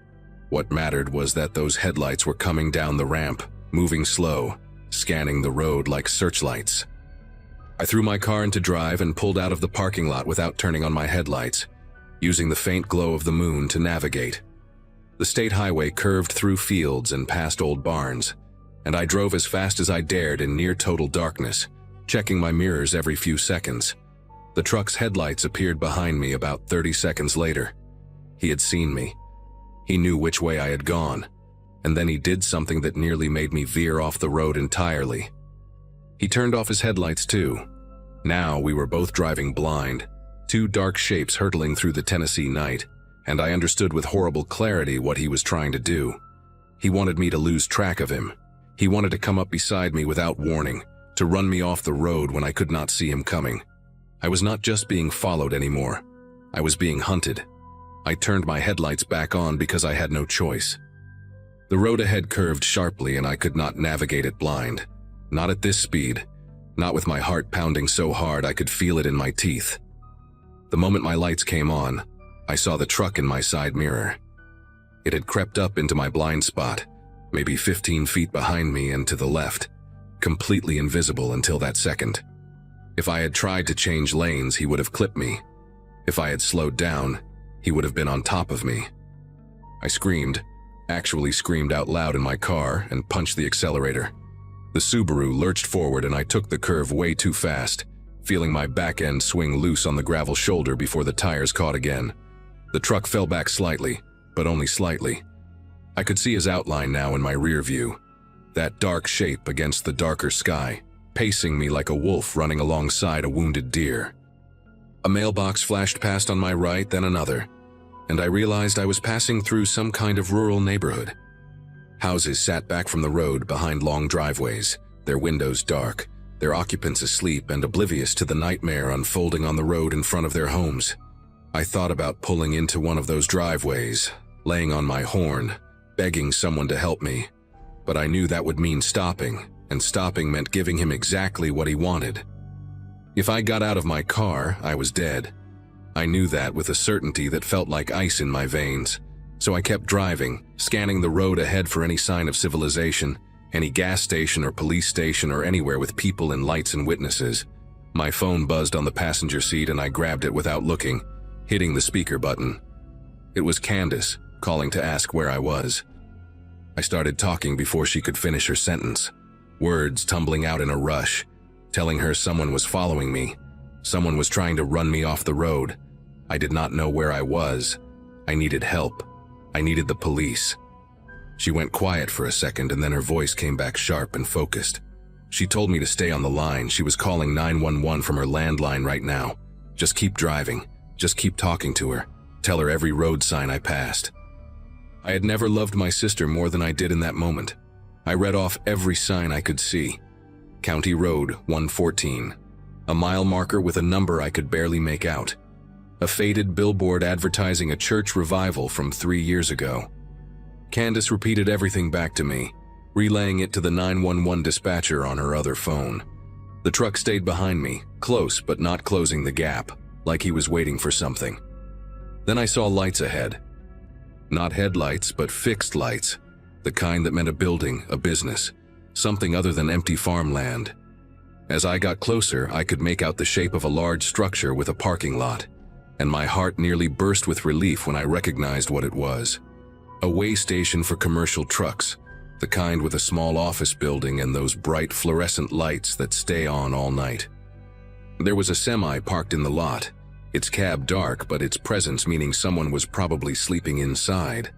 What mattered was that those headlights were coming down the ramp, moving slow, scanning the road like searchlights. I threw my car into drive and pulled out of the parking lot without turning on my headlights, using the faint glow of the moon to navigate. The state highway curved through fields and past old barns, and I drove as fast as I dared in near total darkness, checking my mirrors every few seconds. The truck's headlights appeared behind me about 30 seconds later. He had seen me. He knew which way I had gone, and then he did something that nearly made me veer off the road entirely. He turned off his headlights too. Now we were both driving blind, two dark shapes hurtling through the Tennessee night, and I understood with horrible clarity what he was trying to do. He wanted me to lose track of him. He wanted to come up beside me without warning, to run me off the road when I could not see him coming. I was not just being followed anymore. I was being hunted. I turned my headlights back on because I had no choice. The road ahead curved sharply and I could not navigate it blind. Not at this speed. Not with my heart pounding so hard I could feel it in my teeth. The moment my lights came on, I saw the truck in my side mirror. It had crept up into my blind spot, maybe 15 feet behind me and to the left, completely invisible until that second. If I had tried to change lanes, he would have clipped me. If I had slowed down, he would have been on top of me. I screamed, actually screamed out loud in my car, and punched the accelerator. The Subaru lurched forward and I took the curve way too fast, feeling my back end swing loose on the gravel shoulder before the tires caught again. The truck fell back slightly, but only slightly. I could see his outline now in my rear view, that dark shape against the darker sky, pacing me like a wolf running alongside a wounded deer. A mailbox flashed past on my right, then another, and I realized I was passing through some kind of rural neighborhood. Houses sat back from the road behind long driveways, their windows dark, their occupants asleep and oblivious to the nightmare unfolding on the road in front of their homes. I thought about pulling into one of those driveways, laying on my horn, begging someone to help me, but I knew that would mean stopping, and stopping meant giving him exactly what he wanted. If I got out of my car, I was dead. I knew that with a certainty that felt like ice in my veins, so I kept driving, scanning the road ahead for any sign of civilization, any gas station or police station or anywhere with people and lights and witnesses. My phone buzzed on the passenger seat and I grabbed it without looking, hitting the speaker button. It was Candace, calling to ask where I was. I started talking before she could finish her sentence, words tumbling out in a rush, telling her someone was following me. Someone was trying to run me off the road. I did not know where I was. I needed help. I needed the police. She went quiet for a second and then her voice came back sharp and focused. She told me to stay on the line. She was calling 911 from her landline right now. Just keep driving. Just keep talking to her. Tell her every road sign I passed. I had never loved my sister more than I did in that moment. I read off every sign I could see. County Road 114. A mile marker with a number I could barely make out. A faded billboard advertising a church revival from 3 years ago. Candace repeated everything back to me, relaying it to the 911 dispatcher on her other phone. The truck stayed behind me, close but not closing the gap, like he was waiting for something. Then I saw lights ahead. Not headlights, but fixed lights, the kind that meant a building, a business, something other than empty farmland. As I got closer, I could make out the shape of a large structure with a parking lot, and my heart nearly burst with relief when I recognized what it was. A way station for commercial trucks, the kind with a small office building and those bright fluorescent lights that stay on all night. There was a semi parked in the lot, its cab dark, but its presence meaning someone was probably sleeping inside.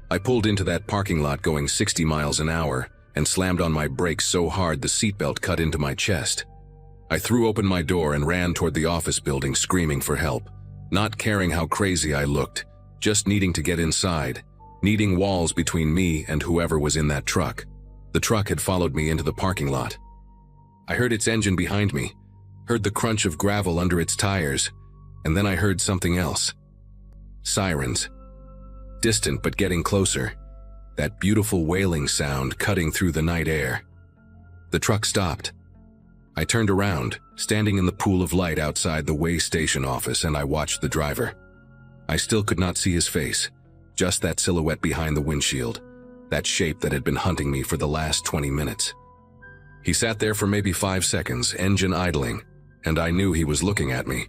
I pulled into that parking lot going 60 miles an hour and slammed on my brakes so hard the seatbelt cut into my chest. I threw open my door and ran toward the office building screaming for help, not caring how crazy I looked, just needing to get inside, needing walls between me and whoever was in that truck. The truck had followed me into the parking lot. I heard its engine behind me, heard the crunch of gravel under its tires, and then I heard something else. Sirens. Distant but getting closer. That beautiful wailing sound cutting through the night air. The truck stopped. I turned around, standing in the pool of light outside the way station office, and I watched the driver. I still could not see his face, just that silhouette behind the windshield, that shape that had been hunting me for the last 20 minutes. He sat there for maybe 5 seconds, engine idling, and I knew he was looking at me.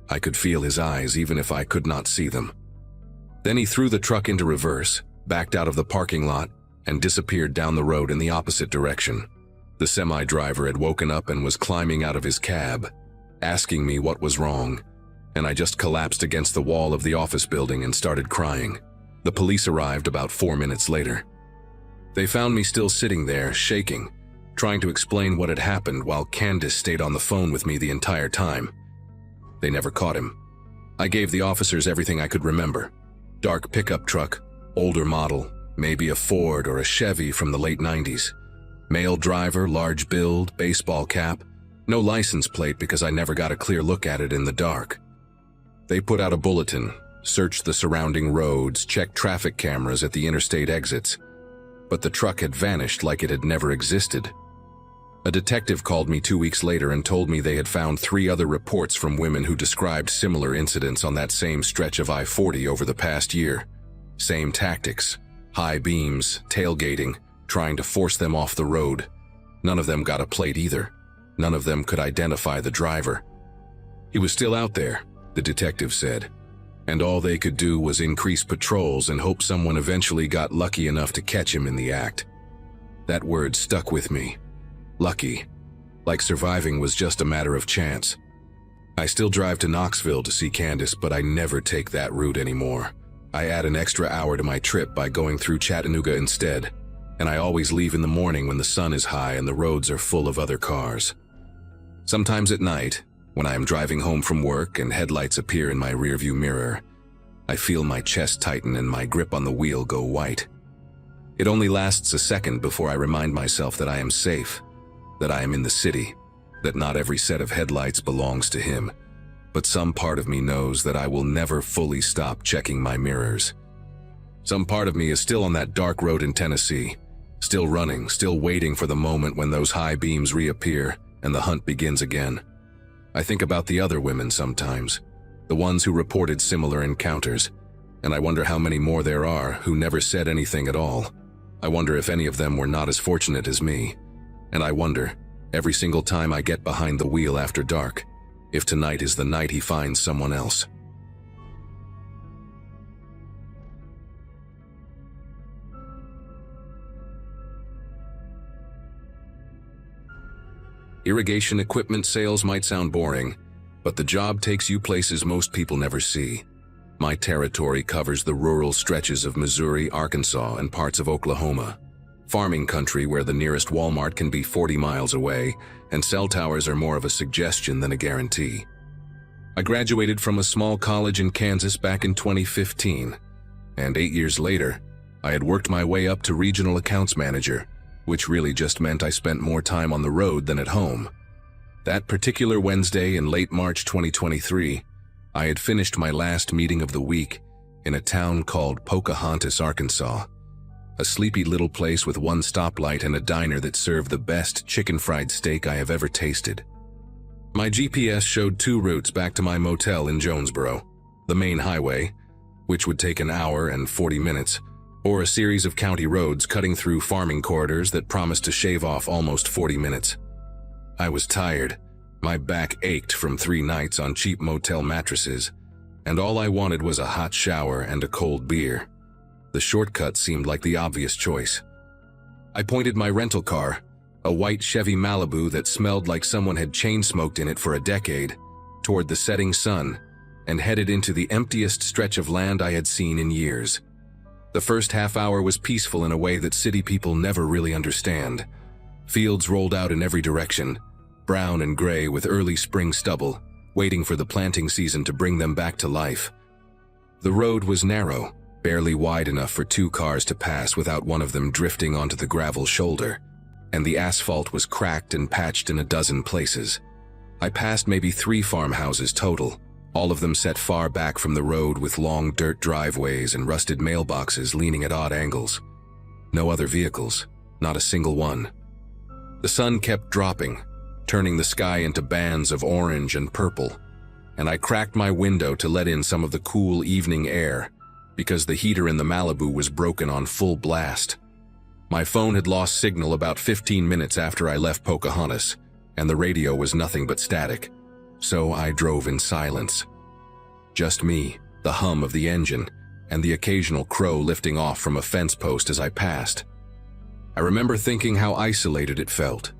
I could feel his eyes even if I could not see them. Then he threw the truck into reverse, backed out of the parking lot, and disappeared down the road in the opposite direction. The semi-driver had woken up and was climbing out of his cab, asking me what was wrong, and I just collapsed against the wall of the office building and started crying. The police arrived about 4 minutes later. They found me still sitting there, shaking, trying to explain what had happened while Candace stayed on the phone with me the entire time. They never caught him. I gave the officers everything I could remember. Dark pickup truck, older model, maybe a Ford or a Chevy from the late 90s. Male driver, large build, baseball cap. No license plate because I never got a clear look at it in the dark. They put out a bulletin, searched the surrounding roads, checked traffic cameras at the interstate exits. But the truck had vanished like it had never existed. A detective called me 2 weeks later and told me they had found 3 other reports from women who described similar incidents on that same stretch of I-40 over the past year. Same tactics, high beams, tailgating, trying to force them off the road. None of them got a plate either. None of them could identify the driver. He was still out there, the detective said, and all they could do was increase patrols and hope someone eventually got lucky enough to catch him in the act. That word stuck with me. Lucky. Like surviving was just a matter of chance. I still drive to Knoxville to see Candace, but I never take that route anymore. I add an extra hour to my trip by going through Chattanooga instead, and I always leave in the morning when the sun is high and the roads are full of other cars. Sometimes at night, when I am driving home from work and headlights appear in my rearview mirror, I feel my chest tighten and my grip on the wheel go white. It only lasts a second before I remind myself that I am safe, that I am in the city, that not every set of headlights belongs to him, but some part of me knows that I will never fully stop checking my mirrors. Some part of me is still on that dark road in Tennessee, still running, still waiting for the moment when those high beams reappear and the hunt begins again. I think about the other women sometimes, the ones who reported similar encounters, and I wonder how many more there are who never said anything at all. I wonder if any of them were not as fortunate as me. And I wonder, every single time I get behind the wheel after dark, if tonight is the night he finds someone else. Irrigation equipment sales might sound boring, but the job takes you places most people never see. My territory covers the rural stretches of Missouri, Arkansas, and parts of Oklahoma. Farming country where the nearest Walmart can be 40 miles away, and cell towers are more of a suggestion than a guarantee. I graduated from a small college in Kansas back in 2015, and 8 years later, I had worked my way up to regional accounts manager, which really just meant I spent more time on the road than at home. That particular Wednesday in late March 2023, I had finished my last meeting of the week in a town called Pocahontas, Arkansas, a sleepy little place with one stoplight and a diner that served the best chicken fried steak I have ever tasted. My GPS showed 2 routes back to my motel in Jonesboro, the main highway, which would take an hour and 40 minutes, or a series of county roads cutting through farming corridors that promised to shave off almost 40 minutes. I was tired. My back ached from 3 nights on cheap motel mattresses, and all I wanted was a hot shower and a cold beer. The shortcut seemed like the obvious choice. I pointed my rental car, a white Chevy Malibu that smelled like someone had chain-smoked in it for a decade, toward the setting sun, and headed into the emptiest stretch of land I had seen in years. The first half hour was peaceful in a way that city people never really understand. Fields rolled out in every direction, brown and gray with early spring stubble, waiting for the planting season to bring them back to life. The road was narrow, barely wide enough for 2 cars to pass without one of them drifting onto the gravel shoulder, and the asphalt was cracked and patched in a dozen places. I passed maybe 3 farmhouses total, all of them set far back from the road with long dirt driveways and rusted mailboxes leaning at odd angles. No other vehicles, not a single one. The sun kept dropping, turning the sky into bands of orange and purple, and I cracked my window to let in some of the cool evening air because the heater in the Malibu was broken on full blast. My phone had lost signal about 15 minutes after I left Pocahontas, and the radio was nothing but static, so I drove in silence. Just me, the hum of the engine, and the occasional crow lifting off from a fence post as I passed. I remember thinking how isolated it felt,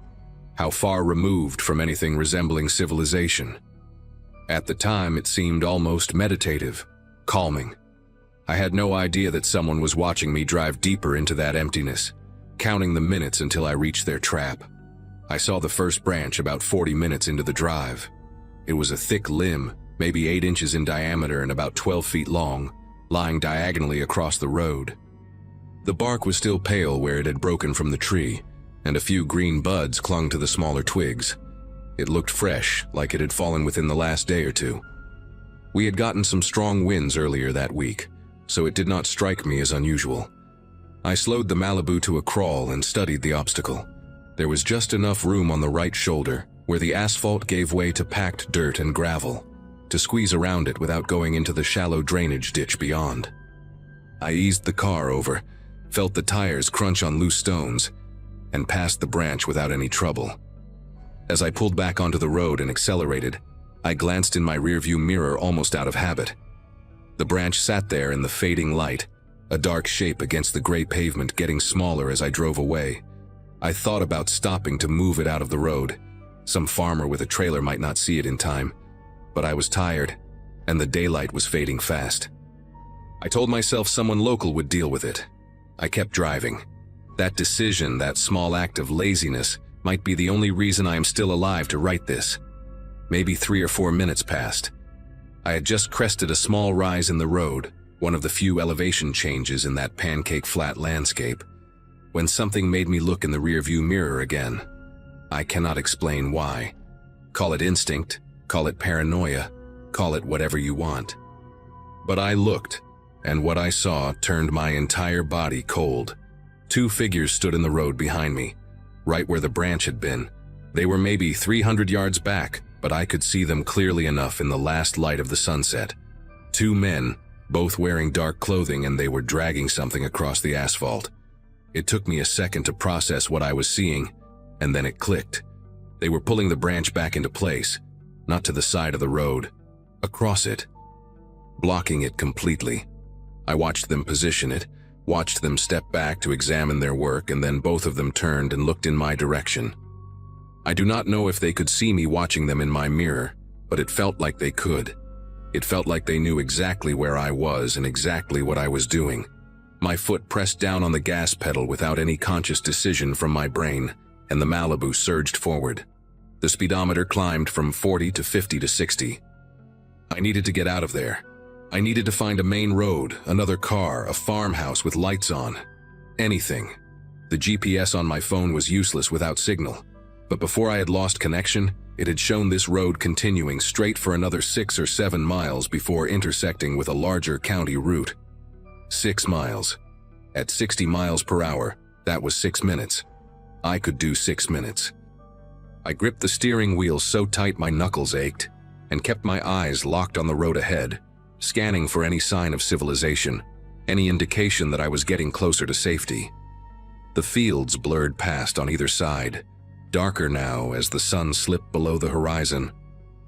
how far removed from anything resembling civilization. At the time, it seemed almost meditative, calming. I had no idea that someone was watching me drive deeper into that emptiness, counting the minutes until I reached their trap. I saw the first branch about 40 minutes into the drive. It was a thick limb, maybe 8 inches in diameter and about 12 feet long, lying diagonally across the road. The bark was still pale where it had broken from the tree, and a few green buds clung to the smaller twigs. It looked fresh, like it had fallen within the last day or two. We had gotten some strong winds earlier that week, so it did not strike me as unusual. I slowed the Malibu to a crawl and studied the obstacle. There was just enough room on the right shoulder, where the asphalt gave way to packed dirt and gravel, to squeeze around it without going into the shallow drainage ditch beyond. I eased the car over, felt the tires crunch on loose stones, and passed the branch without any trouble. As I pulled back onto the road and accelerated, I glanced in my rearview mirror almost out of habit. The branch sat there in the fading light, a dark shape against the gray pavement getting smaller as I drove away. I thought about stopping to move it out of the road. Some farmer with a trailer might not see it in time, but I was tired, and the daylight was fading fast. I told myself someone local would deal with it. I kept driving. That decision, that small act of laziness, might be the only reason I am still alive to write this. Maybe 3 or 4 minutes passed. I had just crested a small rise in the road, one of the few elevation changes in that pancake-flat landscape, when something made me look in the rearview mirror again. I cannot explain why. Call it instinct, call it paranoia, call it whatever you want. But I looked, and what I saw turned my entire body cold. 2 figures stood in the road behind me, right where the branch had been. They were maybe 300 yards back, but I could see them clearly enough in the last light of the sunset. 2 men, both wearing dark clothing, and they were dragging something across the asphalt. It took me a second to process what I was seeing, and then it clicked. They were pulling the branch back into place, not to the side of the road, across it, blocking it completely. I watched them position it, watched them step back to examine their work, and then both of them turned and looked in my direction. I do not know if they could see me watching them in my mirror, but it felt like they could. It felt like they knew exactly where I was and exactly what I was doing. My foot pressed down on the gas pedal without any conscious decision from my brain, and the Malibu surged forward. The speedometer climbed from 40 to 50 to 60. I needed to get out of there. I needed to find a main road, another car, a farmhouse with lights on. Anything. The GPS on my phone was useless without signal. But before I had lost connection, it had shown this road continuing straight for another 6 or 7 miles before intersecting with a larger county route. 6 miles. At 60 miles per hour, that was 6 minutes. I could do 6 minutes. I gripped the steering wheel so tight my knuckles ached, and kept my eyes locked on the road ahead, scanning for any sign of civilization, any indication that I was getting closer to safety. The fields blurred past on either side, darker now as the sun slipped below the horizon,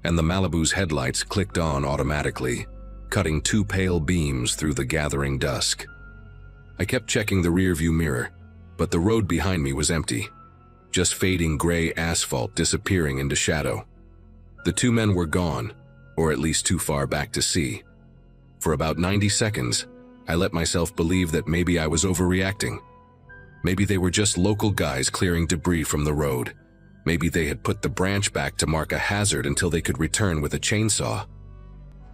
and the Malibu's headlights clicked on automatically, cutting 2 pale beams through the gathering dusk. I kept checking the rearview mirror, but the road behind me was empty, just fading gray asphalt disappearing into shadow. The 2 men were gone, or at least too far back to see. For about 90 seconds, I let myself believe that maybe I was overreacting. Maybe they were just local guys clearing debris from the road. Maybe they had put the branch back to mark a hazard until they could return with a chainsaw.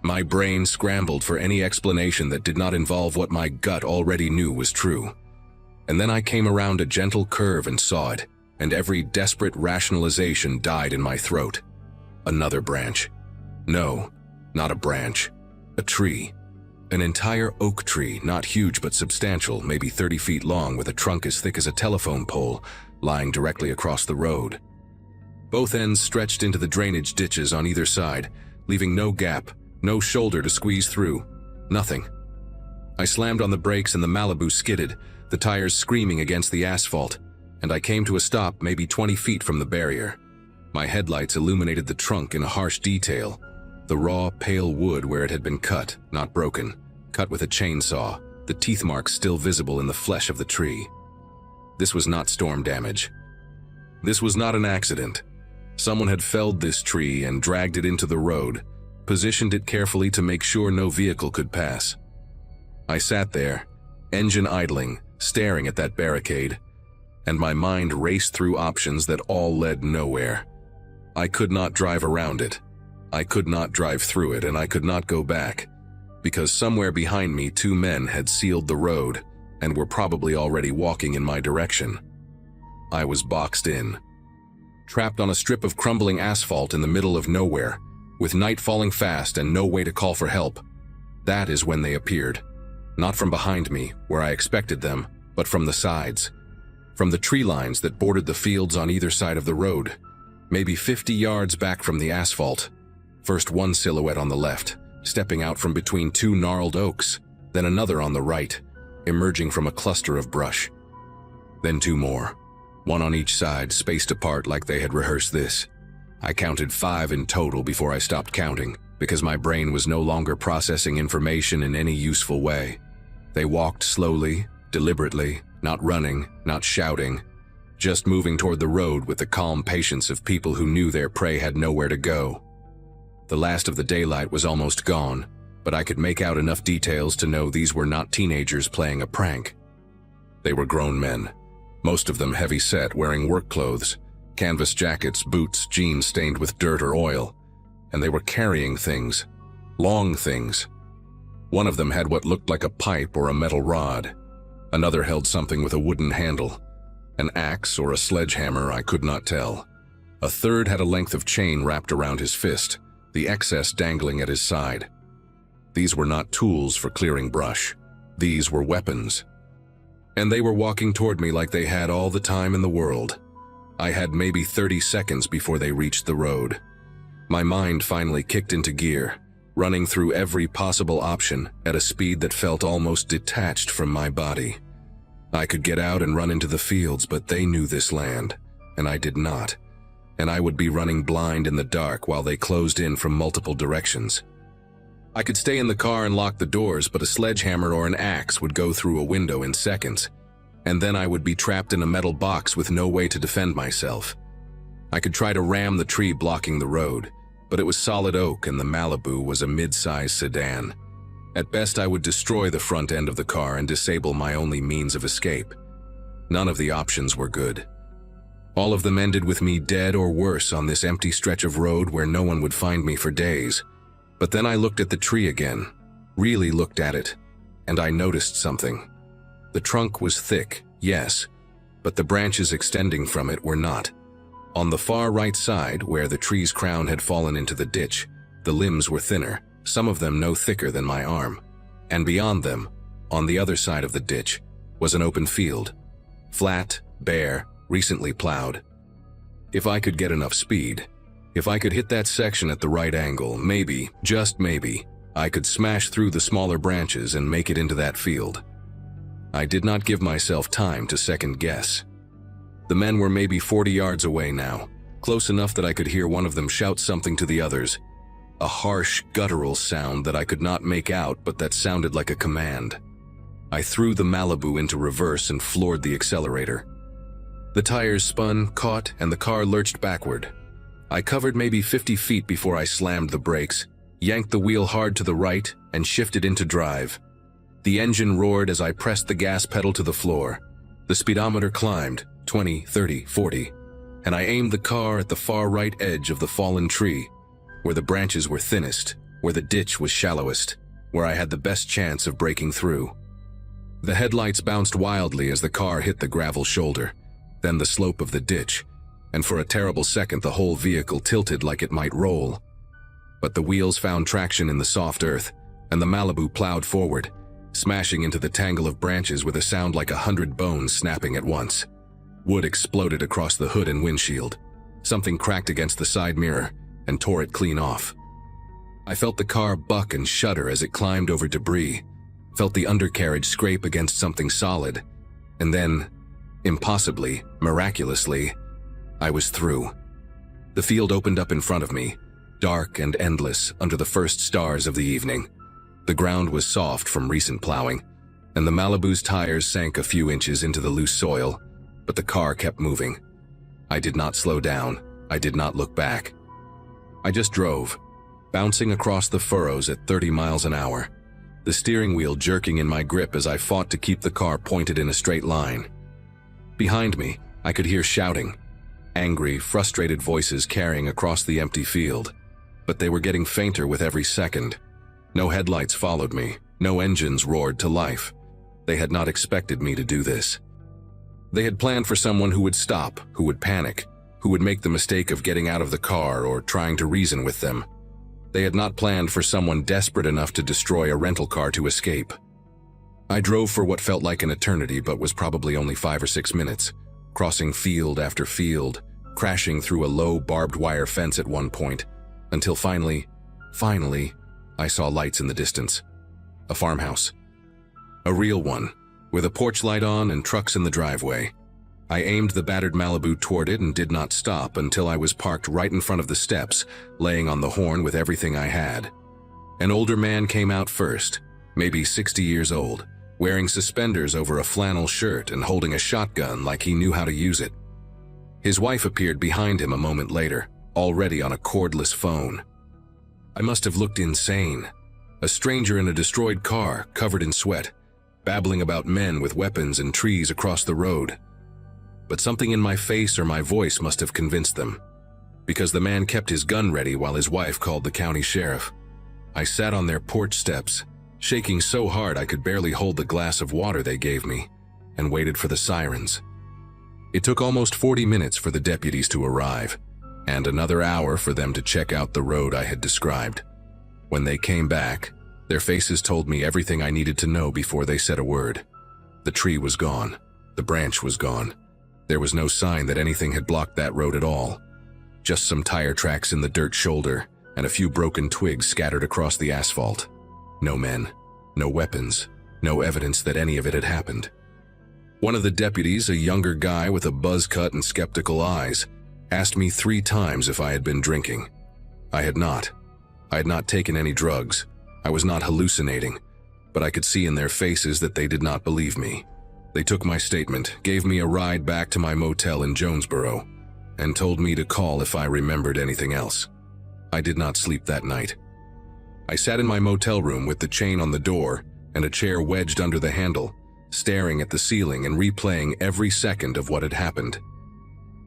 My brain scrambled for any explanation that did not involve what my gut already knew was true. And then I came around a gentle curve and saw it, and every desperate rationalization died in my throat. Another branch. No, not a branch. A tree. An entire oak tree, not huge but substantial, maybe 30 feet long with a trunk as thick as a telephone pole, lying directly across the road. Both ends stretched into the drainage ditches on either side, leaving no gap, no shoulder to squeeze through. Nothing. I slammed on the brakes and the Malibu skidded, the tires screaming against the asphalt, and I came to a stop maybe 20 feet from the barrier. My headlights illuminated the trunk in a harsh detail, the raw, pale wood where it had been cut, not broken, cut with a chainsaw, the teeth marks still visible in the flesh of the tree. This was not storm damage. This was not an accident. Someone had felled this tree and dragged it into the road, positioned it carefully to make sure no vehicle could pass. I sat there, engine idling, staring at that barricade, and my mind raced through options that all led nowhere. I could not drive around it. I could not drive through it, and I could not go back, because somewhere behind me 2 men had sealed the road and were probably already walking in my direction. I was boxed in, trapped on a strip of crumbling asphalt in the middle of nowhere, with night falling fast and no way to call for help. That is when they appeared. Not from behind me, where I expected them, but from the sides. From the tree lines that bordered the fields on either side of the road, maybe 50 yards back from the asphalt. First one silhouette on the left, stepping out from between 2 gnarled oaks, then another on the right, emerging from a cluster of brush. Then 2 more, one on each side, spaced apart like they had rehearsed this. I counted 5 in total before I stopped counting, because my brain was no longer processing information in any useful way. They walked slowly, deliberately, not running, not shouting, just moving toward the road with the calm patience of people who knew their prey had nowhere to go. The last of the daylight was almost gone, but I could make out enough details to know these were not teenagers playing a prank. They were grown men, most of them heavy-set, wearing work clothes, canvas jackets, boots, jeans stained with dirt or oil, and they were carrying things, long things. One of them had what looked like a pipe or a metal rod. Another held something with a wooden handle, an axe or a sledgehammer, I could not tell. A third had a length of chain wrapped around his fist, the excess dangling at his side. These were not tools for clearing brush. These were weapons. And they were walking toward me like they had all the time in the world. I had maybe 30 seconds before they reached the road. My mind finally kicked into gear, running through every possible option at a speed that felt almost detached from my body. I could get out and run into the fields, but they knew this land, and I did not. And I would be running blind in the dark while they closed in from multiple directions. I could stay in the car and lock the doors, but a sledgehammer or an axe would go through a window in seconds, and then I would be trapped in a metal box with no way to defend myself. I could try to ram the tree blocking the road, but it was solid oak and the Malibu was a mid-size sedan. At best, I would destroy the front end of the car and disable my only means of escape. None of the options were good. All of them ended with me dead or worse on this empty stretch of road where no one would find me for days. But then I looked at the tree again, really looked at it, and I noticed something. The trunk was thick, yes, but the branches extending from it were not. On the far right side, where the tree's crown had fallen into the ditch, the limbs were thinner, some of them no thicker than my arm. And beyond them, on the other side of the ditch, was an open field. Flat, bare, recently plowed. If I could get enough speed, if I could hit that section at the right angle, maybe, just maybe, I could smash through the smaller branches and make it into that field. I did not give myself time to second guess. The men were maybe 40 yards away now, close enough that I could hear one of them shout something to the others. A harsh, guttural sound that I could not make out, but that sounded like a command. I threw the Malibu into reverse and floored the accelerator. The tires spun, caught, and the car lurched backward. I covered maybe 50 feet before I slammed the brakes, yanked the wheel hard to the right, and shifted into drive. The engine roared as I pressed the gas pedal to the floor. The speedometer climbed, 20, 30, 40, and I aimed the car at the far right edge of the fallen tree, where the branches were thinnest, where the ditch was shallowest, where I had the best chance of breaking through. The headlights bounced wildly as the car hit the gravel shoulder, then the slope of the ditch, and for a terrible second the whole vehicle tilted like it might roll. But the wheels found traction in the soft earth, and the Malibu plowed forward, smashing into the tangle of branches with a sound like 100 bones snapping at once. Wood exploded across the hood and windshield. Something cracked against the side mirror and tore it clean off. I felt the car buck and shudder as it climbed over debris, felt the undercarriage scrape against something solid, and then, impossibly, miraculously, I was through. The field opened up in front of me, dark and endless under the first stars of the evening. The ground was soft from recent plowing, and the Malibu's tires sank a few inches into the loose soil, but the car kept moving. I did not slow down. I did not look back. I just drove, bouncing across the furrows at 30 miles an hour, the steering wheel jerking in my grip as I fought to keep the car pointed in a straight line. Behind me, I could hear shouting, angry, frustrated voices carrying across the empty field, but they were getting fainter with every second. No headlights followed me, no engines roared to life. They had not expected me to do this. They had planned for someone who would stop, who would panic, who would make the mistake of getting out of the car or trying to reason with them. They had not planned for someone desperate enough to destroy a rental car to escape. I drove for what felt like an eternity but was probably only 5 or 6 minutes, crossing field after field, crashing through a low barbed wire fence at one point, until finally, I saw lights in the distance. A farmhouse. A real one, with a porch light on and trucks in the driveway. I aimed the battered Malibu toward it and did not stop until I was parked right in front of the steps, laying on the horn with everything I had. An older man came out first, maybe 60 years old, wearing suspenders over a flannel shirt and holding a shotgun like he knew how to use it. His wife appeared behind him a moment later, already on a cordless phone. I must have looked insane. A stranger in a destroyed car, covered in sweat, babbling about men with weapons and trees across the road. But something in my face or my voice must have convinced them, because the man kept his gun ready while his wife called the county sheriff. I sat on their porch steps, shaking so hard I could barely hold the glass of water they gave me, and waited for the sirens. It took almost 40 minutes for the deputies to arrive, and another hour for them to check out the road I had described. When they came back, their faces told me everything I needed to know before they said a word. The tree was gone. The branch was gone. There was no sign that anything had blocked that road at all. Just some tire tracks in the dirt shoulder and a few broken twigs scattered across the asphalt. No men, no weapons, no evidence that any of it had happened. One of the deputies, a younger guy with a buzz cut and skeptical eyes, asked me 3 times if I had been drinking. I had not. I had not taken any drugs. I was not hallucinating, but I could see in their faces that they did not believe me. They took my statement, gave me a ride back to my motel in Jonesboro, and told me to call if I remembered anything else. I did not sleep that night. I sat in my motel room with the chain on the door and a chair wedged under the handle, staring at the ceiling and replaying every second of what had happened.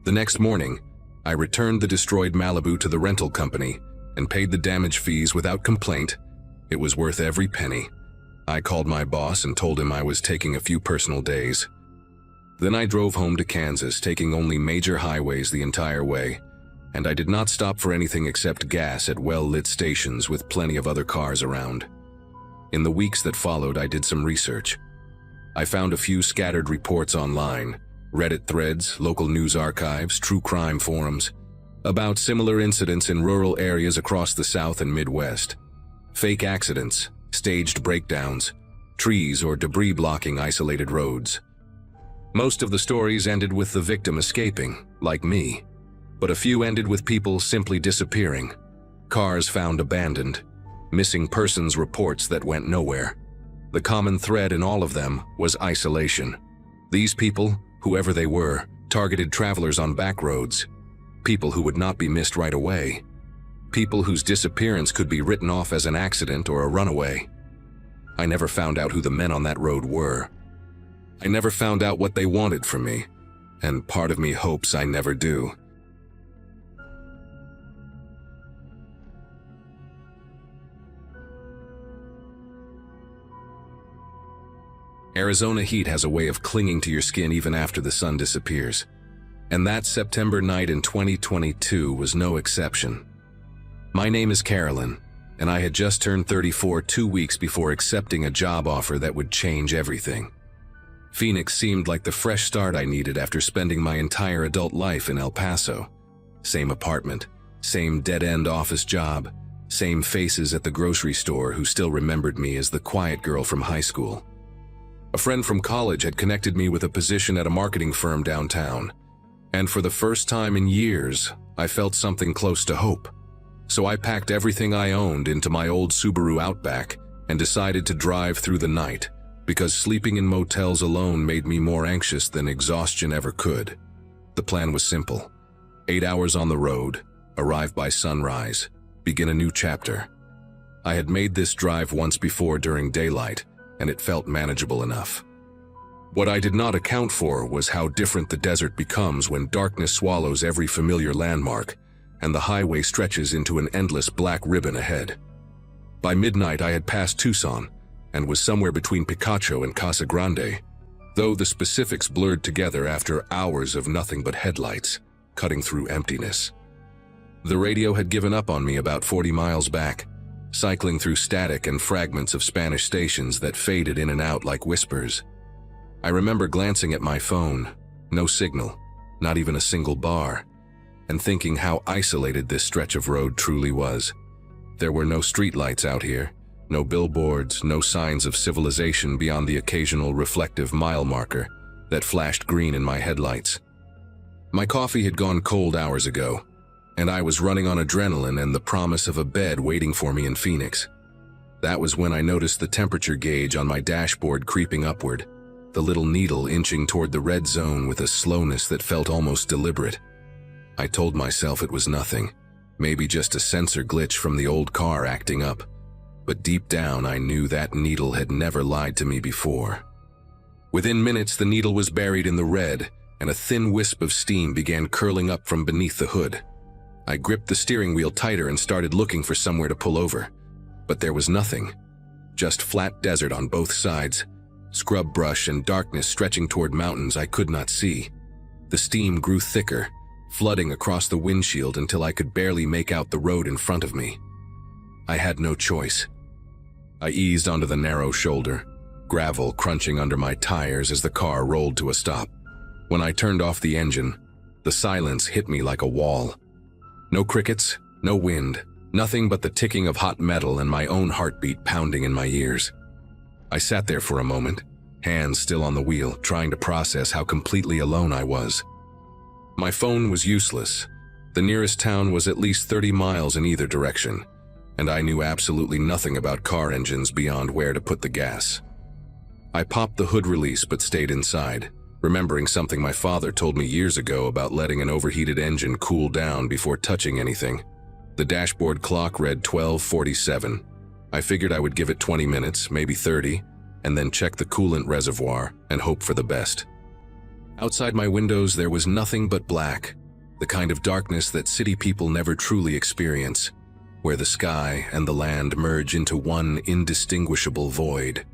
The next morning, I returned the destroyed Malibu to the rental company and paid the damage fees without complaint. It was worth every penny. I called my boss and told him I was taking a few personal days. Then I drove home to Kansas, taking only major highways the entire way, and I did not stop for anything except gas at well-lit stations with plenty of other cars around. In the weeks that followed, I did some research. I found a few scattered reports online, Reddit threads, local news archives, true crime forums, about similar incidents in rural areas across the South and Midwest. Fake accidents, staged breakdowns, trees or debris blocking isolated roads. Most of the stories ended with the victim escaping, like me, but a few ended with people simply disappearing, cars found abandoned, missing persons reports that went nowhere. The common thread in all of them was isolation. These people, whoever they were, targeted travelers on back roads, people who would not be missed right away, people whose disappearance could be written off as an accident or a runaway. I never found out who the men on that road were. I never found out what they wanted from me, and part of me hopes I never do. Arizona heat has a way of clinging to your skin even after the sun disappears. And that September night in 2022 was no exception. My name is Carolyn, and I had just turned 34 2 weeks before accepting a job offer that would change everything. Phoenix seemed like the fresh start I needed after spending my entire adult life in El Paso. Same apartment, same dead-end office job, same faces at the grocery store who still remembered me as the quiet girl from high school. A friend from college had connected me with a position at a marketing firm downtown, and for the first time in years, I felt something close to hope. So I packed everything I owned into my old Subaru Outback and decided to drive through the night, because sleeping in motels alone made me more anxious than exhaustion ever could. The plan was simple. 8 hours on the road, arrive by sunrise, begin a new chapter. I had made this drive once before during daylight, and it felt manageable enough. What I did not account for was how different the desert becomes when darkness swallows every familiar landmark, and the highway stretches into an endless black ribbon ahead. By midnight I had passed Tucson, and was somewhere between Picacho and Casa Grande, though the specifics blurred together after hours of nothing but headlights, cutting through emptiness. The radio had given up on me about 40 miles back, cycling through static and fragments of Spanish stations that faded in and out like whispers. I remember glancing at my phone, no signal, not even a single bar, and thinking how isolated this stretch of road truly was. There were no streetlights out here, no billboards, no signs of civilization beyond the occasional reflective mile marker that flashed green in my headlights. My coffee had gone cold hours ago, and I was running on adrenaline and the promise of a bed waiting for me in Phoenix. That was when I noticed the temperature gauge on my dashboard creeping upward, the little needle inching toward the red zone with a slowness that felt almost deliberate. I told myself it was nothing, maybe just a sensor glitch from the old car acting up, but deep down I knew that needle had never lied to me before. Within minutes the needle was buried in the red, and a thin wisp of steam began curling up from beneath the hood. I gripped the steering wheel tighter and started looking for somewhere to pull over, but there was nothing, just flat desert on both sides, scrub brush and darkness stretching toward mountains I could not see. The steam grew thicker, flooding across the windshield until I could barely make out the road in front of me. I had no choice. I eased onto the narrow shoulder, gravel crunching under my tires as the car rolled to a stop. When I turned off the engine, the silence hit me like a wall. No crickets, no wind, nothing but the ticking of hot metal and my own heartbeat pounding in my ears. I sat there for a moment, hands still on the wheel, trying to process how completely alone I was. My phone was useless. The nearest town was at least 30 miles in either direction, and I knew absolutely nothing about car engines beyond where to put the gas. I popped the hood release but stayed inside, remembering something my father told me years ago about letting an overheated engine cool down before touching anything. The dashboard clock read 12:47. I figured I would give it 20 minutes, maybe 30, and then check the coolant reservoir and hope for the best. Outside my windows there was nothing but black, the kind of darkness that city people never truly experience, where the sky and the land merge into one indistinguishable void.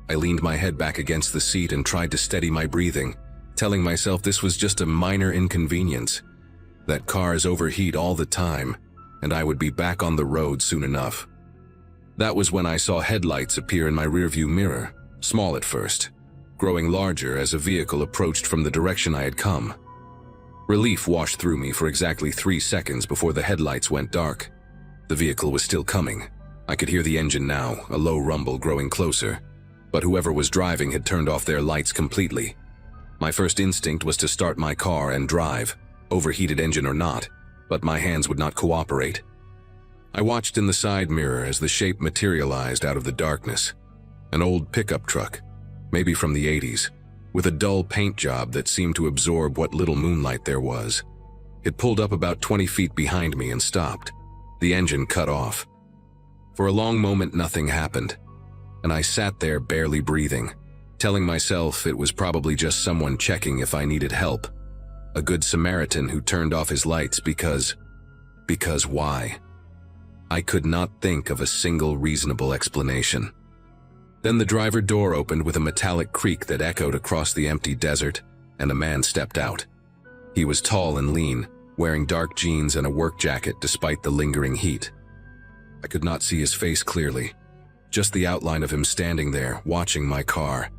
I leaned my head back against the seat and tried to steady my breathing, telling myself this was just a minor inconvenience, that cars overheat all the time, and I would be back on the road soon enough. That was when I saw headlights appear in my rearview mirror, small at first, growing larger as a vehicle approached from the direction I had come. Relief washed through me for exactly 3 seconds before the headlights went dark. The vehicle was still coming. I could hear the engine now, a low rumble growing closer, but whoever was driving had turned off their lights completely. My first instinct was to start my car and drive, overheated engine or not, but my hands would not cooperate. I watched in the side mirror as the shape materialized out of the darkness. An old pickup truck, maybe from the 80s, with a dull paint job that seemed to absorb what little moonlight there was. It pulled up about 20 feet behind me and stopped. The engine cut off. For a long moment nothing happened, and I sat there barely breathing, telling myself it was probably just someone checking if I needed help. A good Samaritan who turned off his lights because why? I could not think of a single reasonable explanation. Then the driver door opened with a metallic creak that echoed across the empty desert, and a man stepped out. He was tall and lean, wearing dark jeans and a work jacket despite the lingering heat. I could not see his face clearly, just the outline of him standing there, watching my car.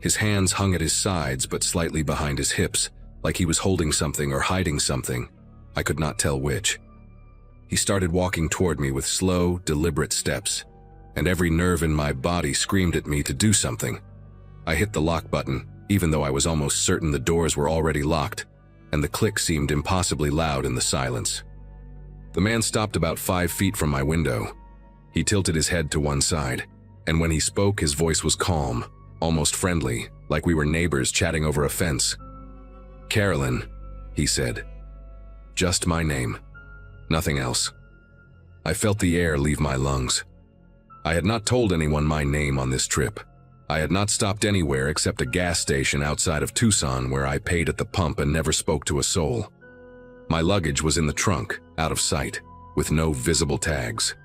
His hands hung at his sides but slightly behind his hips, like he was holding something or hiding something. I could not tell which. He started walking toward me with slow, deliberate steps, and every nerve in my body screamed at me to do something. I hit the lock button, even though I was almost certain the doors were already locked, and the click seemed impossibly loud in the silence. The man stopped about 5 feet from my window. He tilted his head to one side, and when he spoke, his voice was calm, almost friendly, like we were neighbors chatting over a fence. "Carolyn," he said. Just my name. Nothing else. I felt the air leave my lungs. I had not told anyone my name on this trip. I had not stopped anywhere except a gas station outside of Tucson where I paid at the pump and never spoke to a soul. My luggage was in the trunk, out of sight, with no visible tags.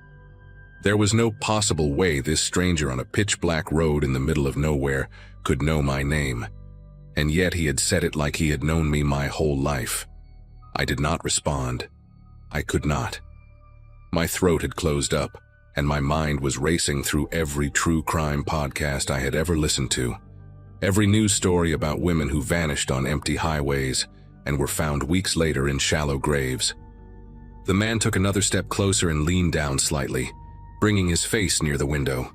There was no possible way this stranger on a pitch-black road in the middle of nowhere could know my name, and yet he had said it like he had known me my whole life. I did not respond. I could not. My throat had closed up, and my mind was racing through every true crime podcast I had ever listened to, every news story about women who vanished on empty highways and were found weeks later in shallow graves. The man took another step closer and leaned down slightly, bringing his face near the window.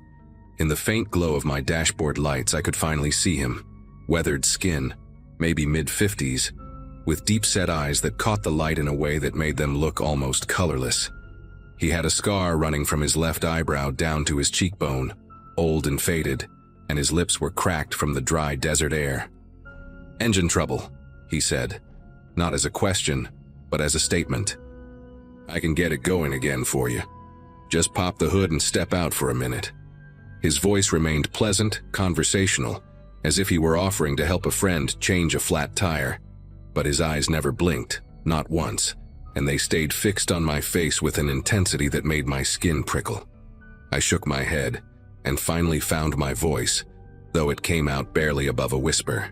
In the faint glow of my dashboard lights, I could finally see him. Weathered skin, maybe mid-50s, with deep-set eyes that caught the light in a way that made them look almost colorless. He had a scar running from his left eyebrow down to his cheekbone, old and faded, and his lips were cracked from the dry desert air. "Engine trouble," he said, not as a question, but as a statement. "I can get it going again for you. Just pop the hood and step out for a minute." His voice remained pleasant, conversational, as if he were offering to help a friend change a flat tire. But his eyes never blinked, not once, and they stayed fixed on my face with an intensity that made my skin prickle. I shook my head, and finally found my voice, though it came out barely above a whisper.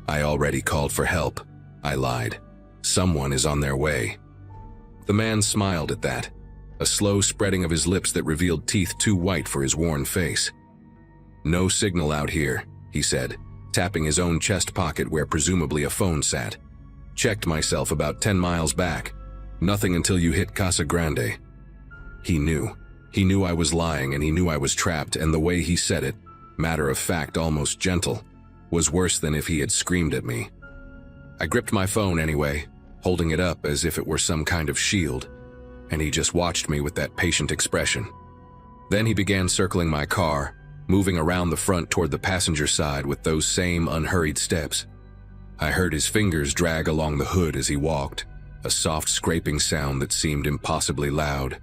"I already called for help," I lied. "Someone is on their way." The man smiled at that, a slow spreading of his lips that revealed teeth too white for his worn face. "No signal out here," he said, tapping his own chest pocket where presumably a phone sat. "Checked myself about 10 miles back. Nothing until you hit Casa Grande." He knew. He knew I was lying, and he knew I was trapped, and the way he said it, matter of fact, almost gentle, was worse than if he had screamed at me. I gripped my phone anyway, holding it up as if it were some kind of shield, and he just watched me with that patient expression. Then he began circling my car, moving around the front toward the passenger side with those same unhurried steps. I heard his fingers drag along the hood as he walked, a soft scraping sound that seemed impossibly loud.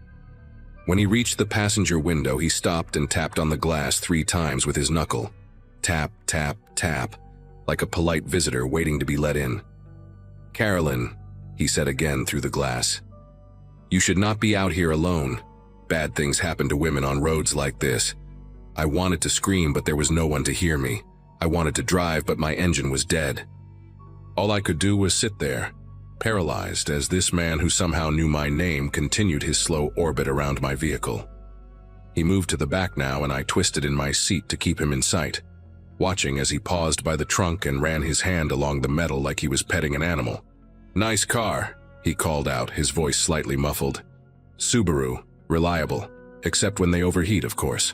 When he reached the passenger window, he stopped and tapped on the glass 3 times with his knuckle. Tap, tap, tap, like a polite visitor waiting to be let in. "Carolyn," he said again through the glass. "You should not be out here alone. Bad things happen to women on roads like this." I wanted to scream, but there was no one to hear me. I wanted to drive, but my engine was dead. All I could do was sit there, paralyzed, as this man who somehow knew my name continued his slow orbit around my vehicle. He moved to the back now, and I twisted in my seat to keep him in sight, watching as he paused by the trunk and ran his hand along the metal like he was petting an animal. "Nice car," he called out, his voice slightly muffled. "Subaru, reliable, except when they overheat, of course."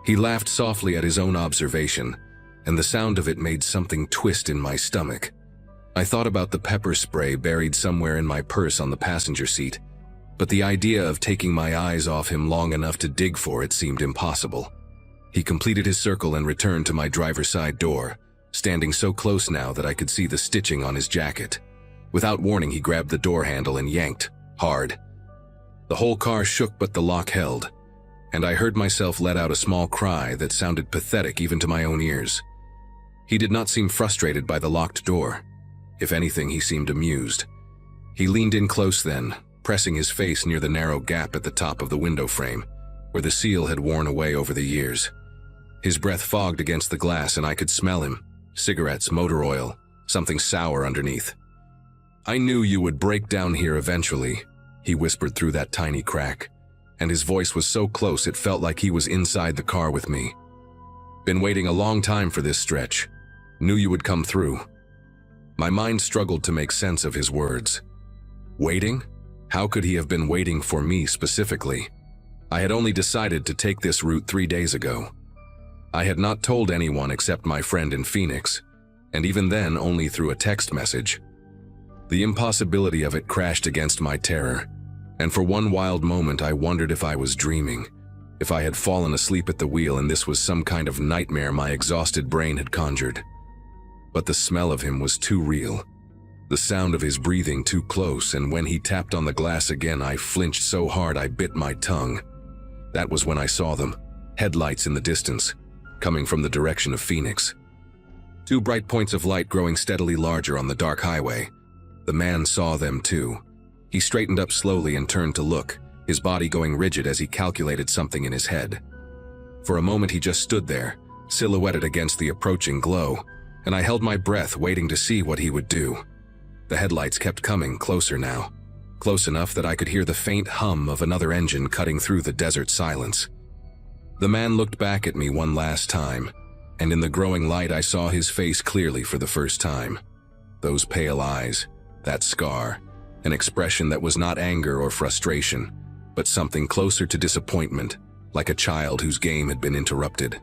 He laughed softly at his own observation, and the sound of it made something twist in my stomach. I thought about the pepper spray buried somewhere in my purse on the passenger seat, but the idea of taking my eyes off him long enough to dig for it seemed impossible. He completed his circle and returned to my driver's side door, standing so close now that I could see the stitching on his jacket. Without warning, he grabbed the door handle and yanked, hard. The whole car shook, but the lock held, and I heard myself let out a small cry that sounded pathetic even to my own ears. He did not seem frustrated by the locked door. If anything, he seemed amused. He leaned in close then, pressing his face near the narrow gap at the top of the window frame, where the seal had worn away over the years. His breath fogged against the glass, and I could smell him. Cigarettes, motor oil, something sour underneath. "I knew you would break down here eventually," he whispered through that tiny crack, and his voice was so close it felt like he was inside the car with me. "Been waiting a long time for this stretch. Knew you would come through." My mind struggled to make sense of his words. Waiting? How could he have been waiting for me specifically? I had only decided to take this route 3 days ago. I had not told anyone except my friend in Phoenix, and even then only through a text message. The impossibility of it crashed against my terror, and for one wild moment I wondered if I was dreaming, if I had fallen asleep at the wheel and this was some kind of nightmare my exhausted brain had conjured. But the smell of him was too real, the sound of his breathing too close, and when he tapped on the glass again I flinched so hard I bit my tongue. That was when I saw them, headlights in the distance, coming from the direction of Phoenix. 2 bright points of light growing steadily larger on the dark highway. The man saw them too. He straightened up slowly and turned to look, his body going rigid as he calculated something in his head. For a moment he just stood there, silhouetted against the approaching glow, and I held my breath waiting to see what he would do. The headlights kept coming closer now, close enough that I could hear the faint hum of another engine cutting through the desert silence. The man looked back at me one last time, and in the growing light I saw his face clearly for the first time. Those pale eyes, that scar, an expression that was not anger or frustration, but something closer to disappointment, like a child whose game had been interrupted.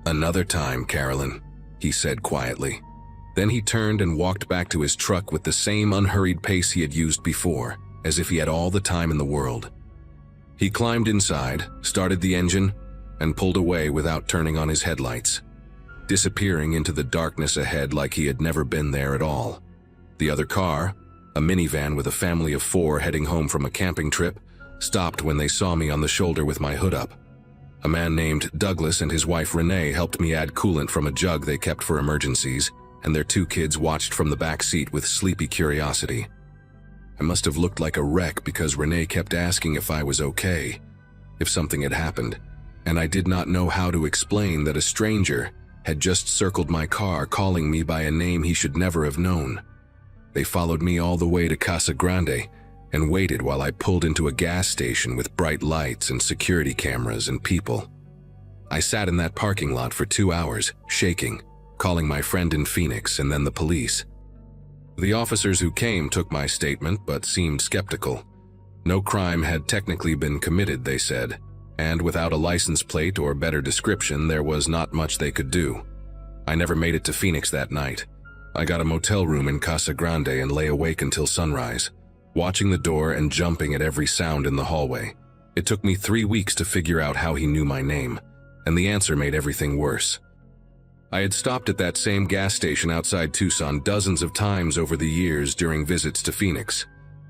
"Another time, Carolyn," he said quietly. Then he turned and walked back to his truck with the same unhurried pace he had used before, as if he had all the time in the world. He climbed inside, started the engine, and pulled away without turning on his headlights, disappearing into the darkness ahead like he had never been there at all. The other car, a minivan with a family of 4 heading home from a camping trip, stopped when they saw me on the shoulder with my hood up. A man named Douglas and his wife Renee helped me add coolant from a jug they kept for emergencies, and their 2 kids watched from the back seat with sleepy curiosity. I must have looked like a wreck because Renee kept asking if I was okay, if something had happened, and I did not know how to explain that a stranger had just circled my car calling me by a name he should never have known. They followed me all the way to Casa Grande and waited while I pulled into a gas station with bright lights and security cameras and people. I sat in that parking lot for 2 hours, shaking, calling my friend in Phoenix and then the police. The officers who came took my statement but seemed skeptical. No crime had technically been committed, they said, and without a license plate or better description, there was not much they could do. I never made it to Phoenix that night. I got a motel room in Casa Grande and lay awake until sunrise, watching the door and jumping at every sound in the hallway. It took me 3 weeks to figure out how he knew my name, and the answer made everything worse. I had stopped at that same gas station outside Tucson dozens of times over the years during visits to Phoenix,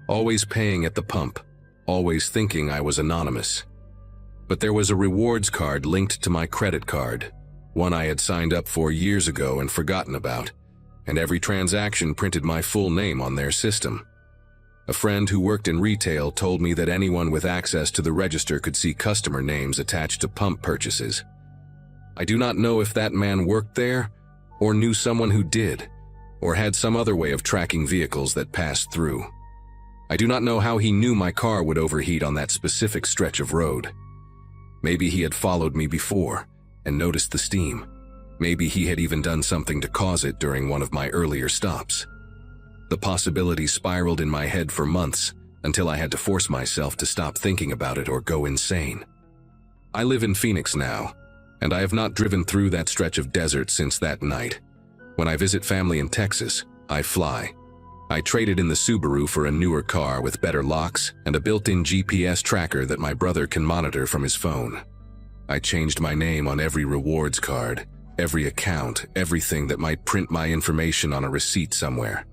always paying at the pump, always thinking I was anonymous. But there was a rewards card linked to my credit card, one I had signed up for years ago and forgotten about, and every transaction printed my full name on their system. A friend who worked in retail told me that anyone with access to the register could see customer names attached to pump purchases. I do not know if that man worked there, or knew someone who did, or had some other way of tracking vehicles that passed through. I do not know how he knew my car would overheat on that specific stretch of road. Maybe he had followed me before and noticed the steam. Maybe he had even done something to cause it during one of my earlier stops. The possibility spiraled in my head for months until I had to force myself to stop thinking about it or go insane. I live in Phoenix now, and I have not driven through that stretch of desert since that night. When I visit family in Texas, I fly. I traded in the Subaru for a newer car with better locks and a built-in GPS tracker that my brother can monitor from his phone. I changed my name on every rewards card, every account, everything that might print my information on a receipt somewhere.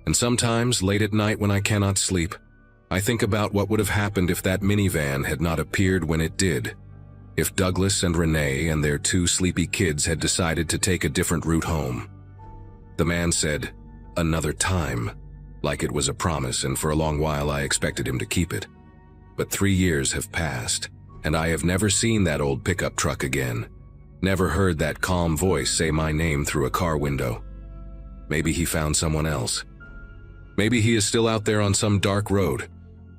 And sometimes, late at night when I cannot sleep, I think about what would have happened if that minivan had not appeared when it did. If Douglas and Renee and their 2 sleepy kids had decided to take a different route home. The man said, "Another time," like it was a promise, and for a long while I expected him to keep it. But 3 years have passed, and I have never seen that old pickup truck again. Never heard that calm voice say my name through a car window. Maybe he found someone else. Maybe he is still out there on some dark road,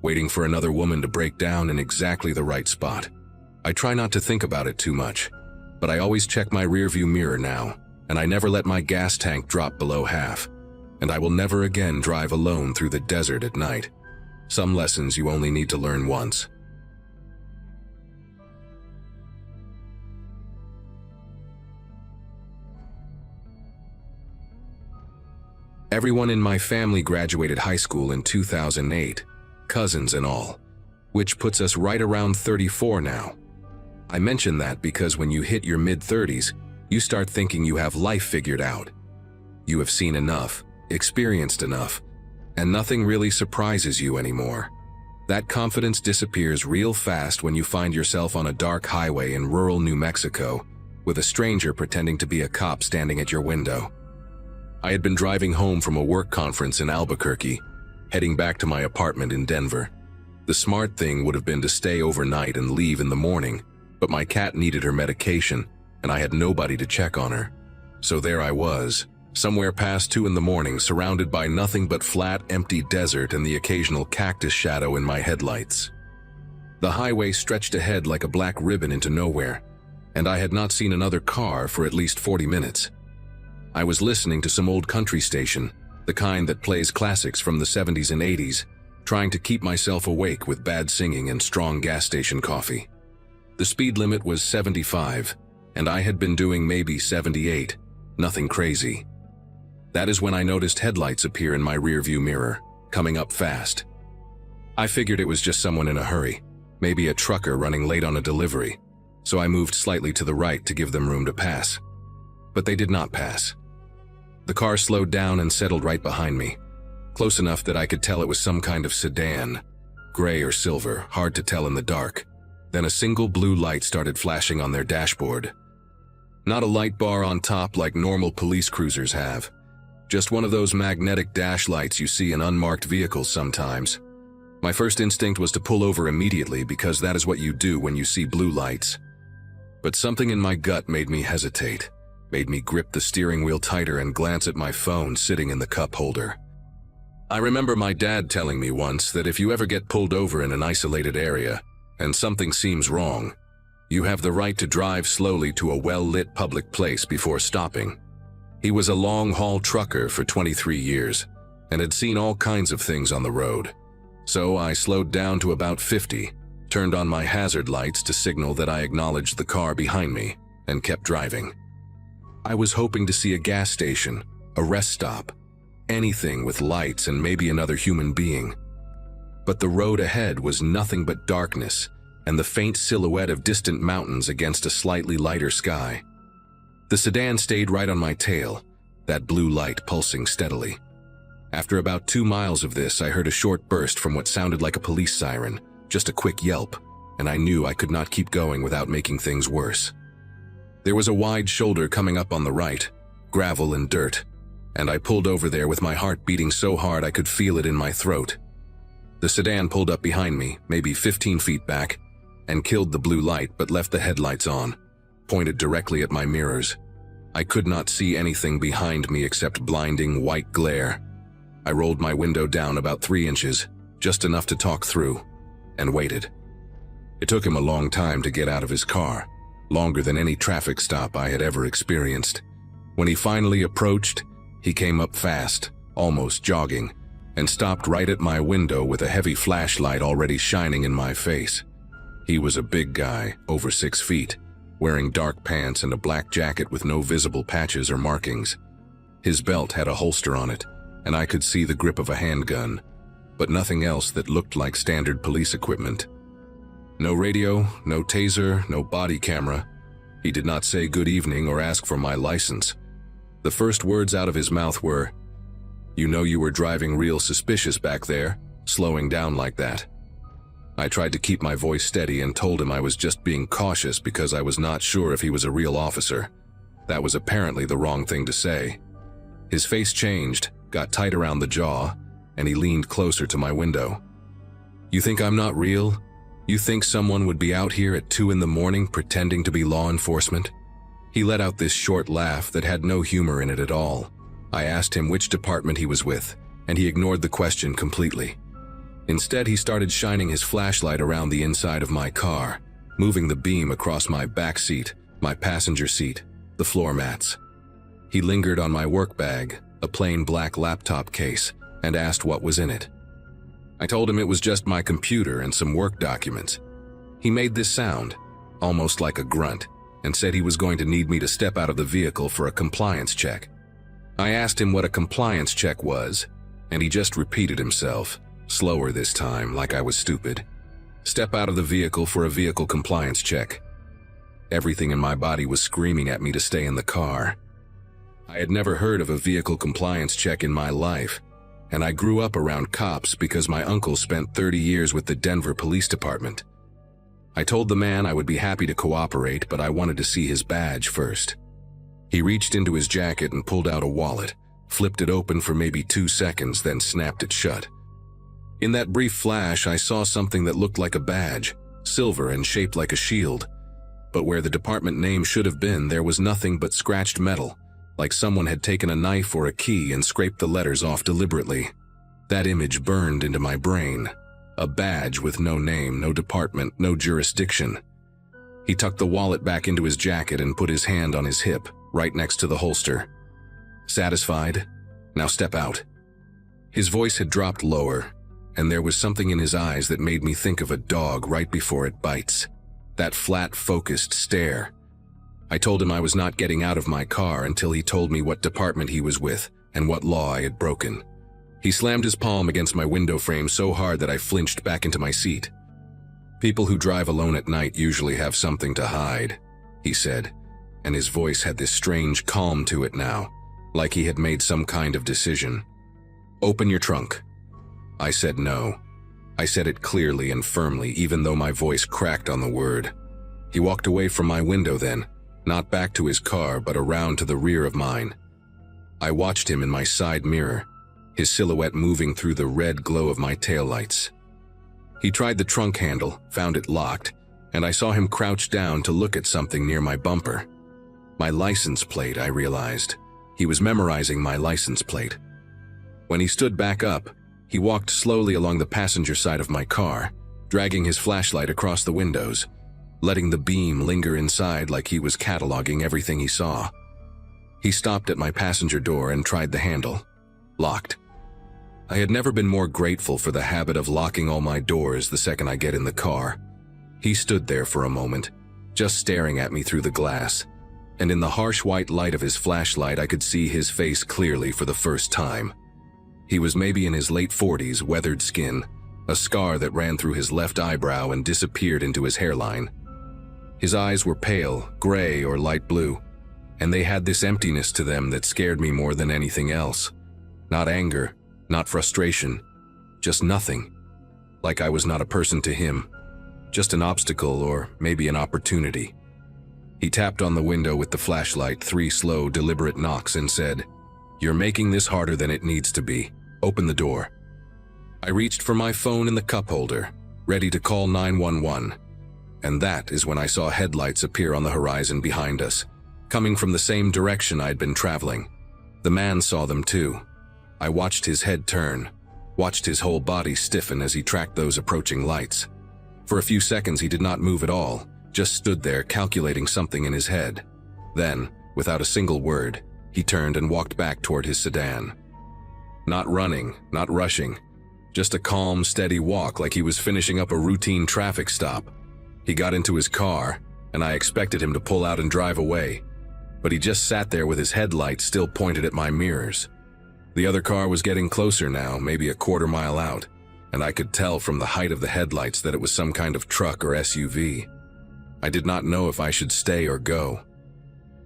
waiting for another woman to break down in exactly the right spot. I try not to think about it too much, but I always check my rearview mirror now, and I never let my gas tank drop below half. and I will never again drive alone through the desert at night. Some lessons you only need to learn once. Everyone in my family graduated high school in 2008, cousins and all, which puts us right around 34 now. I mention that because when you hit your mid-30s, you start thinking you have life figured out. You have seen enough, experienced enough, and nothing really surprises you anymore. That confidence disappears real fast when you find yourself on a dark highway in rural New Mexico with a stranger pretending to be a cop standing at your window. I had been driving home from a work conference in Albuquerque, heading back to my apartment in Denver. The smart thing would have been to stay overnight and leave in the morning, but my cat needed her medication, and I had nobody to check on her. So there I was, somewhere past 2 in the morning, surrounded by nothing but flat, empty desert and the occasional cactus shadow in my headlights. The highway stretched ahead like a black ribbon into nowhere, and I had not seen another car for at least 40 minutes. I was listening to some old country station, the kind that plays classics from the 70s and 80s, trying to keep myself awake with bad singing and strong gas station coffee. The speed limit was 75, and I had been doing maybe 78, nothing crazy. That is when I noticed headlights appear in my rearview mirror, coming up fast. I figured it was just someone in a hurry, maybe a trucker running late on a delivery, so I moved slightly to the right to give them room to pass. But they did not pass. The car slowed down and settled right behind me, close enough that I could tell it was some kind of sedan, gray or silver, hard to tell in the dark. Then a single blue light started flashing on their dashboard. Not a light bar on top like normal police cruisers have, just one of those magnetic dash lights you see in unmarked vehicles sometimes. My first instinct was to pull over immediately because that is what you do when you see blue lights. But something in my gut made me hesitate. Made me grip the steering wheel tighter and glance at my phone sitting in the cup holder. I remember my dad telling me once that if you ever get pulled over in an isolated area and something seems wrong, you have the right to drive slowly to a well-lit public place before stopping. He was a long-haul trucker for 23 years and had seen all kinds of things on the road. So I slowed down to about 50, turned on my hazard lights to signal that I acknowledged the car behind me, and kept driving. I was hoping to see a gas station, a rest stop, anything with lights and maybe another human being. But the road ahead was nothing but darkness and the faint silhouette of distant mountains against a slightly lighter sky. The sedan stayed right on my tail, that blue light pulsing steadily. After about 2 miles of this, I heard a short burst from what sounded like a police siren, just a quick yelp, and I knew I could not keep going without making things worse. There was a wide shoulder coming up on the right, gravel and dirt, and I pulled over there with my heart beating so hard I could feel it in my throat. The sedan pulled up behind me, maybe 15 feet back, and killed the blue light but left the headlights on, pointed directly at my mirrors. I could not see anything behind me except blinding white glare. I rolled my window down about 3 inches, just enough to talk through, and waited. It took him a long time to get out of his car, longer than any traffic stop I had ever experienced. When he finally approached, he came up fast, almost jogging, and stopped right at my window with a heavy flashlight already shining in my face. He was a big guy, over 6 feet, wearing dark pants and a black jacket with no visible patches or markings. His belt had a holster on it, and I could see the grip of a handgun, but nothing else that looked like standard police equipment. No radio, no taser, no body camera. He did not say good evening or ask for my license. The first words out of his mouth were, "You know you were driving real suspicious back there, slowing down like that." I tried to keep my voice steady and told him I was just being cautious because I was not sure if he was a real officer. That was apparently the wrong thing to say. His face changed, got tight around the jaw, and he leaned closer to my window. "You think I'm not real? You think someone would be out here at 2 in the morning pretending to be law enforcement?" He let out this short laugh that had no humor in it at all. I asked him which department he was with, and he ignored the question completely. Instead, he started shining his flashlight around the inside of my car, moving the beam across my back seat, my passenger seat, the floor mats. He lingered on my work bag, a plain black laptop case, and asked what was in it. I told him it was just my computer and some work documents. He made this sound, almost like a grunt, and said he was going to need me to step out of the vehicle for a compliance check. I asked him what a compliance check was, and he just repeated himself, slower this time, like I was stupid. Step out of the vehicle for a vehicle compliance check. Everything in my body was screaming at me to stay in the car. I had never heard of a vehicle compliance check in my life, and I grew up around cops because my uncle spent 30 years with the Denver Police Department. I told the man I would be happy to cooperate, but I wanted to see his badge first. He reached into his jacket and pulled out a wallet, flipped it open for maybe 2 seconds, then snapped it shut. In that brief flash, I saw something that looked like a badge, silver and shaped like a shield. But where the department name should have been, there was nothing but scratched metal, like someone had taken a knife or a key and scraped the letters off deliberately. That image burned into my brain. A badge with no name, no department, no jurisdiction. He tucked the wallet back into his jacket and put his hand on his hip, right next to the holster. Satisfied? Now step out. His voice had dropped lower, and there was something in his eyes that made me think of a dog right before it bites. That flat, focused stare. I told him I was not getting out of my car until he told me what department he was with and what law I had broken. He slammed his palm against my window frame so hard that I flinched back into my seat. People who drive alone at night usually have something to hide, he said, and his voice had this strange calm to it now, like he had made some kind of decision. Open your trunk. I said no. I said it clearly and firmly, even though my voice cracked on the word. He walked away from my window then, not back to his car, but around to the rear of mine. I watched him in my side mirror, his silhouette moving through the red glow of my taillights. He tried the trunk handle, found it locked, and I saw him crouch down to look at something near my bumper. My license plate, I realized. He was memorizing my license plate. When he stood back up, he walked slowly along the passenger side of my car, dragging his flashlight across the windows, letting the beam linger inside like he was cataloging everything he saw. He stopped at my passenger door and tried the handle. Locked. I had never been more grateful for the habit of locking all my doors the second I get in the car. He stood there for a moment, just staring at me through the glass, and in the harsh white light of his flashlight I could see his face clearly for the first time. He was maybe in his late 40s, weathered skin, a scar that ran through his left eyebrow and disappeared into his hairline. His eyes were pale, gray or light blue, and they had this emptiness to them that scared me more than anything else. Not anger, not frustration, just nothing. Like I was not a person to him, just an obstacle or maybe an opportunity. He tapped on the window with the flashlight 3 slow, deliberate knocks and said, "You're making this harder than it needs to be. Open the door." I reached for my phone in the cup holder, ready to call 911. And that is when I saw headlights appear on the horizon behind us, coming from the same direction I'd been traveling. The man saw them too. I watched his head turn, watched his whole body stiffen as he tracked those approaching lights. For a few seconds he did not move at all, just stood there calculating something in his head. Then, without a single word, he turned and walked back toward his sedan. Not running, not rushing, just a calm, steady walk like he was finishing up a routine traffic stop. He got into his car, and I expected him to pull out and drive away, but he just sat there with his headlights still pointed at my mirrors. The other car was getting closer now, maybe a quarter mile out, and I could tell from the height of the headlights that it was some kind of truck or SUV. I did not know if I should stay or go.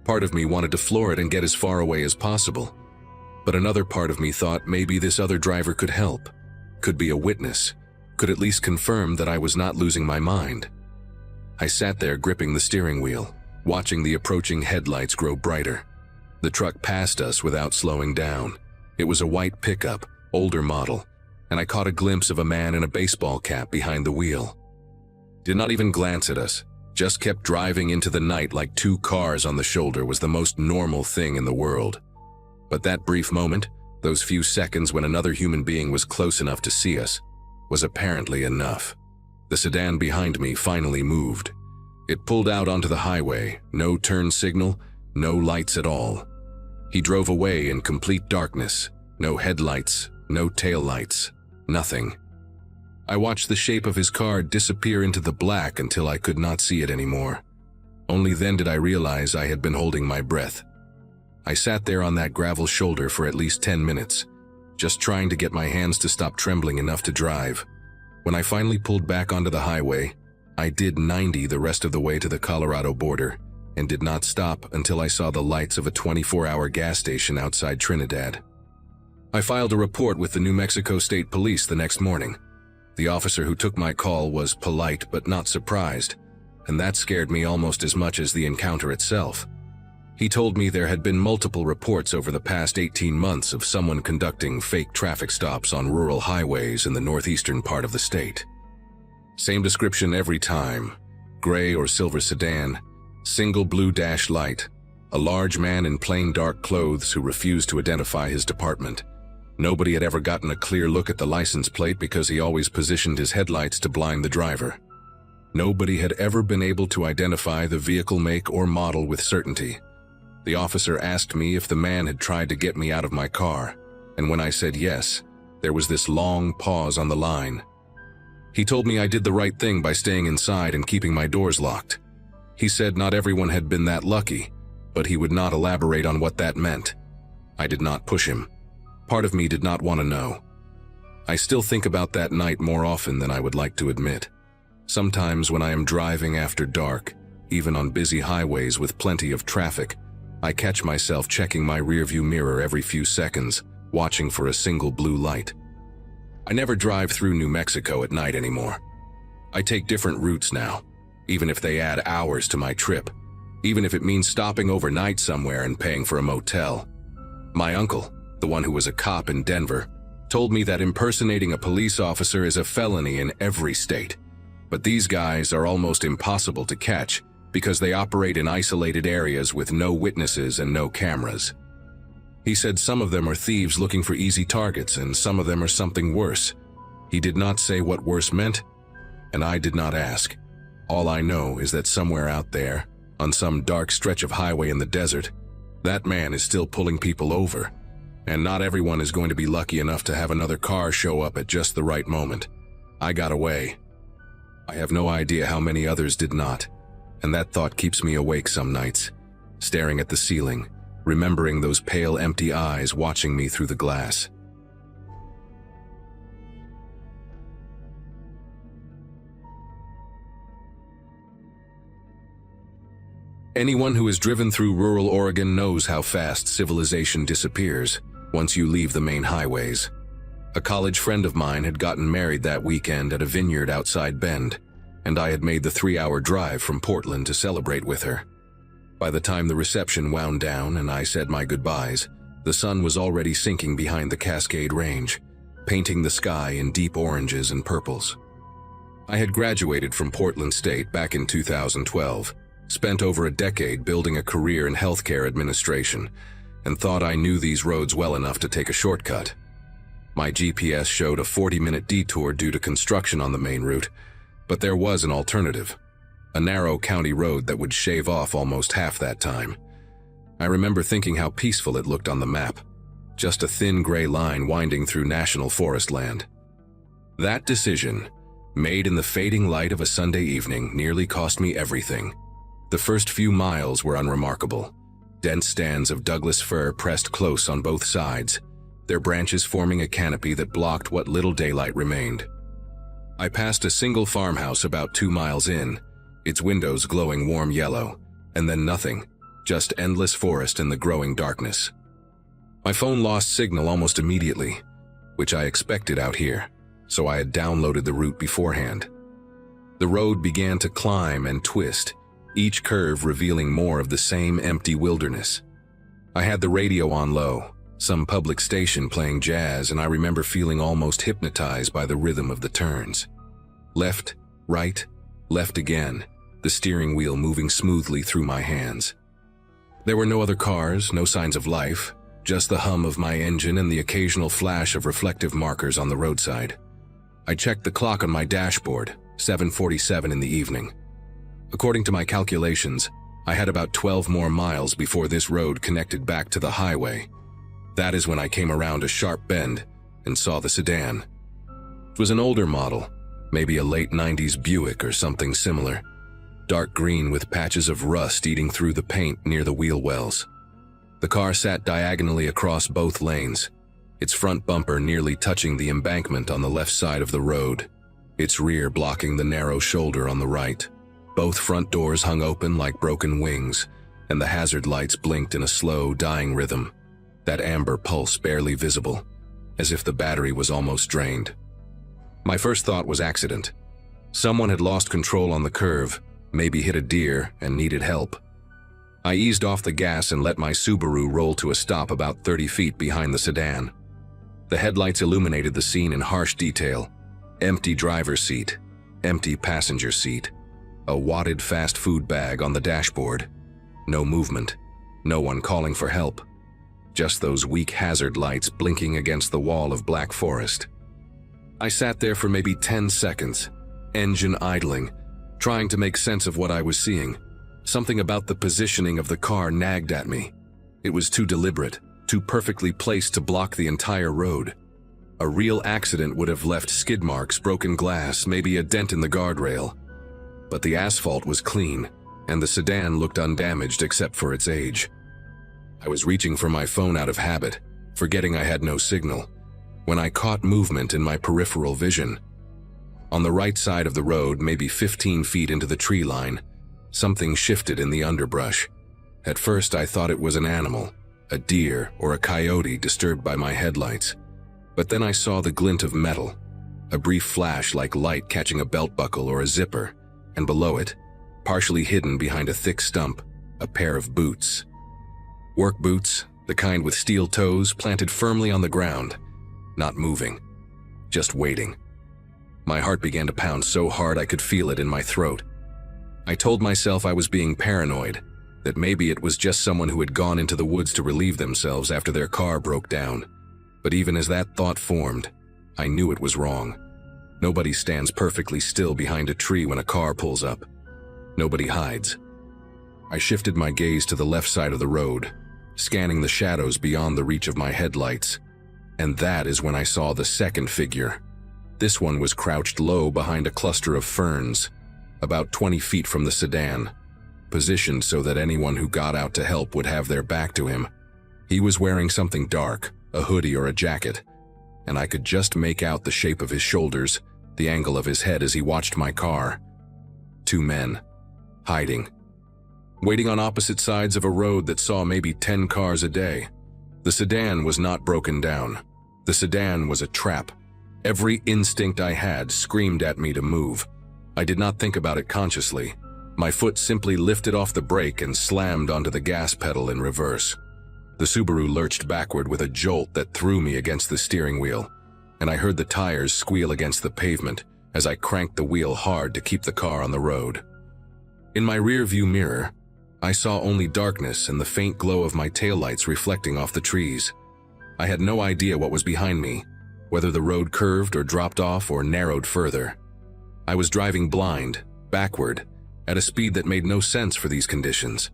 Part of me wanted to floor it and get as far away as possible, but another part of me thought maybe this other driver could help, could be a witness, could at least confirm that I was not losing my mind. I sat there gripping the steering wheel, watching the approaching headlights grow brighter. The truck passed us without slowing down. It was a white pickup, older model, and I caught a glimpse of a man in a baseball cap behind the wheel. Did not even glance at us, just kept driving into the night like 2 cars on the shoulder was the most normal thing in the world. But that brief moment, those few seconds when another human being was close enough to see us, was apparently enough. The sedan behind me finally moved. It pulled out onto the highway, no turn signal, no lights at all. He drove away in complete darkness. No headlights, no taillights, nothing. I watched the shape of his car disappear into the black until I could not see it anymore. Only then did I realize I had been holding my breath. I sat there on that gravel shoulder for at least 10 minutes, just trying to get my hands to stop trembling enough to drive. When I finally pulled back onto the highway, I did 90 the rest of the way to the Colorado border and did not stop until I saw the lights of a 24-hour gas station outside Trinidad. I filed a report with the New Mexico State Police the next morning. The officer who took my call was polite but not surprised, and that scared me almost as much as the encounter itself. He told me there had been multiple reports over the past 18 months of someone conducting fake traffic stops on rural highways in the northeastern part of the state. Same description every time: gray or silver sedan, single blue dash light, a large man in plain dark clothes who refused to identify his department. Nobody had ever gotten a clear look at the license plate because he always positioned his headlights to blind the driver. Nobody had ever been able to identify the vehicle make or model with certainty. The officer asked me if the man had tried to get me out of my car, and when I said yes, there was this long pause on the line. He told me I did the right thing by staying inside and keeping my doors locked. He said not everyone had been that lucky, but he would not elaborate on what that meant. I did not push him. Part of me did not want to know. I still think about that night more often than I would like to admit. Sometimes when I am driving after dark, even on busy highways with plenty of traffic, I catch myself checking my rearview mirror every few seconds, watching for a single blue light. I never drive through New Mexico at night anymore. I take different routes now, even if they add hours to my trip, even if it means stopping overnight somewhere and paying for a motel. My uncle, the one who was a cop in Denver, told me that impersonating a police officer is a felony in every state. But these guys are almost impossible to catch because they operate in isolated areas with no witnesses and no cameras. He said some of them are thieves looking for easy targets and some of them are something worse. He did not say what worse meant, and I did not ask. All I know is that somewhere out there, on some dark stretch of highway in the desert, that man is still pulling people over, and not everyone is going to be lucky enough to have another car show up at just the right moment. I got away. I have no idea how many others did not, and that thought keeps me awake some nights, staring at the ceiling, remembering those pale, empty eyes watching me through the glass. Anyone who has driven through rural Oregon knows how fast civilization disappears once you leave the main highways. A college friend of mine had gotten married that weekend at a vineyard outside Bend, and I had made the 3-hour drive from Portland to celebrate with her. By the time the reception wound down and I said my goodbyes, the sun was already sinking behind the Cascade Range, painting the sky in deep oranges and purples. I had graduated from Portland State back in 2012, spent over a decade building a career in healthcare administration, and thought I knew these roads well enough to take a shortcut. My GPS showed a 40-minute detour due to construction on the main route, but there was an alternative, a narrow county road that would shave off almost half that time. I remember thinking how peaceful it looked on the map, just a thin gray line winding through national forest land. That decision, made in the fading light of a Sunday evening, nearly cost me everything. The first few miles were unremarkable. Dense stands of Douglas fir pressed close on both sides, their branches forming a canopy that blocked what little daylight remained. I passed a single farmhouse about 2 miles in, its windows glowing warm yellow, and then nothing, just endless forest in the growing darkness. My phone lost signal almost immediately, which I expected out here, so I had downloaded the route beforehand. The road began to climb and twist, each curve revealing more of the same empty wilderness. I had the radio on low, some public station playing jazz, and I remember feeling almost hypnotized by the rhythm of the turns. Left, right, left again, the steering wheel moving smoothly through my hands. There were no other cars, no signs of life, just the hum of my engine and the occasional flash of reflective markers on the roadside. I checked the clock on my dashboard, 7:47 in the evening. According to my calculations, I had about 12 more miles before this road connected back to the highway. That is when I came around a sharp bend and saw the sedan. It was an older model, maybe a late 90s Buick or something similar. Dark green with patches of rust eating through the paint near the wheel wells. The car sat diagonally across both lanes, its front bumper nearly touching the embankment on the left side of the road, its rear blocking the narrow shoulder on the right. Both front doors hung open like broken wings, and the hazard lights blinked in a slow, dying rhythm, that amber pulse barely visible, as if the battery was almost drained. My first thought was accident. Someone had lost control on the curve, maybe hit a deer and needed help. I eased off the gas and let my Subaru roll to a stop about 30 feet behind the sedan. The headlights illuminated the scene in harsh detail. Empty driver's seat, empty passenger seat, a wadded fast food bag on the dashboard. No movement, no one calling for help. Just those weak hazard lights blinking against the wall of black forest. I sat there for maybe 10 seconds, engine idling, trying to make sense of what I was seeing. Something about the positioning of the car nagged at me. It was too deliberate, too perfectly placed to block the entire road. A real accident would have left skid marks, broken glass, maybe a dent in the guardrail. But the asphalt was clean, and the sedan looked undamaged except for its age. I was reaching for my phone out of habit, forgetting I had no signal, when I caught movement in my peripheral vision. On the right side of the road, maybe 15 feet into the tree line, something shifted in the underbrush. At first I thought it was an animal, a deer or a coyote disturbed by my headlights. But then I saw the glint of metal, a brief flash like light catching a belt buckle or a zipper, and below it, partially hidden behind a thick stump, a pair of boots. Work boots, the kind with steel toes planted firmly on the ground, not moving, just waiting. My heart began to pound so hard I could feel it in my throat. I told myself I was being paranoid, that maybe it was just someone who had gone into the woods to relieve themselves after their car broke down. But even as that thought formed, I knew it was wrong. Nobody stands perfectly still behind a tree when a car pulls up. Nobody hides. I shifted my gaze to the left side of the road, scanning the shadows beyond the reach of my headlights. And that is when I saw the second figure. This one was crouched low behind a cluster of ferns, about 20 feet from the sedan, positioned so that anyone who got out to help would have their back to him. He was wearing something dark, a hoodie or a jacket, and I could just make out the shape of his shoulders, the angle of his head as he watched my car. Two men, hiding, waiting on opposite sides of a road that saw maybe 10 cars a day. The sedan was not broken down. The sedan was a trap. Every instinct I had screamed at me to move. I did not think about it consciously. My foot simply lifted off the brake and slammed onto the gas pedal in reverse. The Subaru lurched backward with a jolt that threw me against the steering wheel, and I heard the tires squeal against the pavement as I cranked the wheel hard to keep the car on the road. In my rear-view mirror, I saw only darkness and the faint glow of my taillights reflecting off the trees. I had no idea what was behind me, whether the road curved or dropped off or narrowed further. I was driving blind, backward, at a speed that made no sense for these conditions.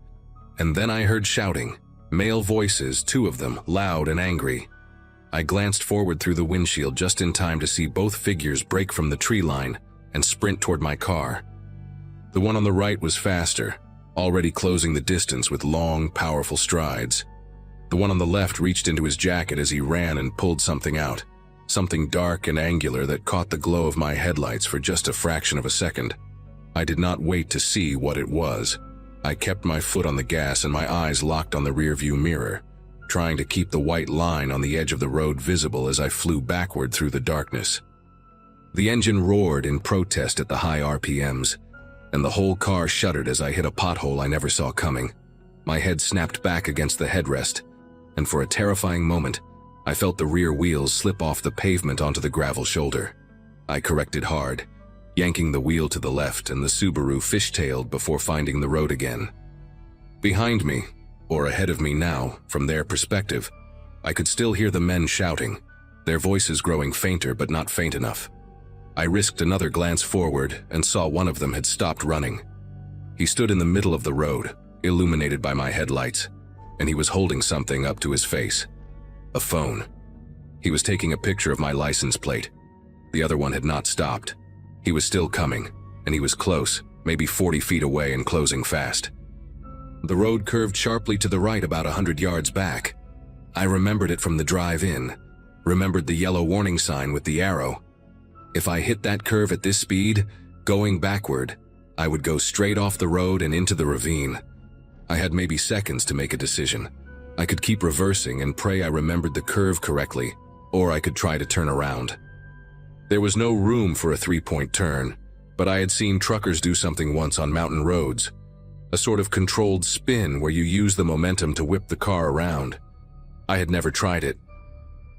And then I heard shouting, male voices, two of them, loud and angry. I glanced forward through the windshield just in time to see both figures break from the tree line and sprint toward my car. The one on the right was faster, already closing the distance with long, powerful strides. The one on the left reached into his jacket as he ran and pulled something out, something dark and angular that caught the glow of my headlights for just a fraction of a second. I did not wait to see what it was. I kept my foot on the gas and my eyes locked on the rearview mirror, trying to keep the white line on the edge of the road visible as I flew backward through the darkness. The engine roared in protest at the high RPMs, and the whole car shuddered as I hit a pothole I never saw coming. My head snapped back against the headrest, and for a terrifying moment, I felt the rear wheels slip off the pavement onto the gravel shoulder. I corrected hard, yanking the wheel to the left, and the Subaru fishtailed before finding the road again. Behind me, or ahead of me now, from their perspective, I could still hear the men shouting, their voices growing fainter but not faint enough. I risked another glance forward and saw one of them had stopped running. He stood in the middle of the road, illuminated by my headlights, and he was holding something up to his face. A phone. He was taking a picture of my license plate. The other one had not stopped. He was still coming, and he was close, maybe 40 feet away and closing fast. The road curved sharply to the right about 100 yards back. I remembered it from the drive-in, remembered the yellow warning sign with the arrow. If I hit that curve at this speed, going backward, I would go straight off the road and into the ravine. I had maybe seconds to make a decision. I could keep reversing and pray I remembered the curve correctly, or I could try to turn around. There was no room for a three-point turn, but I had seen truckers do something once on mountain roads, a sort of controlled spin where you use the momentum to whip the car around. I had never tried it.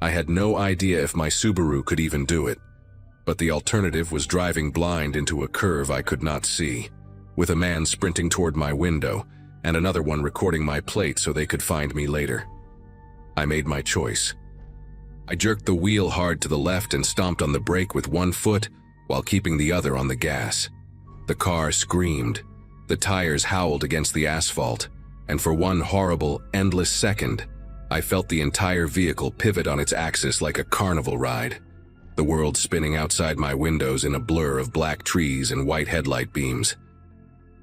I had no idea if my Subaru could even do it, but the alternative was driving blind into a curve I could not see, with a man sprinting toward my window and another one recording my plate so they could find me later. I made my choice. I jerked the wheel hard to the left and stomped on the brake with one foot while keeping the other on the gas. The car screamed. The tires howled against the asphalt, and for one horrible, endless second, I felt the entire vehicle pivot on its axis like a carnival ride, the world spinning outside my windows in a blur of black trees and white headlight beams.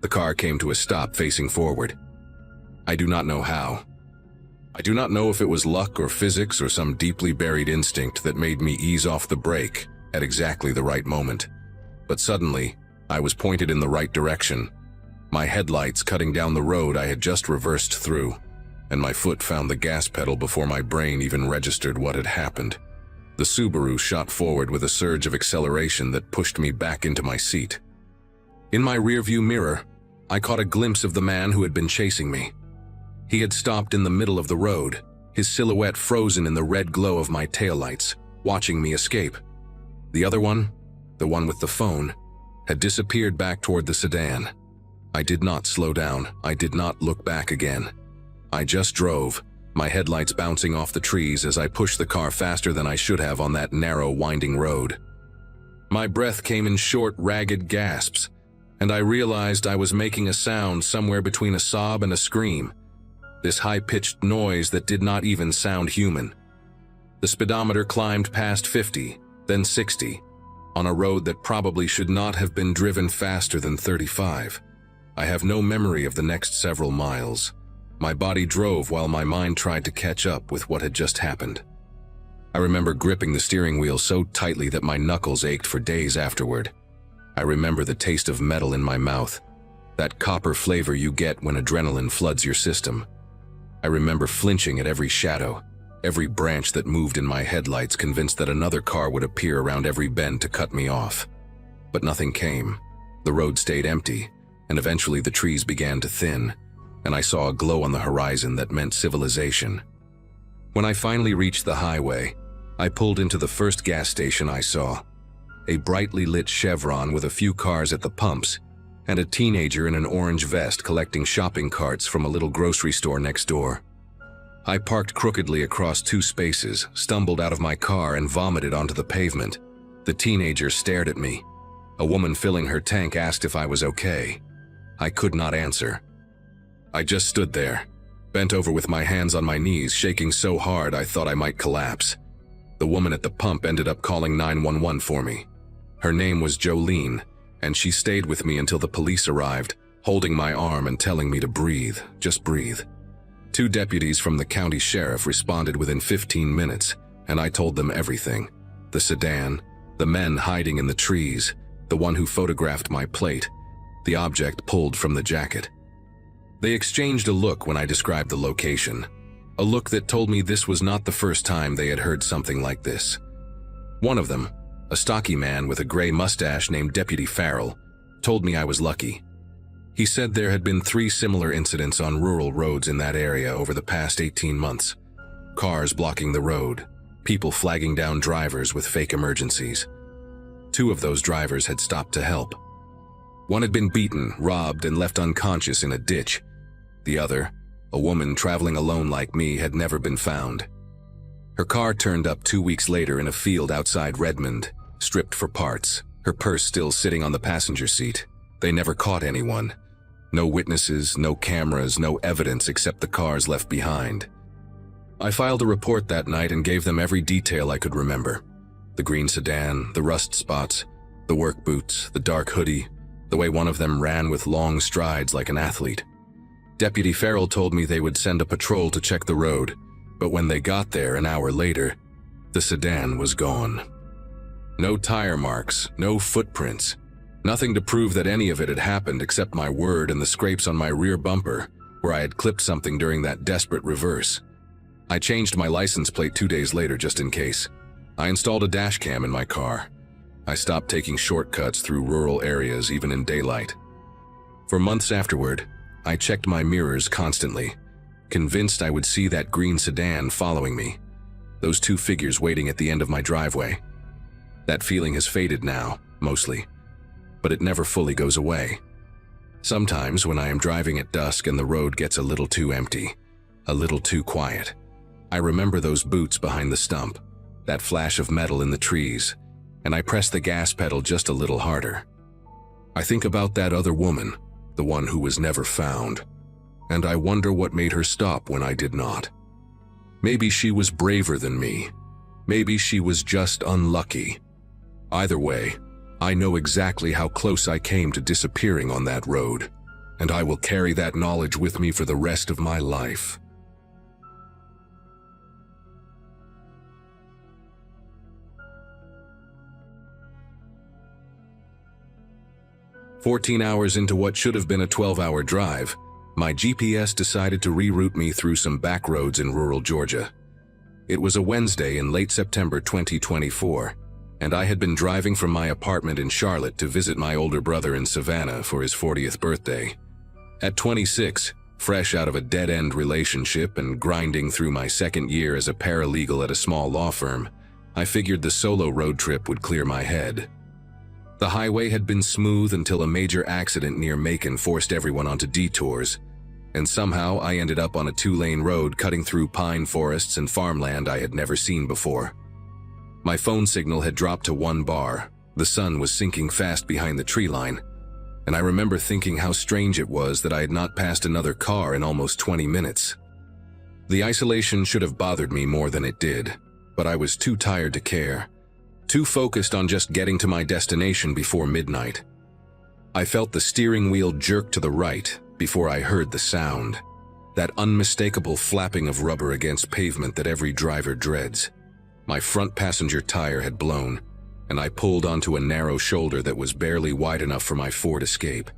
The car came to a stop facing forward. I do not know how. I do not know if it was luck or physics or some deeply buried instinct that made me ease off the brake at exactly the right moment. But suddenly, I was pointed in the right direction, my headlights cutting down the road I had just reversed through, and my foot found the gas pedal before my brain even registered what had happened. The Subaru shot forward with a surge of acceleration that pushed me back into my seat. In my rearview mirror, I caught a glimpse of the man who had been chasing me. He had stopped in the middle of the road, his silhouette frozen in the red glow of my taillights, watching me escape. The other one, the one with the phone, had disappeared back toward the sedan. I did not slow down. I did not look back again. I just drove, my headlights bouncing off the trees as I pushed the car faster than I should have on that narrow, winding road. My breath came in short, ragged gasps, and I realized I was making a sound somewhere between a sob and a scream, this high-pitched noise that did not even sound human. The speedometer climbed past 50, then 60, on a road that probably should not have been driven faster than 35. I have no memory of the next several miles. My body drove while my mind tried to catch up with what had just happened. I remember gripping the steering wheel so tightly that my knuckles ached for days afterward. I remember the taste of metal in my mouth, that copper flavor you get when adrenaline floods your system. I remember flinching at every shadow, every branch that moved in my headlights, convinced that another car would appear around every bend to cut me off. But nothing came. The road stayed empty, and eventually the trees began to thin, and I saw a glow on the horizon that meant civilization. When I finally reached the highway, I pulled into the first gas station I saw, a brightly lit Chevron with a few cars at the pumps, and a teenager in an orange vest collecting shopping carts from a little grocery store next door. I parked crookedly across two spaces, stumbled out of my car, and vomited onto the pavement. The teenager stared at me. A woman filling her tank asked if I was okay. I could not answer. I just stood there, bent over with my hands on my knees, shaking so hard I thought I might collapse. The woman at the pump ended up calling 911 for me. Her name was Jolene, and she stayed with me until the police arrived, holding my arm and telling me to breathe, just breathe. 2 deputies from the county sheriff responded within 15 minutes, and I told them everything. The sedan, the men hiding in the trees, the one who photographed my plate, the object pulled from the jacket. They exchanged a look when I described the location, a look that told me this was not the first time they had heard something like this. One of them, a stocky man with a gray mustache named Deputy Farrell, told me I was lucky. He said there had been 3 similar incidents on rural roads in that area over the past 18 months. Cars blocking the road, people flagging down drivers with fake emergencies. 2 of those drivers had stopped to help. One had been beaten, robbed, and left unconscious in a ditch. The other, a woman traveling alone like me, had never been found. Her car turned up 2 weeks later in a field outside Redmond, stripped for parts, her purse still sitting on the passenger seat. They never caught anyone. No witnesses, no cameras, no evidence except the cars left behind. I filed a report that night and gave them every detail I could remember. The green sedan, the rust spots, the work boots, the dark hoodie, the way one of them ran with long strides like an athlete. Deputy Farrell told me they would send a patrol to check the road, but when they got there an hour later, the sedan was gone. No tire marks, no footprints, nothing to prove that any of it had happened except my word and the scrapes on my rear bumper where I had clipped something during that desperate reverse. I changed my license plate 2 days later just in case. I installed a dash cam in my car. I stopped taking shortcuts through rural areas even in daylight. For months afterward, I checked my mirrors constantly, convinced I would see that green sedan following me, those two figures waiting at the end of my driveway. That feeling has faded now, mostly, but it never fully goes away. Sometimes when I am driving at dusk and the road gets a little too empty, a little too quiet, I remember those boots behind the stump, that flash of metal in the trees, and I press the gas pedal just a little harder. I think about that other woman, the one who was never found, and I wonder what made her stop when I did not. Maybe she was braver than me. Maybe she was just unlucky. Either way, I know exactly how close I came to disappearing on that road, and I will carry that knowledge with me for the rest of my life. "14 hours into what should have been a 12-hour drive, my GPS decided to reroute me through some back roads in rural Georgia. It was a Wednesday in late September 2024, and I had been driving from my apartment in Charlotte to visit my older brother in Savannah for his 40th birthday. At 26, fresh out of a dead-end relationship and grinding through my second year as a paralegal at a small law firm, I figured the solo road trip would clear my head. The highway had been smooth until a major accident near Macon forced everyone onto detours, and somehow I ended up on a 2-lane road cutting through pine forests and farmland I had never seen before. My phone signal had dropped to 1 bar, the sun was sinking fast behind the tree line, and I remember thinking how strange it was that I had not passed another car in almost 20 minutes. The isolation should have bothered me more than it did, but I was too tired to care. Too focused on just getting to my destination before midnight. I felt the steering wheel jerk to the right before I heard the sound, that unmistakable flapping of rubber against pavement that every driver dreads. My front passenger tire had blown, and I pulled onto a narrow shoulder that was barely wide enough for my Ford Escape.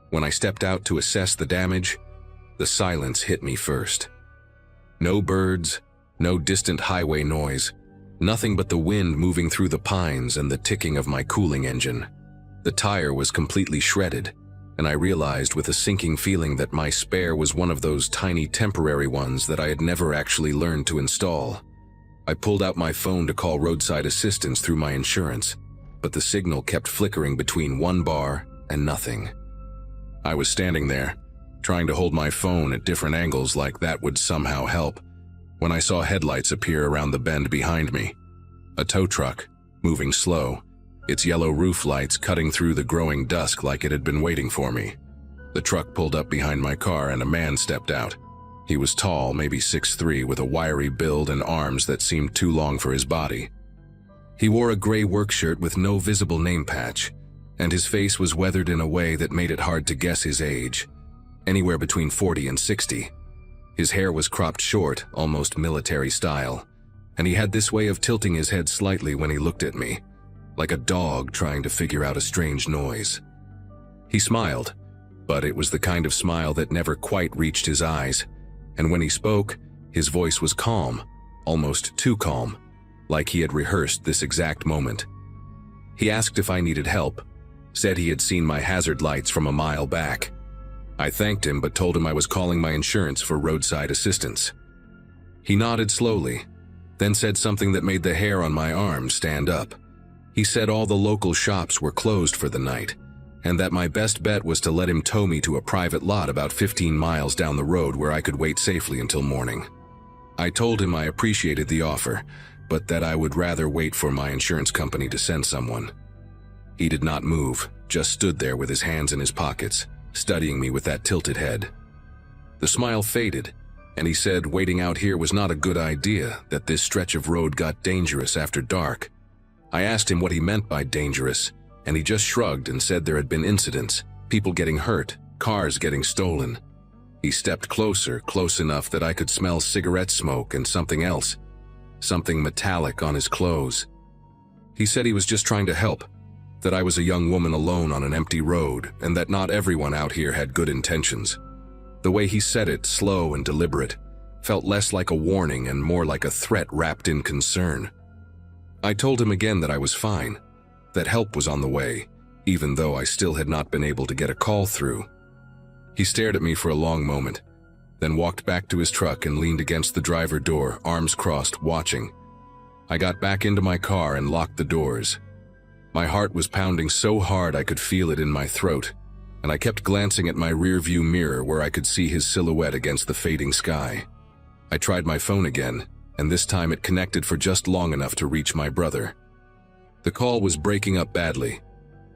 When I stepped out to assess the damage, the silence hit me first. No birds, no distant highway noise, nothing but the wind moving through the pines and the ticking of my cooling engine. The tire was completely shredded, and I realized with a sinking feeling that my spare was one of those tiny temporary ones that I had never actually learned to install. I pulled out my phone to call roadside assistance through my insurance, but the signal kept flickering between 1 bar and nothing. I was standing there, trying to hold my phone at different angles like that would somehow help, when I saw headlights appear around the bend behind me. A tow truck, moving slow, its yellow roof lights cutting through the growing dusk like it had been waiting for me. The truck pulled up behind my car and a man stepped out. He was tall, maybe 6'3", with a wiry build and arms that seemed too long for his body. He wore a gray work shirt with no visible name patch, and his face was weathered in a way that made it hard to guess his age, anywhere between 40 and 60. His hair was cropped short, almost military style, and he had this way of tilting his head slightly when he looked at me, like a dog trying to figure out a strange noise. He smiled, but it was the kind of smile that never quite reached his eyes, and when he spoke, his voice was calm, almost too calm, like he had rehearsed this exact moment. He asked if I needed help, said he had seen my hazard lights from a mile back. I thanked him but told him I was calling my insurance for roadside assistance. He nodded slowly, then said something that made the hair on my arm stand up. He said all the local shops were closed for the night, and that my best bet was to let him tow me to a private lot about 15 miles down the road where I could wait safely until morning. I told him I appreciated the offer, but that I would rather wait for my insurance company to send someone. He did not move, just stood there with his hands in his pockets, studying me with that tilted head. The smile faded, and he said waiting out here was not a good idea, that this stretch of road got dangerous after dark. I asked him what he meant by dangerous, and he just shrugged and said there had been incidents, people getting hurt, cars getting stolen. He stepped closer, close enough that I could smell cigarette smoke and something else, something metallic on his clothes. He said he was just trying to help, that I was a young woman alone on an empty road, and that not everyone out here had good intentions. The way he said it, slow and deliberate, felt less like a warning and more like a threat wrapped in concern. I told him again that I was fine, that help was on the way, even though I still had not been able to get a call through. He stared at me for a long moment, then walked back to his truck and leaned against the driver door, arms crossed, watching. I got back into my car and locked the doors. My heart was pounding so hard I could feel it in my throat, and I kept glancing at my rearview mirror where I could see his silhouette against the fading sky. I tried my phone again, and this time it connected for just long enough to reach my brother. The call was breaking up badly,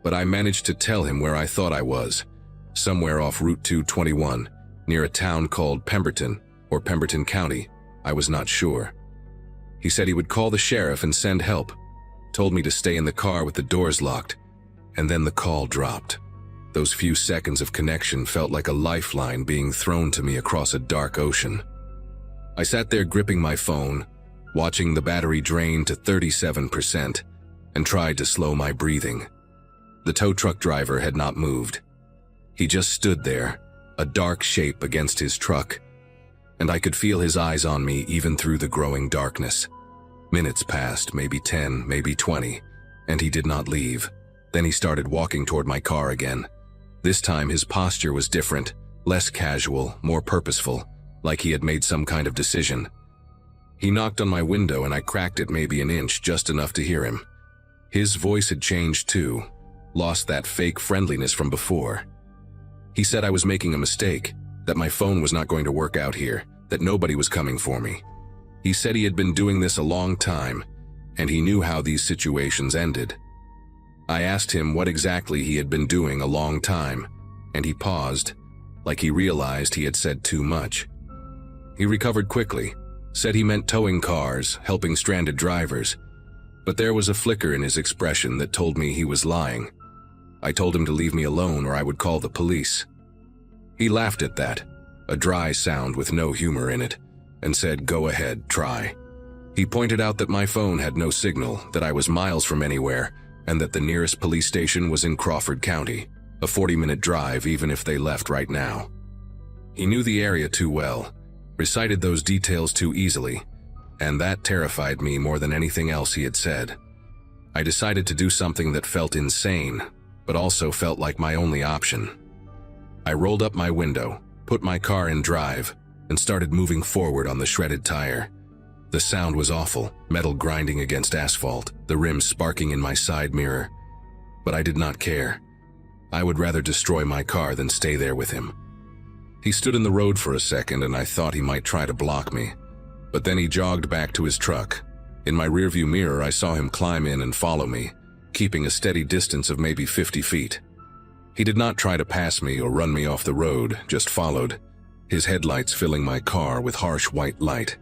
but I managed to tell him where I thought I was, somewhere off Route 221, near a town called Pemberton, or Pemberton County. I was not sure. He said he would call the sheriff and send help, told me to stay in the car with the doors locked, and then the call dropped. Those few seconds of connection felt like a lifeline being thrown to me across a dark ocean. I sat there gripping my phone, watching the battery drain to 37%, and tried to slow my breathing. The tow truck driver had not moved. He just stood there, a dark shape against his truck, and I could feel his eyes on me even through the growing darkness. Minutes passed, maybe 10, maybe 20, and he did not leave. Then he started walking toward my car again. This time his posture was different, less casual, more purposeful, like he had made some kind of decision. He knocked on my window and I cracked it maybe an inch, just enough to hear him. His voice had changed too, lost that fake friendliness from before. He said I was making a mistake, that my phone was not going to work out here, that nobody was coming for me. He said he had been doing this a long time, and he knew how these situations ended. I asked him what exactly he had been doing a long time, and he paused, like he realized he had said too much. He recovered quickly, said he meant towing cars, helping stranded drivers, but there was a flicker in his expression that told me he was lying. I told him to leave me alone or I would call the police. He laughed at that, a dry sound with no humor in it, and said, "Go ahead, try." He pointed out that my phone had no signal, that I was miles from anywhere, and that the nearest police station was in Crawford County, a 40-minute drive even if they left right now. He knew the area too well, recited those details too easily, and that terrified me more than anything else he had said. I decided to do something that felt insane, but also felt like my only option. I rolled up my window, put my car in drive, and started moving forward on the shredded tire. The sound was awful, metal grinding against asphalt, the rims sparking in my side mirror. But I did not care. I would rather destroy my car than stay there with him. He stood in the road for a second and I thought he might try to block me. But then he jogged back to his truck. In my rearview mirror I saw him climb in and follow me, keeping a steady distance of maybe 50 feet. He did not try to pass me or run me off the road, just followed, his headlights filling my car with harsh white light.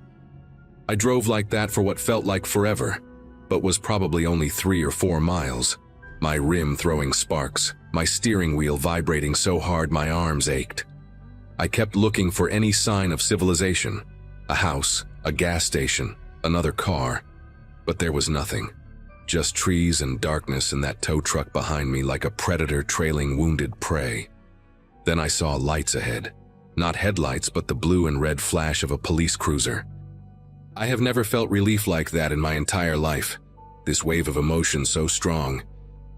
I drove like that for what felt like forever, but was probably only 3 or 4 miles. My rim throwing sparks, my steering wheel vibrating so hard my arms ached. I kept looking for any sign of civilization, a house, a gas station, another car, but there was nothing. Just trees and darkness and that tow truck behind me like a predator trailing wounded prey. Then I saw lights ahead, not headlights but the blue and red flash of a police cruiser. I have never felt relief like that in my entire life, this wave of emotion so strong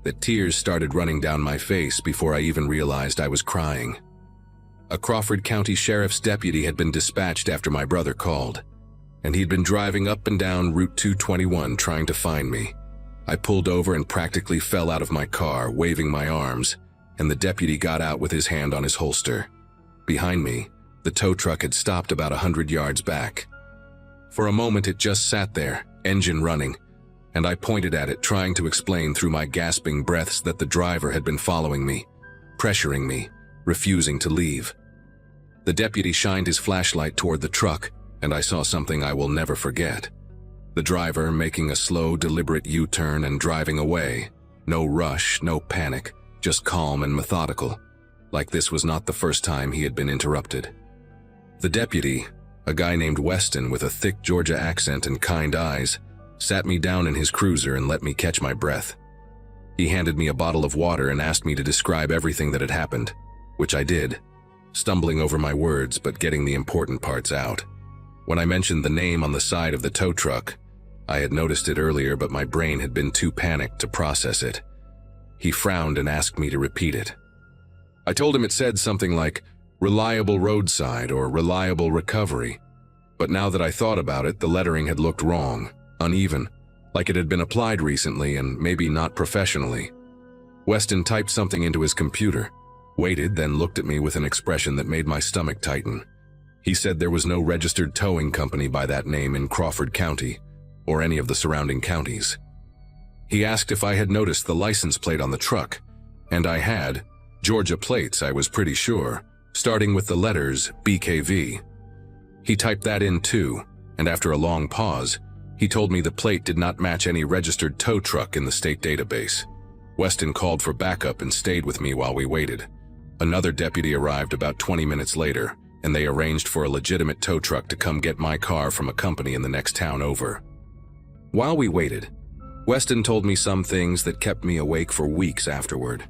that tears started running down my face before I even realized I was crying. A Crawford County Sheriff's deputy had been dispatched after my brother called, and he'd been driving up and down Route 221 trying to find me. I pulled over and practically fell out of my car, waving my arms, and the deputy got out with his hand on his holster. Behind me, the tow truck had stopped about 100 yards back. For a moment it just sat there, engine running, and I pointed at it, trying to explain through my gasping breaths that the driver had been following me, pressuring me, refusing to leave. The deputy shined his flashlight toward the truck, and I saw something I will never forget. The driver making a slow, deliberate U-turn and driving away. No rush, no panic, just calm and methodical, like this was not the first time he had been interrupted. The deputy, a guy named Weston with a thick Georgia accent and kind eyes, sat me down in his cruiser and let me catch my breath. He handed me a bottle of water and asked me to describe everything that had happened, which I did, stumbling over my words but getting the important parts out. When I mentioned the name on the side of the tow truck, I had noticed it earlier but my brain had been too panicked to process it. He frowned and asked me to repeat it. I told him it said something like, "Reliable roadside" or "Reliable recovery." But now that I thought about it, the lettering had looked wrong, uneven, like it had been applied recently and maybe not professionally. Weston typed something into his computer, waited, then looked at me with an expression that made my stomach tighten. He said there was no registered towing company by that name in Crawford County, or any of the surrounding counties. He asked if I had noticed the license plate on the truck, and I had, Georgia plates I was pretty sure, starting with the letters BKV. He typed that in too, and after a long pause, he told me the plate did not match any registered tow truck in the state database. Weston called for backup and stayed with me while we waited. Another deputy arrived about 20 minutes later, and they arranged for a legitimate tow truck to come get my car from a company in the next town over. While we waited, Weston told me some things that kept me awake for weeks afterward.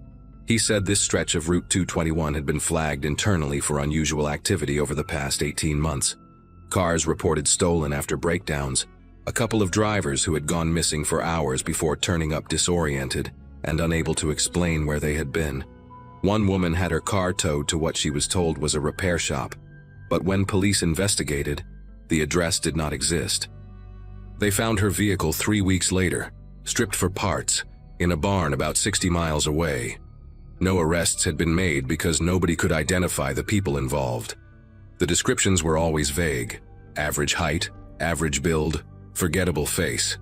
He said this stretch of Route 221 had been flagged internally for unusual activity over the past 18 months. Cars reported stolen after breakdowns, a couple of drivers who had gone missing for hours before turning up disoriented and unable to explain where they had been. One woman had her car towed to what she was told was a repair shop, but when police investigated, the address did not exist. They found her vehicle 3 weeks later, stripped for parts, in a barn about 60 miles away. No arrests had been made because nobody could identify the people involved. The descriptions were always vague: average height, average build, forgettable face.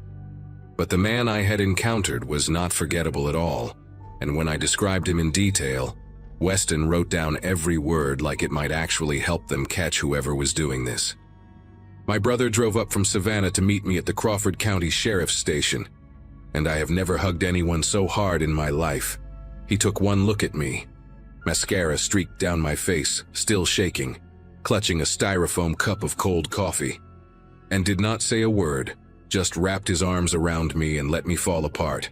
But the man I had encountered was not forgettable at all, and when I described him in detail, Weston wrote down every word like it might actually help them catch whoever was doing this. My brother drove up from Savannah to meet me at the Crawford County Sheriff's Station, and I have never hugged anyone so hard in my life. He took one look at me. Mascara streaked down my face, still shaking, clutching a styrofoam cup of cold coffee, and did not say a word, just wrapped his arms around me and let me fall apart.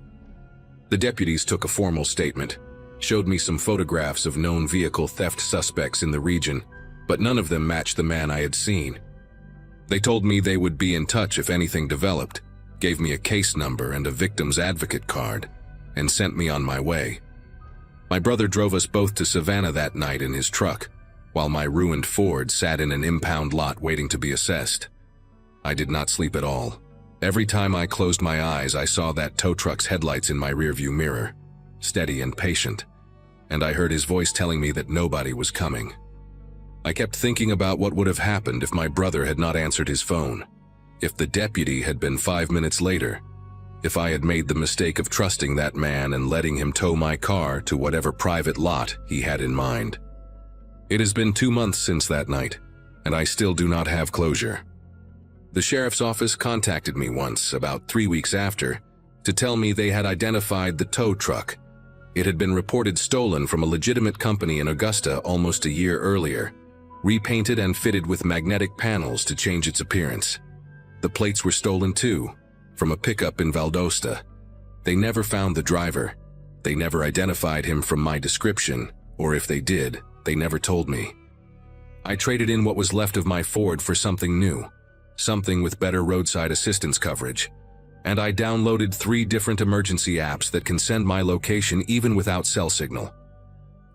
The deputies took a formal statement, showed me some photographs of known vehicle theft suspects in the region, but none of them matched the man I had seen. They told me they would be in touch if anything developed, gave me a case number and a victim's advocate card, and sent me on my way. My brother drove us both to Savannah that night in his truck, while my ruined Ford sat in an impound lot waiting to be assessed. I did not sleep at all. Every time I closed my eyes, I saw that tow truck's headlights in my rearview mirror, steady and patient, and I heard his voice telling me that nobody was coming. I kept thinking about what would have happened if my brother had not answered his phone, if the deputy had been 5 minutes later, if I had made the mistake of trusting that man and letting him tow my car to whatever private lot he had in mind. It has been 2 months since that night, and I still do not have closure. The sheriff's office contacted me once, about 3 weeks after, to tell me they had identified the tow truck. It had been reported stolen from a legitimate company in Augusta almost a year earlier, repainted and fitted with magnetic panels to change its appearance. The plates were stolen too, from a pickup in Valdosta. They never found the driver. They never identified him from my description, or if they did, they never told me. I traded in what was left of my Ford for something new, something with better roadside assistance coverage, and I downloaded 3 different emergency apps that can send my location even without cell signal.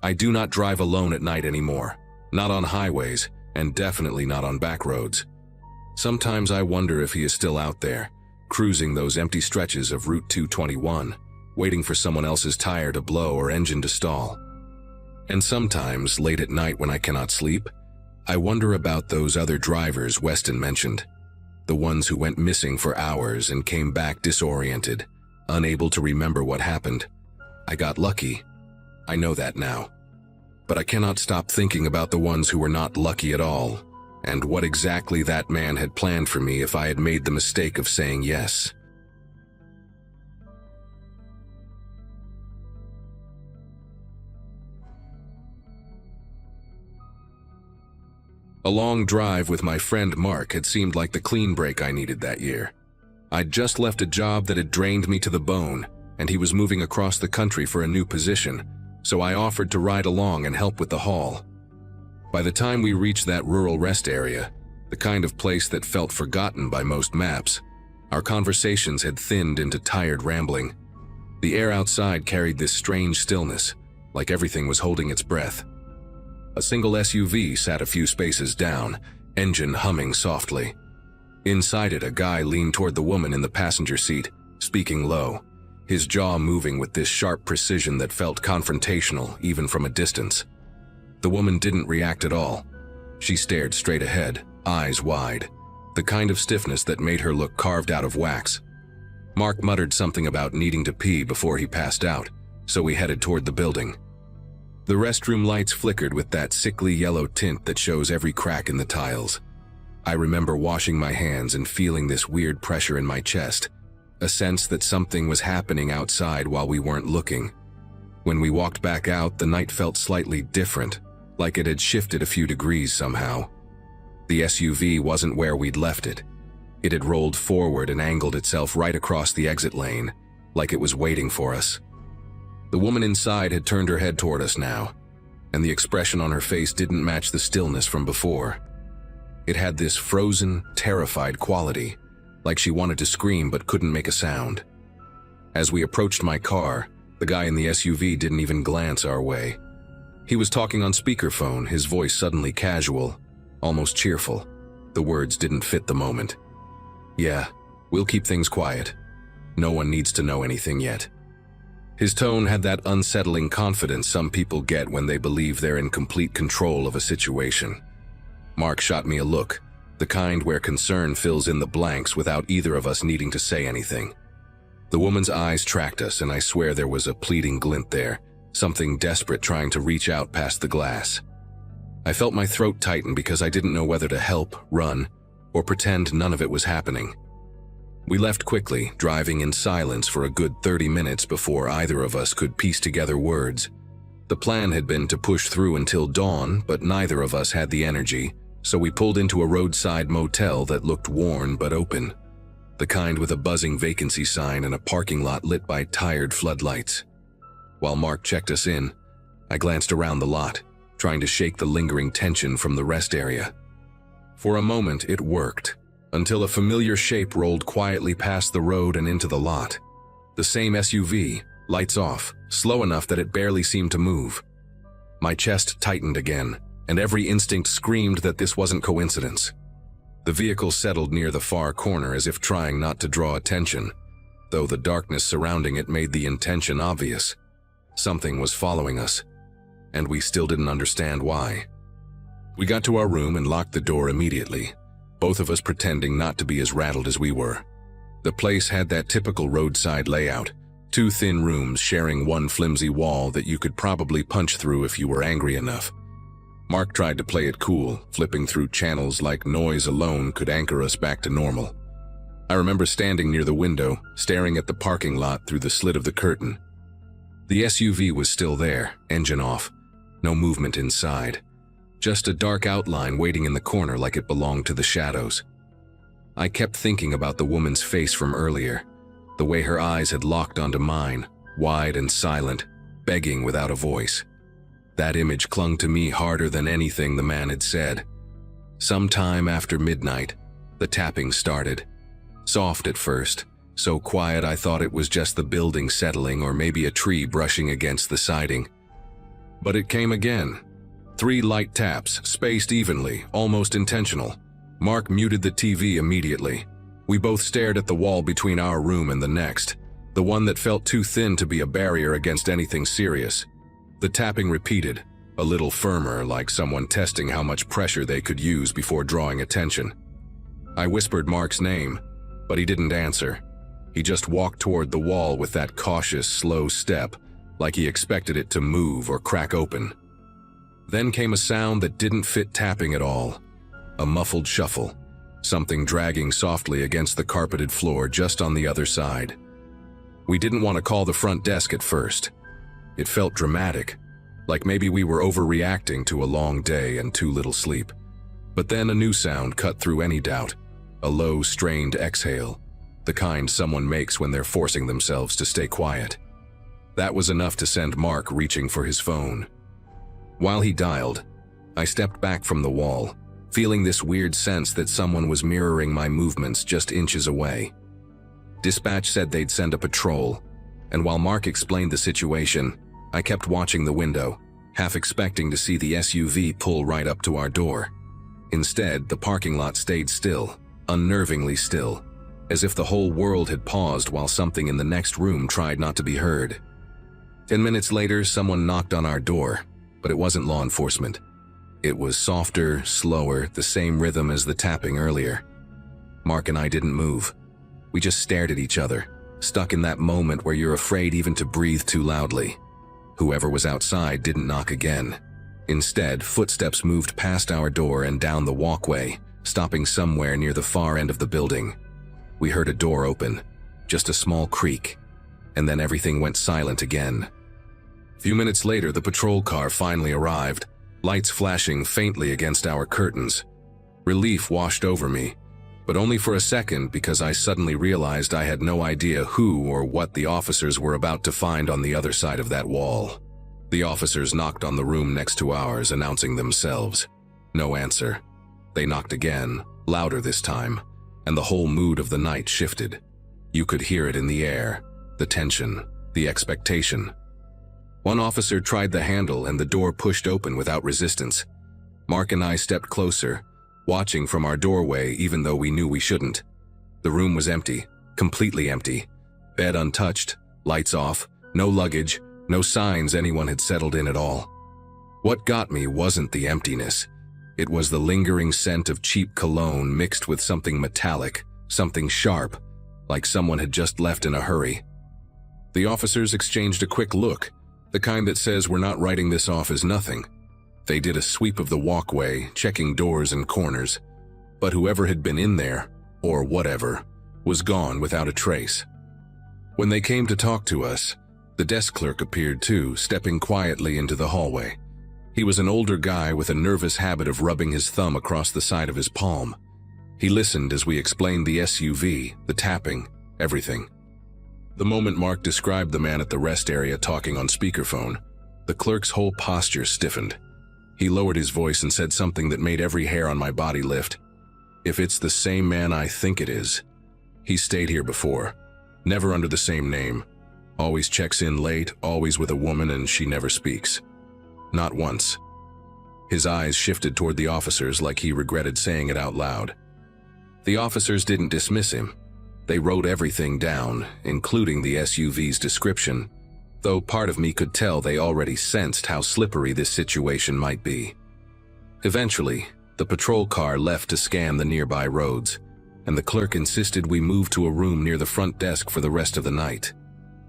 I do not drive alone at night anymore, not on highways, and definitely not on back roads. Sometimes I wonder if he is still out there, cruising those empty stretches of Route 221, waiting for someone else's tire to blow or engine to stall. And sometimes, late at night when I cannot sleep, I wonder about those other drivers Weston mentioned, the ones who went missing for hours and came back disoriented, unable to remember what happened. I got lucky. I know that now. but I cannot stop thinking about the ones who were not lucky at all, and what exactly that man had planned for me if I had made the mistake of saying yes. A long drive with my friend Mark had seemed like the clean break I needed that year. I'd just left a job that had drained me to the bone, and he was moving across the country for a new position, so I offered to ride along and help with the haul. By the time we reached that rural rest area, the kind of place that felt forgotten by most maps, our conversations had thinned into tired rambling. The air outside carried this strange stillness, like everything was holding its breath. A single SUV sat a few spaces down, engine humming softly. Inside it, a guy leaned toward the woman in the passenger seat, speaking low, his jaw moving with this sharp precision that felt confrontational even from a distance. The woman didn't react at all. She stared straight ahead, eyes wide, the kind of stiffness that made her look carved out of wax. Mark muttered something about needing to pee before he passed out, so we headed toward the building. The restroom lights flickered with that sickly yellow tint that shows every crack in the tiles. I remember washing my hands and feeling this weird pressure in my chest, a sense that something was happening outside while we weren't looking. When we walked back out, the night felt slightly different, like it had shifted a few degrees somehow. The SUV wasn't where we'd left it. It had rolled forward and angled itself right across the exit lane, like it was waiting for us. The woman inside had turned her head toward us now, and the expression on her face didn't match the stillness from before. It had this frozen, terrified quality, like she wanted to scream but couldn't make a sound. As we approached my car, the guy in the SUV didn't even glance our way. He was talking on speakerphone, his voice suddenly casual, almost cheerful. The words didn't fit the moment. "Yeah, we'll keep things quiet. No one needs to know anything yet." His tone had that unsettling confidence some people get when they believe they're in complete control of a situation. Mark shot me a look, the kind where concern fills in the blanks without either of us needing to say anything. The woman's eyes tracked us, and I swear there was a pleading glint there, something desperate trying to reach out past the glass. I felt my throat tighten because I didn't know whether to help, run, or pretend none of it was happening. We left quickly, driving in silence for a good 30 minutes before either of us could piece together words. The plan had been to push through until dawn, but neither of us had the energy, so we pulled into a roadside motel that looked worn but open, the kind with a buzzing vacancy sign and a parking lot lit by tired floodlights. While Mark checked us in, I glanced around the lot, trying to shake the lingering tension from the rest area. For a moment, it worked, until a familiar shape rolled quietly past the road and into the lot. The same SUV, lights off, slow enough that it barely seemed to move. My chest tightened again, and every instinct screamed that this wasn't coincidence. The vehicle settled near the far corner as if trying not to draw attention, though the darkness surrounding it made the intention obvious. Something was following us, and we still didn't understand why. We got to our room and locked the door immediately, both of us pretending not to be as rattled as we were. The place had that typical roadside layout, 2 thin rooms sharing one flimsy wall that you could probably punch through if you were angry enough. Mark tried to play it cool, flipping through channels like noise alone could anchor us back to normal. I remember standing near the window, staring at the parking lot through the slit of the curtain. The SUV was still there, engine off, no movement inside. Just a dark outline waiting in the corner like it belonged to the shadows. I kept thinking about the woman's face from earlier, the way her eyes had locked onto mine, wide and silent, begging without a voice. That image clung to me harder than anything the man had said. Sometime after midnight, the tapping started. Soft at first, so quiet I thought it was just the building settling or maybe a tree brushing against the siding. But it came again. 3 light taps, spaced evenly, almost intentional. Mark muted the TV immediately. We both stared at the wall between our room and the next, the one that felt too thin to be a barrier against anything serious. The tapping repeated, a little firmer, like someone testing how much pressure they could use before drawing attention. I whispered Mark's name, but he didn't answer. He just walked toward the wall with that cautious, slow step, like he expected it to move or crack open. Then came a sound that didn't fit tapping at all. A muffled shuffle, something dragging softly against the carpeted floor just on the other side. We didn't want to call the front desk at first. It felt dramatic, like maybe we were overreacting to a long day and too little sleep. But then a new sound cut through any doubt, a low, strained exhale, the kind someone makes when they're forcing themselves to stay quiet. That was enough to send Mark reaching for his phone. While he dialed, I stepped back from the wall, feeling this weird sense that someone was mirroring my movements just inches away. Dispatch said they'd send a patrol, and while Mark explained the situation, I kept watching the window, half expecting to see the SUV pull right up to our door. Instead, the parking lot stayed still, unnervingly still, as if the whole world had paused while something in the next room tried not to be heard. 10 minutes later, someone knocked on our door, but it wasn't law enforcement. It was softer, slower, the same rhythm as the tapping earlier. Mark and I didn't move. We just stared at each other, stuck in that moment where you're afraid even to breathe too loudly. Whoever was outside didn't knock again. Instead, footsteps moved past our door and down the walkway, stopping somewhere near the far end of the building. We heard a door open, just a small creak, and then everything went silent again. A few minutes later, the patrol car finally arrived, lights flashing faintly against our curtains. Relief washed over me, but only for a second because I suddenly realized I had no idea who or what the officers were about to find on the other side of that wall. The officers knocked on the room next to ours, announcing themselves. No answer. They knocked again, louder this time, and the whole mood of the night shifted. You could hear it in the air, the tension, the expectation. One officer tried the handle and the door pushed open without resistance. Mark and I stepped closer, watching from our doorway even though we knew we shouldn't. The room was empty, completely empty. Bed untouched, lights off, no luggage, no signs anyone had settled in at all. What got me wasn't the emptiness. It was the lingering scent of cheap cologne mixed with something metallic, something sharp, like someone had just left in a hurry. The officers exchanged a quick look, the kind that says we're not writing this off as nothing. They did a sweep of the walkway, checking doors and corners, but whoever had been in there, or whatever, was gone without a trace. When they came to talk to us, the desk clerk appeared too, stepping quietly into the hallway. He was an older guy with a nervous habit of rubbing his thumb across the side of his palm. He listened as we explained the SUV, the tapping, everything. The moment Mark described the man at the rest area talking on speakerphone, the clerk's whole posture stiffened. He lowered his voice and said something that made every hair on my body lift. If it's the same man I think it is, he's stayed here before, never under the same name, always checks in late, always with a woman, and she never speaks. Not once. His eyes shifted toward the officers like he regretted saying it out loud. The officers didn't dismiss him. They wrote everything down, including the SUV's description, though part of me could tell they already sensed how slippery this situation might be. Eventually, the patrol car left to scan the nearby roads, and the clerk insisted we move to a room near the front desk for the rest of the night.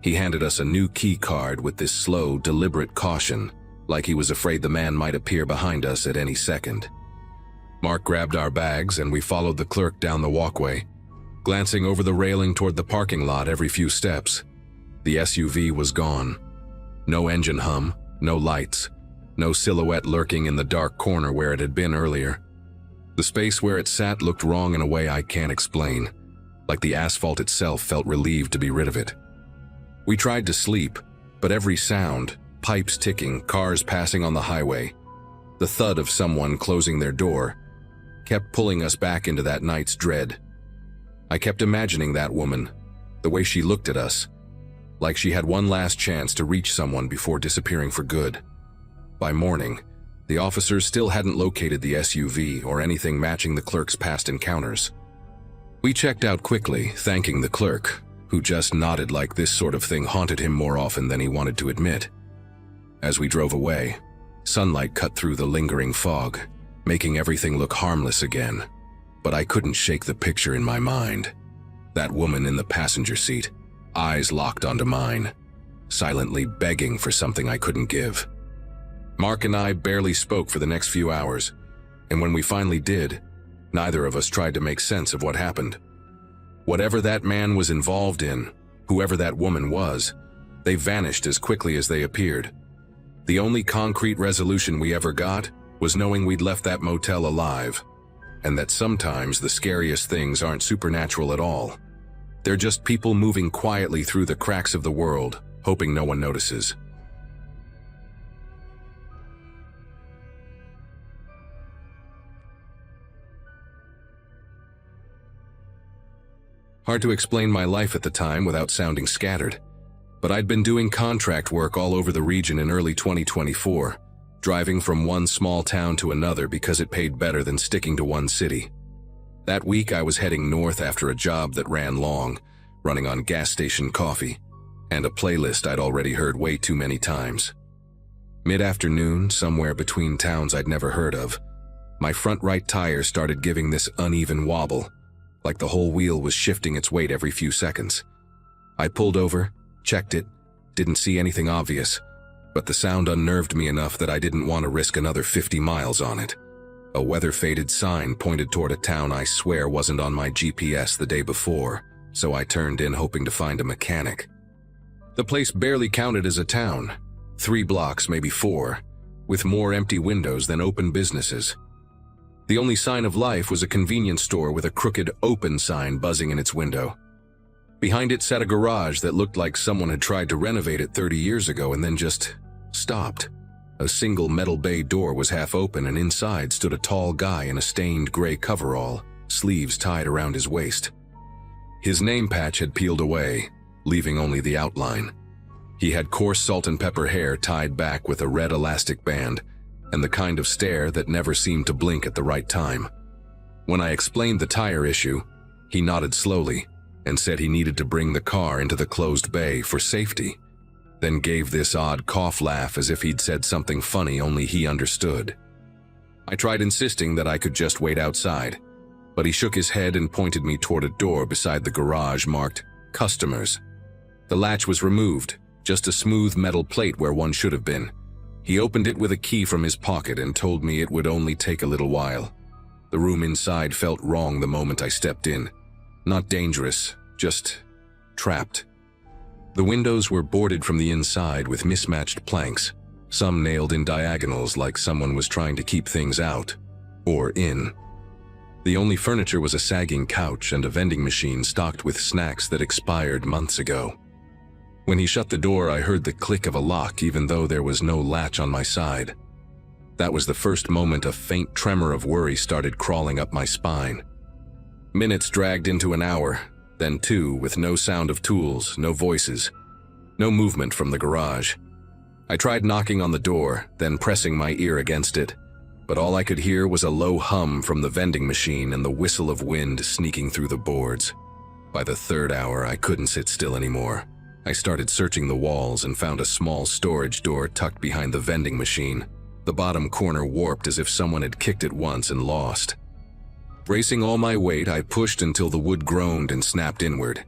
He handed us a new key card with this slow, deliberate caution, like he was afraid the man might appear behind us at any second. Mark grabbed our bags and we followed the clerk down the walkway, glancing over the railing toward the parking lot every few steps. The SUV was gone. No engine hum, no lights, no silhouette lurking in the dark corner where it had been earlier. The space where it sat looked wrong in a way I can't explain, like the asphalt itself felt relieved to be rid of it. We tried to sleep, but every sound, pipes ticking, cars passing on the highway, the thud of someone closing their door, kept pulling us back into that night's dread. I kept imagining that woman, the way she looked at us, like she had one last chance to reach someone before disappearing for good. By morning, the officers still hadn't located the SUV or anything matching the clerk's past encounters. We checked out quickly, thanking the clerk, who just nodded like this sort of thing haunted him more often than he wanted to admit. As we drove away, sunlight cut through the lingering fog, making everything look harmless again. But I couldn't shake the picture in my mind. That woman in the passenger seat, eyes locked onto mine, silently begging for something I couldn't give. Mark and I barely spoke for the next few hours, and when we finally did, neither of us tried to make sense of what happened. Whatever that man was involved in, whoever that woman was, they vanished as quickly as they appeared. The only concrete resolution we ever got was knowing we'd left that motel alive, and that sometimes the scariest things aren't supernatural at all. They're just people moving quietly through the cracks of the world, hoping no one notices. Hard to explain my life at the time without sounding scattered, but I'd been doing contract work all over the region in early 2024, driving from one small town to another because it paid better than sticking to one city. That week I was heading north after a job that ran long, running on gas station coffee, and a playlist I'd already heard way too many times. Mid-afternoon, somewhere between towns I'd never heard of, my front right tire started giving this uneven wobble, like the whole wheel was shifting its weight every few seconds. I pulled over, checked it, didn't see anything obvious, but the sound unnerved me enough that I didn't want to risk another 50 miles on it. A weather-faded sign pointed toward a town I swear wasn't on my GPS the day before, so I turned in hoping to find a mechanic. The place barely counted as a town, 3 blocks, maybe 4, with more empty windows than open businesses. The only sign of life was a convenience store with a crooked open sign buzzing in its window. Behind it sat a garage that looked like someone had tried to renovate it 30 years ago and then just stopped. A single metal bay door was half open, and inside stood a tall guy in a stained gray coverall, sleeves tied around his waist. His name patch had peeled away, leaving only the outline. He had coarse salt and pepper hair tied back with a red elastic band, and the kind of stare that never seemed to blink at the right time. When I explained the tire issue, he nodded slowly and said he needed to bring the car into the closed bay for safety, then gave this odd cough laugh as if he'd said something funny only he understood. I tried insisting that I could just wait outside, but he shook his head and pointed me toward a door beside the garage marked "Customers." The latch was removed, just a smooth metal plate where one should have been. He opened it with a key from his pocket and told me it would only take a little while. The room inside felt wrong the moment I stepped in. Not dangerous, just trapped. The windows were boarded from the inside with mismatched planks, some nailed in diagonals like someone was trying to keep things out, or in. The only furniture was a sagging couch and a vending machine stocked with snacks that expired months ago. When he shut the door, I heard the click of a lock even though there was no latch on my side. That was the first moment a faint tremor of worry started crawling up my spine. Minutes dragged into an hour, then 2 with no sound of tools, no voices, no movement from the garage. I tried knocking on the door, then pressing my ear against it, but all I could hear was a low hum from the vending machine and the whistle of wind sneaking through the boards. By the 3rd hour, I couldn't sit still anymore. I started searching the walls and found a small storage door tucked behind the vending machine, the bottom corner warped as if someone had kicked it once and lost. Bracing all my weight, I pushed until the wood groaned and snapped inward.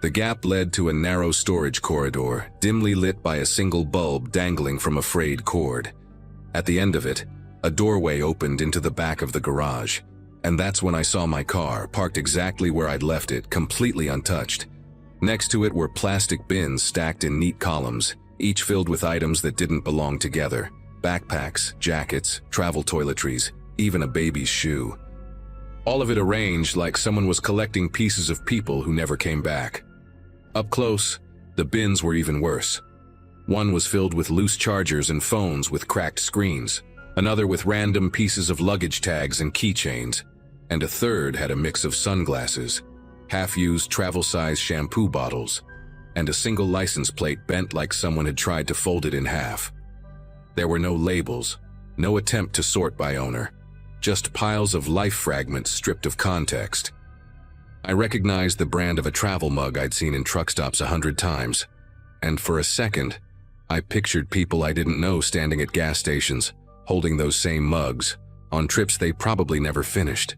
The gap led to a narrow storage corridor, dimly lit by a single bulb dangling from a frayed cord. At the end of it, a doorway opened into the back of the garage, and that's when I saw my car, parked exactly where I'd left it, completely untouched. Next to it were plastic bins stacked in neat columns, each filled with items that didn't belong together. Backpacks, jackets, travel toiletries, even a baby's shoe. All of it arranged like someone was collecting pieces of people who never came back. Up close, the bins were even worse. One was filled with loose chargers and phones with cracked screens, another with random pieces of luggage tags and keychains, and a third had a mix of sunglasses, half-used travel-size shampoo bottles, and a single license plate bent like someone had tried to fold it in half. There were no labels, no attempt to sort by owner, just piles of life fragments stripped of context. I recognized the brand of a travel mug I'd seen in truck stops 100 times, and for a second, I pictured people I didn't know standing at gas stations, holding those same mugs, on trips they probably never finished.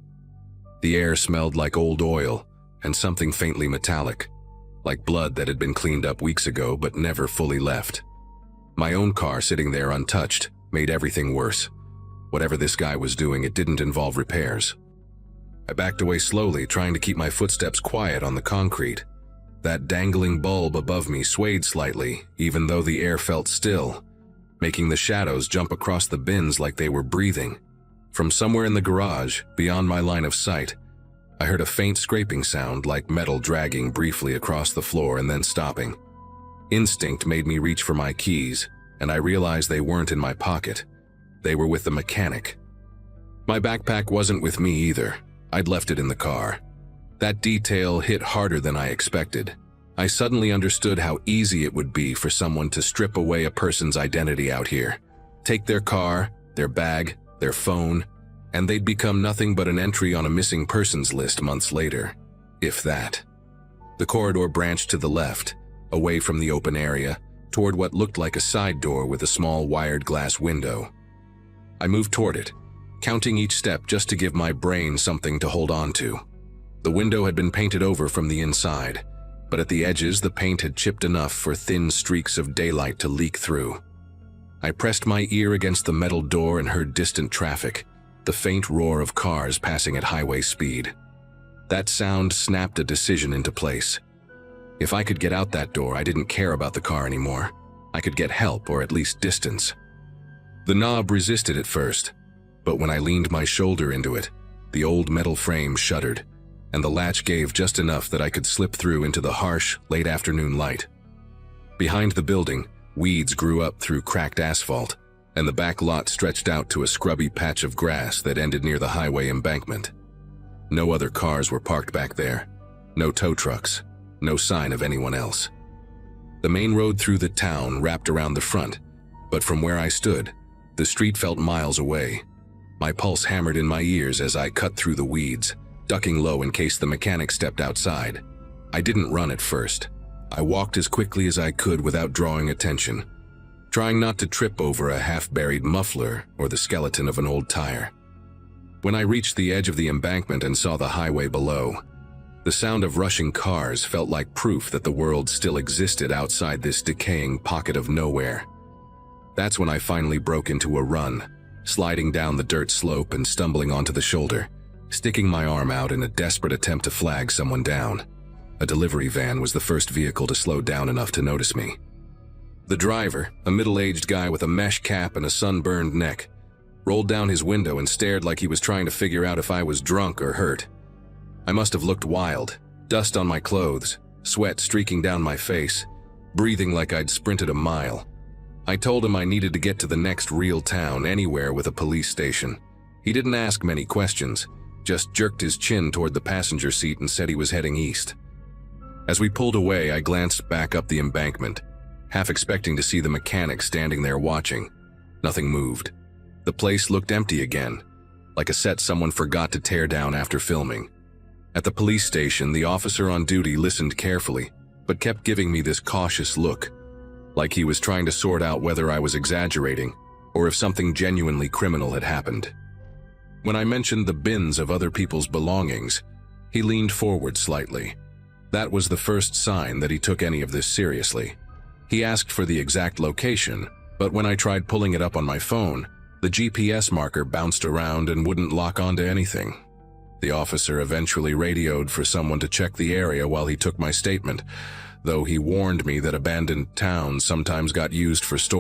The air smelled like old oil, and something faintly metallic, like blood that had been cleaned up weeks ago but never fully left. My own car sitting there untouched, made everything worse. Whatever this guy was doing, it didn't involve repairs. I backed away slowly, trying to keep my footsteps quiet on the concrete. That dangling bulb above me swayed slightly, even though the air felt still, making the shadows jump across the bins like they were breathing. From somewhere in the garage, beyond my line of sight, I heard a faint scraping sound like metal dragging briefly across the floor and then stopping. Instinct made me reach for my keys, and I realized they weren't in my pocket. They were with the mechanic. My backpack wasn't with me either. I'd left it in the car. That detail hit harder than I expected. I suddenly understood how easy it would be for someone to strip away a person's identity out here. Take their car, their bag, their phone, and they'd become nothing but an entry on a missing persons list months later, if that. The corridor branched to the left, away from the open area, toward what looked like a side door with a small wired glass window. I moved toward it, counting each step just to give my brain something to hold on to. The window had been painted over from the inside, but at the edges the paint had chipped enough for thin streaks of daylight to leak through. I pressed my ear against the metal door and heard distant traffic, the faint roar of cars passing at highway speed. That sound snapped a decision into place. If I could get out that door, I didn't care about the car anymore. I could get help, or at least distance. The knob resisted at first, but when I leaned my shoulder into it, the old metal frame shuddered, and the latch gave just enough that I could slip through into the harsh, late afternoon light. Behind the building, weeds grew up through cracked asphalt, and the back lot stretched out to a scrubby patch of grass that ended near the highway embankment. No other cars were parked back there. No tow trucks. No sign of anyone else. The main road through the town wrapped around the front, but from where I stood, the street felt miles away. My pulse hammered in my ears as I cut through the weeds, ducking low in case the mechanic stepped outside. I didn't run at first. I walked as quickly as I could without drawing attention, trying not to trip over a half-buried muffler or the skeleton of an old tire. When I reached the edge of the embankment and saw the highway below, the sound of rushing cars felt like proof that the world still existed outside this decaying pocket of nowhere. That's when I finally broke into a run, sliding down the dirt slope and stumbling onto the shoulder, sticking my arm out in a desperate attempt to flag someone down. A delivery van was the first vehicle to slow down enough to notice me. The driver, a middle-aged guy with a mesh cap and a sunburned neck, rolled down his window and stared like he was trying to figure out if I was drunk or hurt. I must have looked wild, dust on my clothes, sweat streaking down my face, breathing like I'd sprinted a mile. I told him I needed to get to the next real town, anywhere with a police station. He didn't ask many questions, just jerked his chin toward the passenger seat and said he was heading east. As we pulled away, I glanced back up the embankment, half expecting to see the mechanic standing there watching. Nothing moved. The place looked empty again, like a set someone forgot to tear down after filming. At the police station, the officer on duty listened carefully, but kept giving me this cautious look, like he was trying to sort out whether I was exaggerating or if something genuinely criminal had happened. When I mentioned the bins of other people's belongings, he leaned forward slightly. That was the first sign that he took any of this seriously. He asked for the exact location, but when I tried pulling it up on my phone, the GPS marker bounced around and wouldn't lock onto anything. The officer eventually radioed for someone to check the area while he took my statement, though he warned me that abandoned towns sometimes got used for storage.